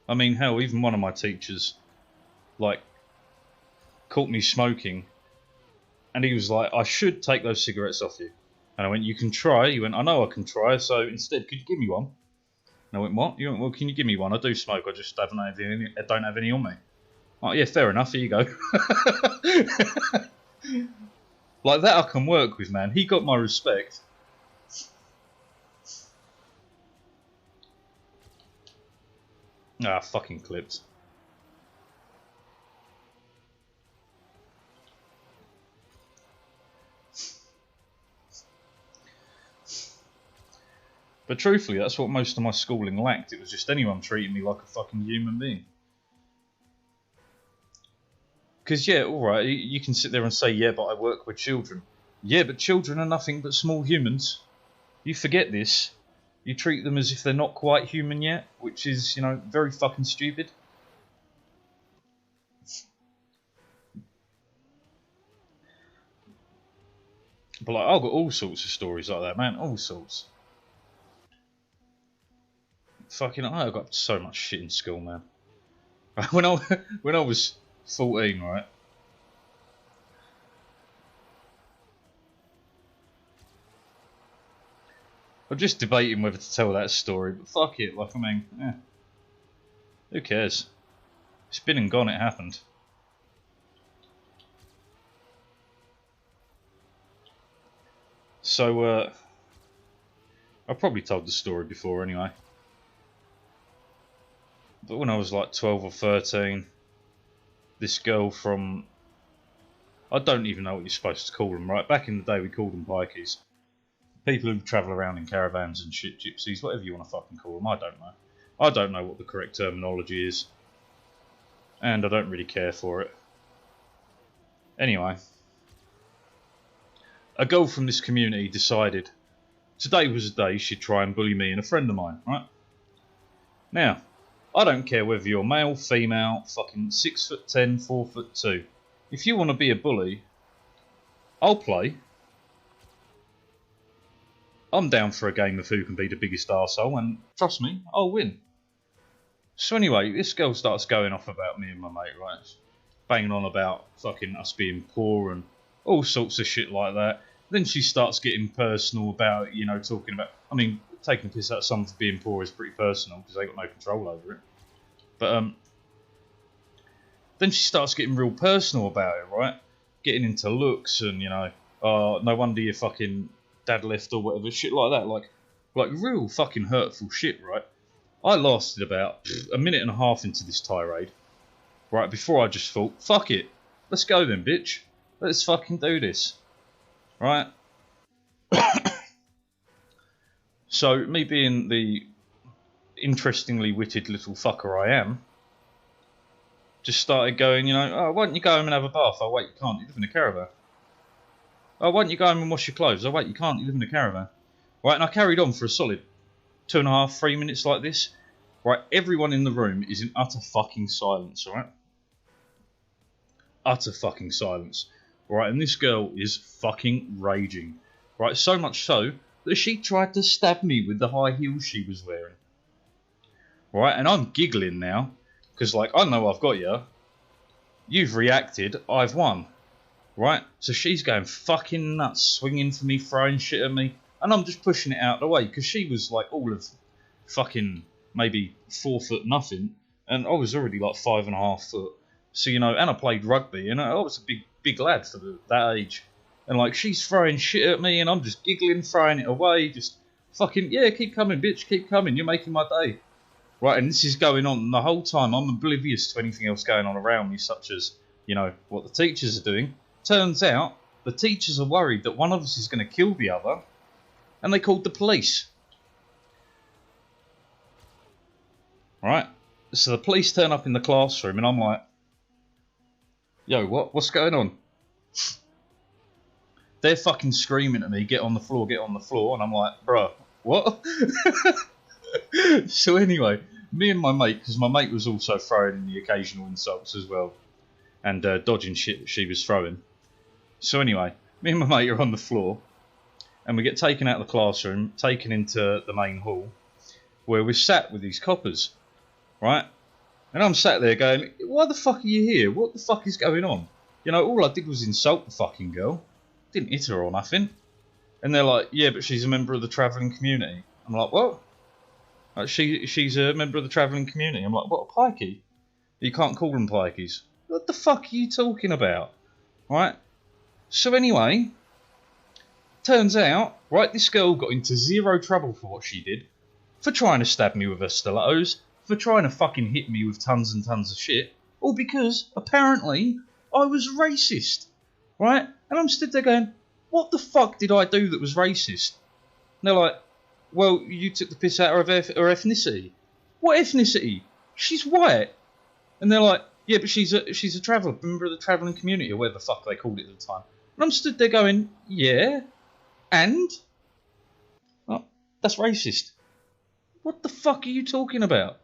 I mean, hell, even one of my teachers, like, caught me smoking, and he was like, I should take those cigarettes off you. And I went, you can try. He went, I know I can try, so instead, could you give me one? And I went, what? You went, well, can you give me one? I do smoke, I just don't have any on me. Oh, yeah, fair enough, here you go. Like that I can work with, man. He got my respect. Ah, fucking clipped. But truthfully, that's what most of my schooling lacked. It was just anyone treating me like a fucking human being. Because, yeah, alright, you can sit there and say, yeah, but I work with children. Yeah, but children are nothing but small humans. You forget this. You treat them as if they're not quite human yet, which is, you know, very fucking stupid. But, like, I've got all sorts of stories like that, man. All sorts. Fucking, I got so much shit in school, man. When I was 14, right? I'm just debating whether to tell that story, but fuck it. Like, I mean, who cares? It's been and gone. It happened. So, I've probably told the story before anyway. But when I was like 12 or 13, this girl from I don't even know what you're supposed to call them, right? Back in the day, we called them pikeys. People who travel around in caravans and shit, gypsies, whatever you want to fucking call them. I don't know. I don't know what the correct terminology is. And I don't really care for it. Anyway. A girl from this community decided today was a day she'd try and bully me and a friend of mine, right? Now, I don't care whether you're male, female, fucking 6'10", 4'2". If you want to be a bully, I'll play. I'm down for a game of who can be the biggest arsehole, and trust me, I'll win. So anyway, this girl starts going off about me and my mate, right? Banging on about fucking us being poor and all sorts of shit like that. Then she starts getting personal about, you know, talking about... I mean, taking the piss out of someone for being poor is pretty personal because they got no control over it. But then she starts getting real personal about it, right? Getting into looks and, you know, no wonder your fucking dad left or whatever, shit like that. Like real fucking hurtful shit, right? I lasted about a minute and a half into this tirade, right, before I just thought, fuck it, let's go then, bitch. Let's fucking do this. Right? So, me being the interestingly witted little fucker I am, just started going, you know, oh, why don't you go home and have a bath? Oh, wait, you can't, you live in a caravan. Oh, why don't you go home and wash your clothes? Oh, wait, you can't, you live in a caravan. Right, and I carried on for a solid 2.5, 3 minutes like this. Right, everyone in the room is in utter fucking silence, right? Utter fucking silence. Right, and this girl is fucking raging. Right, so much so that she tried to stab me with the high heels she was wearing. Right, and I'm giggling now. Because, like, I know I've got you. You've reacted, I've won. Right, so she's going fucking nuts, swinging for me, throwing shit at me. And I'm just pushing it out of the way. Because she was, like, all of fucking maybe 4 foot nothing. And I was already, like, 5.5 foot. So, you know, and I played rugby. And I was a big lad for that age. And, like, she's throwing shit at me. And I'm just giggling, throwing it away. Just fucking, yeah, keep coming, bitch, keep coming. You're making my day. Right, and this is going on the whole time. I'm oblivious to anything else going on around me, such as, you know, what the teachers are doing. Turns out, the teachers are worried that one of us is going to kill the other, and they called the police. Right, so the police turn up in the classroom, and I'm like, yo, what's going on? They're fucking screaming at me, get on the floor, and I'm like, bruh, what? So anyway, me and my mate, because my mate was also throwing in the occasional insults as well, and dodging shit that she was throwing. So anyway, me and my mate are on the floor, and we get taken out of the classroom, taken into the main hall, where we're sat with these coppers, right? And I'm sat there going, why the fuck are you here? What the fuck is going on? You know, all I did was insult the fucking girl. Didn't hit her or nothing. And they're like, yeah, but she's a member of the travelling community. I'm like, what? Like, she's a member of the travelling community. I'm like, what, a pikey? You can't call them pikeys. What the fuck are you talking about? Right? So anyway, turns out, right, this girl got into zero trouble for what she did. For trying to stab me with her stilettos. For trying to fucking hit me with tons and tons of shit. All because, apparently, I was racist. Right? And I'm stood there going, what the fuck did I do that was racist? And they're like, well, you took the piss out of her ethnicity. What ethnicity? She's white. And they're like, yeah, but she's a traveller, member of the travelling community, or whatever the fuck they called it at the time. And I'm stood there going, yeah, and? Oh, that's racist. What the fuck are you talking about?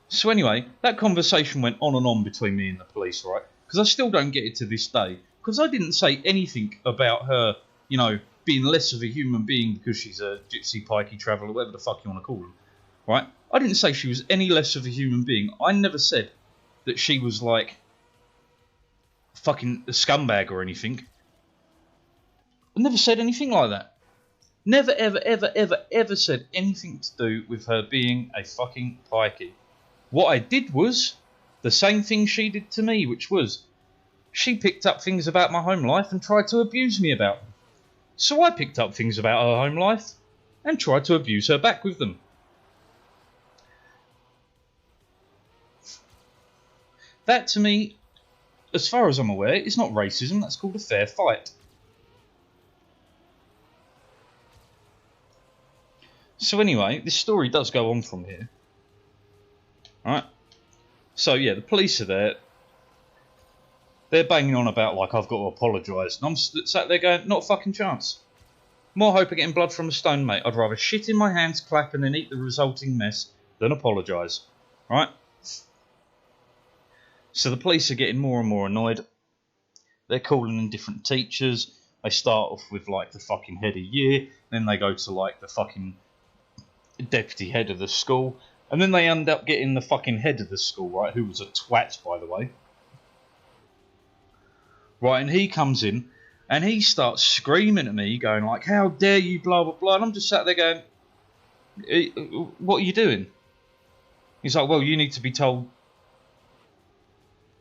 So anyway, that conversation went on and on between me and the police, right? Because I still don't get it to this day. Because I didn't say anything about her, you know, being less of a human being because she's a gypsy, pikey, traveller, whatever the fuck you want to call them, right? I didn't say she was any less of a human being. I never said that she was, like, fucking a scumbag or anything. I never said anything like that. Never, ever, ever, ever, ever said anything to do with her being a fucking pikey. What I did was the same thing she did to me, which was she picked up things about my home life and tried to abuse me about them. So I picked up things about her home life and tried to abuse her back with them. That to me as far as I'm aware, it's not racism. That's called a fair fight. So anyway, this story does go on from here. Alright? So yeah, the police are there. They're banging on about like I've got to apologise. And I'm sat there going, not a fucking chance. More hope of getting blood from a stone, mate. I'd rather shit in my hands, clap and then eat the resulting mess than apologise. Right? So the police are getting more and more annoyed. They're calling in different teachers. They start off with like the fucking head of year. Then they go to like the fucking deputy head of the school. And then they end up getting the fucking head of the school, right? Who was a twat, by the way. Right, and he comes in. And he starts screaming at me, going like, how dare you, blah, blah, blah. And I'm just sat there going, what are you doing? He's like, well, you need to be told,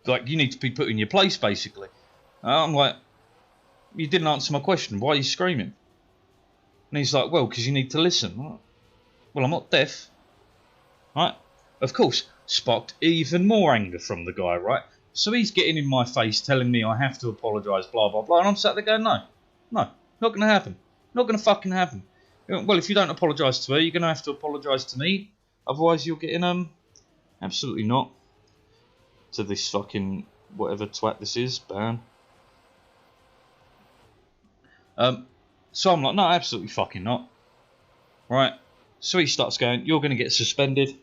like, you need to be put in your place, basically. I'm like, you didn't answer my question. Why are you screaming? And he's like, well, because you need to listen. Well, I'm not deaf. Right? Of course, sparked even more anger from the guy, right? So he's getting in my face, telling me I have to apologise, blah, blah, blah. And I'm sat there going, no, not going to happen. Not going to fucking happen. Well, if you don't apologise to her, you're going to have to apologise to me. Otherwise, you're getting, absolutely not. To this fucking, whatever twat this is, bam. So I'm like, no, absolutely fucking not. Right? So he starts going, you're going to get suspended.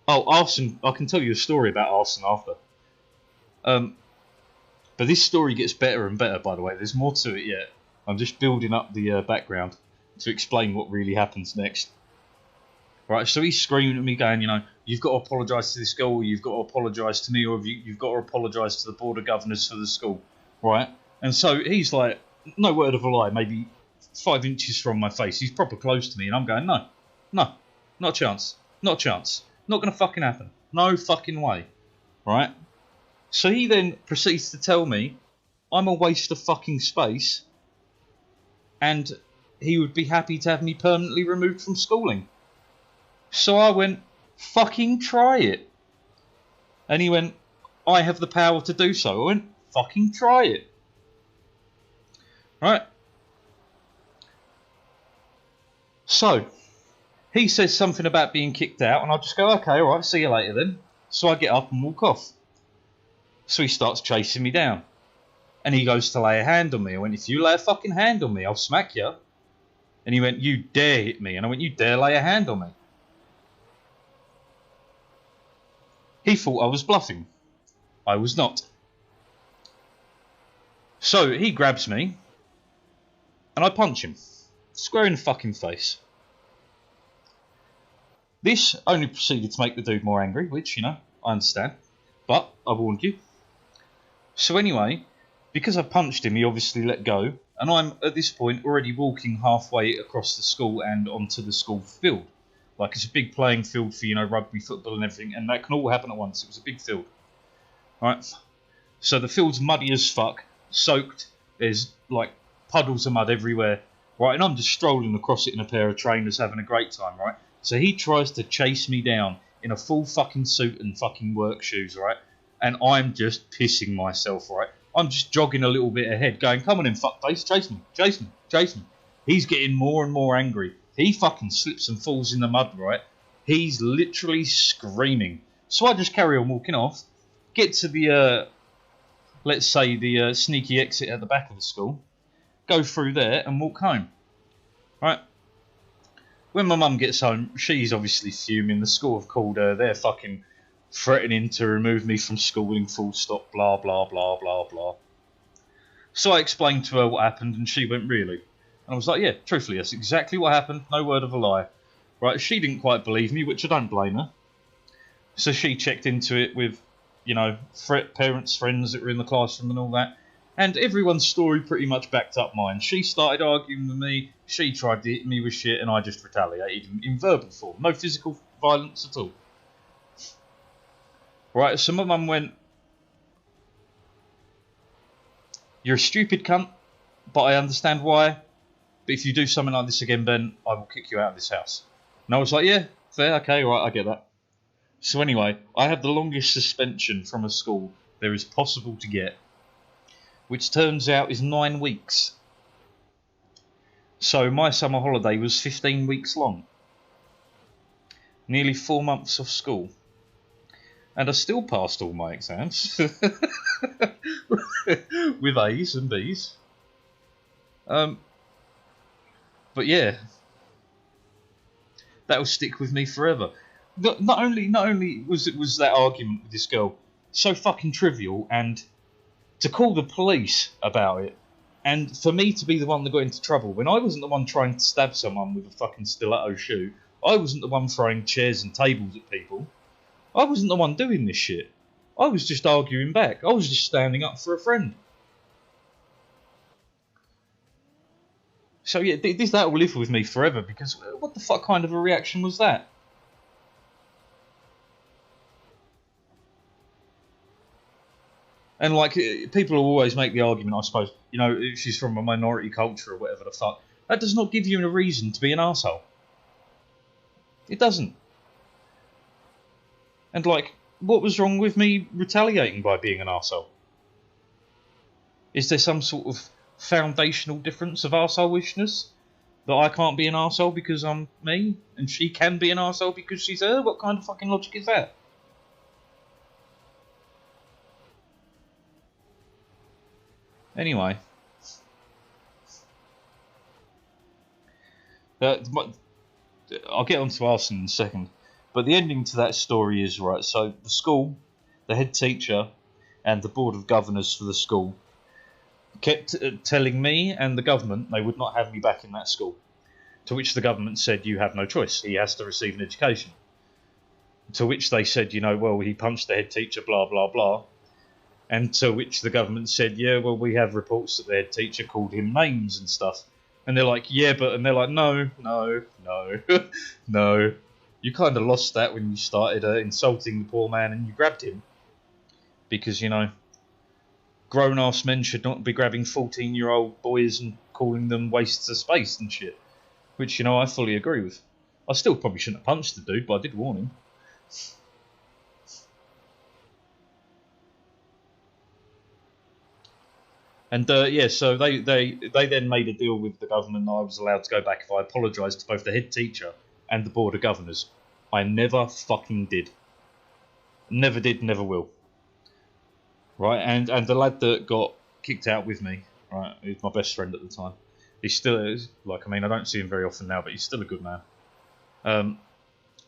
Oh, arson. I can tell you a story about arson after. But this story gets better and better, by the way. There's more to it yet. I'm just building up the background to explain what really happens next. Right, so he's screaming at me going, you know, you've got to apologise to this girl, or you've got to apologise to me, or you've got to apologise to the Board of Governors for the school. Right? And so he's like, no word of a lie, maybe 5 inches from my face. He's proper close to me, and I'm going, no, not a chance. Not a chance. Not going to fucking happen. No fucking way. Right? So he then proceeds to tell me I'm a waste of fucking space and he would be happy to have me permanently removed from schooling. So I went, fucking try it. And he went, I have the power to do so. I went, fucking try it. Right? So he says something about being kicked out, and I'll just go, okay, alright, see you later then. So I get up and walk off. So he starts chasing me down. And he goes to lay a hand on me. I went, if you lay a fucking hand on me, I'll smack you. And he went, you dare hit me. And I went, you dare lay a hand on me. He thought I was bluffing. I was not. So he grabs me, and I punch him. Square in the fucking face. This only proceeded to make the dude more angry, which, you know, I understand. But I warned you. So anyway, because I punched him, he obviously let go. And I'm, at this point, already walking halfway across the school and onto the school field. Like, it's a big playing field for, you know, rugby, football and everything. And that can all happen at once. It was a big field. Alright? So the field's muddy as fuck. Soaked. There's, like, puddles of mud everywhere. Right? And I'm just strolling across it in a pair of trainers having a great time, right? So he tries to chase me down in a full fucking suit and fucking work shoes, right? And I'm just pissing myself, right? I'm just jogging a little bit ahead, going, come on in, fuckface, chase me, chase me, chase me. He's getting more and more angry. He fucking slips and falls in the mud, right? He's literally screaming. So I just carry on walking off, get to the, let's say, the sneaky exit at the back of the school, go through there and walk home, right? When my mum gets home, she's obviously fuming. The school have called her. They're fucking threatening to remove me from schooling, full stop, blah, blah, blah, blah, blah. So I explained to her what happened, and she went, really? And I was like, yeah, truthfully, that's exactly what happened. No word of a lie. Right, she didn't quite believe me, which I don't blame her. So she checked into it with, you know, parents, friends that were in the classroom and all that. And everyone's story pretty much backed up mine. She started arguing with me, she tried to hit me with shit, and I just retaliated in verbal form. No physical violence at all. Right, so my mum went, you're a stupid cunt, but I understand why. But if you do something like this again, Ben, I will kick you out of this house. And I was like, yeah, fair, okay, right, I get that. So anyway, I had the longest suspension from a school there is possible to get, which turns out is 9 weeks. So my summer holiday was 15 weeks long. Nearly 4 months of school. And I still passed all my exams. With A's and B's. But yeah. That'll stick with me forever. Not only was that argument with this girl so fucking trivial, and to call the police about it, and for me to be the one that got into trouble when I wasn't the one trying to stab someone with a fucking stiletto shoe. I wasn't the one throwing chairs and tables at people. I wasn't the one doing this shit. I was just arguing back. I was just standing up for a friend. So yeah, that will live with me forever, because what the fuck kind of a reaction was that? And like, people will always make the argument, I suppose, you know, if she's from a minority culture or whatever the fuck. That does not give you a reason to be an arsehole. It doesn't. And like, what was wrong with me retaliating by being an arsehole? Is there some sort of foundational difference of arseholishness? That I can't be an arsehole because I'm me, and she can be an arsehole because she's her? What kind of fucking logic is that? Anyway. I'll get on to arson in a second. But the ending to that story is, right, so the school, the head teacher, and the board of governors for the school kept telling me and the government they would not have me back in that school. To which the government said, you have no choice, he has to receive an education. To which they said, you know, well, he punched the head teacher, blah, blah, blah. And to which the government said, yeah, well, we have reports that the head teacher called him names and stuff. And they're like, yeah, but... And they're like, no, no. You kind of lost that when you started insulting the poor man and you grabbed him. Because, you know, grown-ass men should not be grabbing 14-year-old boys and calling them wastes of space and shit. Which, you know, I fully agree with. I still probably shouldn't have punched the dude, but I did warn him. And yeah, so they then made a deal with the government that I was allowed to go back if I apologised to both the head teacher and the board of governors. I never fucking did. Never did, never will. Right, and the lad that got kicked out with me, right, he was my best friend at the time. He still is, like, I mean, I don't see him very often now, but he's still a good man.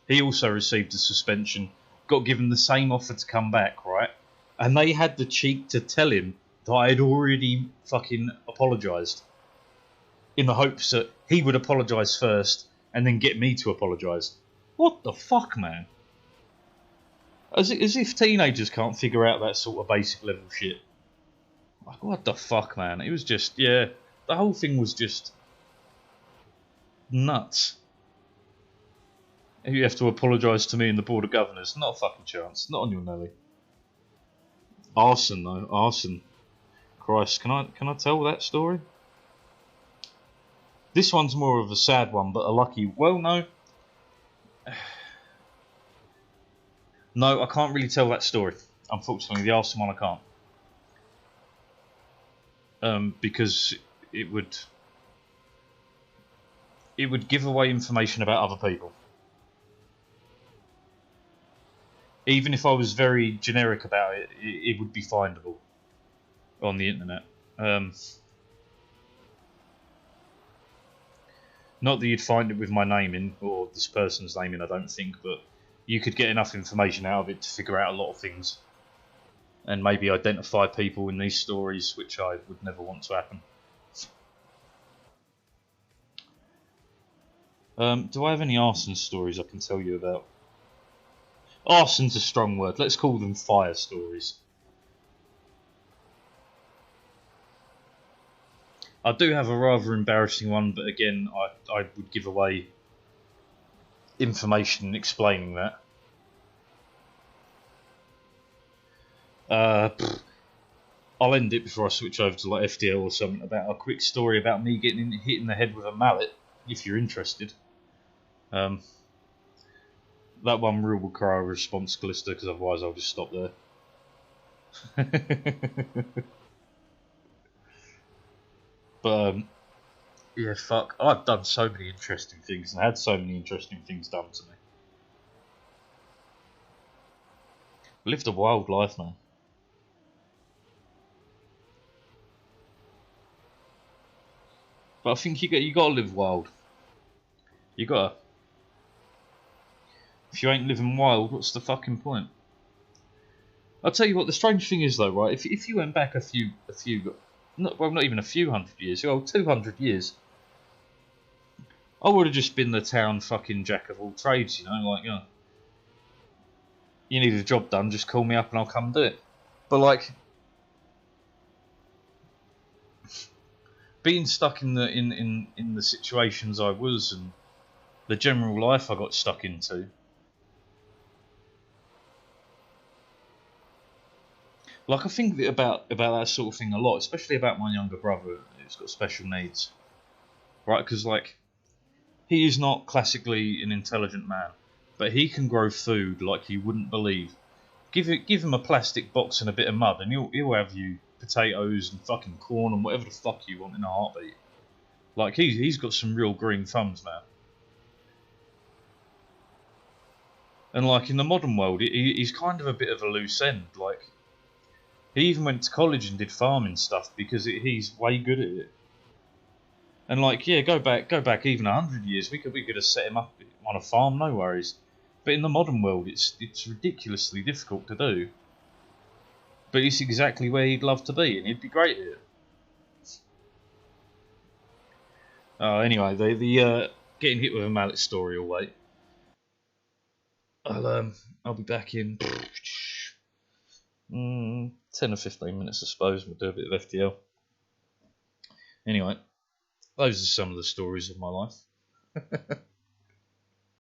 He also received a suspension, got given the same offer to come back, right? And they had the cheek to tell him that I had already fucking apologised, in the hopes that he would apologise first and then get me to apologise. What the fuck, man? As if teenagers can't figure out that sort of basic level shit. Like, what the fuck, man? It was just, yeah, the whole thing was just nuts. You have to apologise to me and the board of governors. Not a fucking chance. Not on your Nelly. Arson, though. Arson. Christ, can I tell that story? This one's more of a sad one, but a lucky... Well, no. No, I can't really tell that story. Unfortunately, the arson one I can't. Because it would give away information about other people. Even if I was very generic about it, it would be findable on the internet. Not that you'd find it with my name in, or this person's name in, I don't think, but you could get enough information out of it to figure out a lot of things. And maybe identify people in these stories, which I would never want to happen. Do I have any arson stories I can tell you about? Arson's a strong word. Let's call them fire stories. I do have a rather embarrassing one, but again, I would give away information explaining that. I'll end it before I switch over to like FDL or something, about a quick story about me getting hit in the head with a mallet, if you're interested. That one will require a response, Callista, because otherwise I'll just stop there. But yeah, fuck. I've done so many interesting things and had so many interesting things done to me. Lived a wild life, man. But I think you got to live wild. You got to. If you ain't living wild, what's the fucking point? I'll tell you what. The strange thing is, though, right? If you went back a few, not even a few hundred years, 200 years, I would have just been the town fucking jack of all trades, you know, like, you need a job done, just call me up and I'll come do it. But like, being stuck in the situations I was and the general life I got stuck into, like I think about that sort of thing a lot, especially about my younger brother who's got special needs, right? Because like, he is not classically an intelligent man, but he can grow food like you wouldn't believe. Give him a plastic box and a bit of mud, and he'll have you potatoes and fucking corn and whatever the fuck you want in a heartbeat. Like he's got some real green thumbs, man. And like in the modern world, he's kind of a bit of a loose end. Like he even went to college and did farming stuff because he's way good at it. And like, yeah, go back even 100 years, we could have set him up on a farm, no worries. But in the modern world, it's ridiculously difficult to do. But it's exactly where he'd love to be, and he'd be great at it. Anyway, the getting hit with a mallet story will wait. I'll be back in 10 or 15 minutes, I suppose. We'll do a bit of FTL. Anyway, those are some of the stories of my life.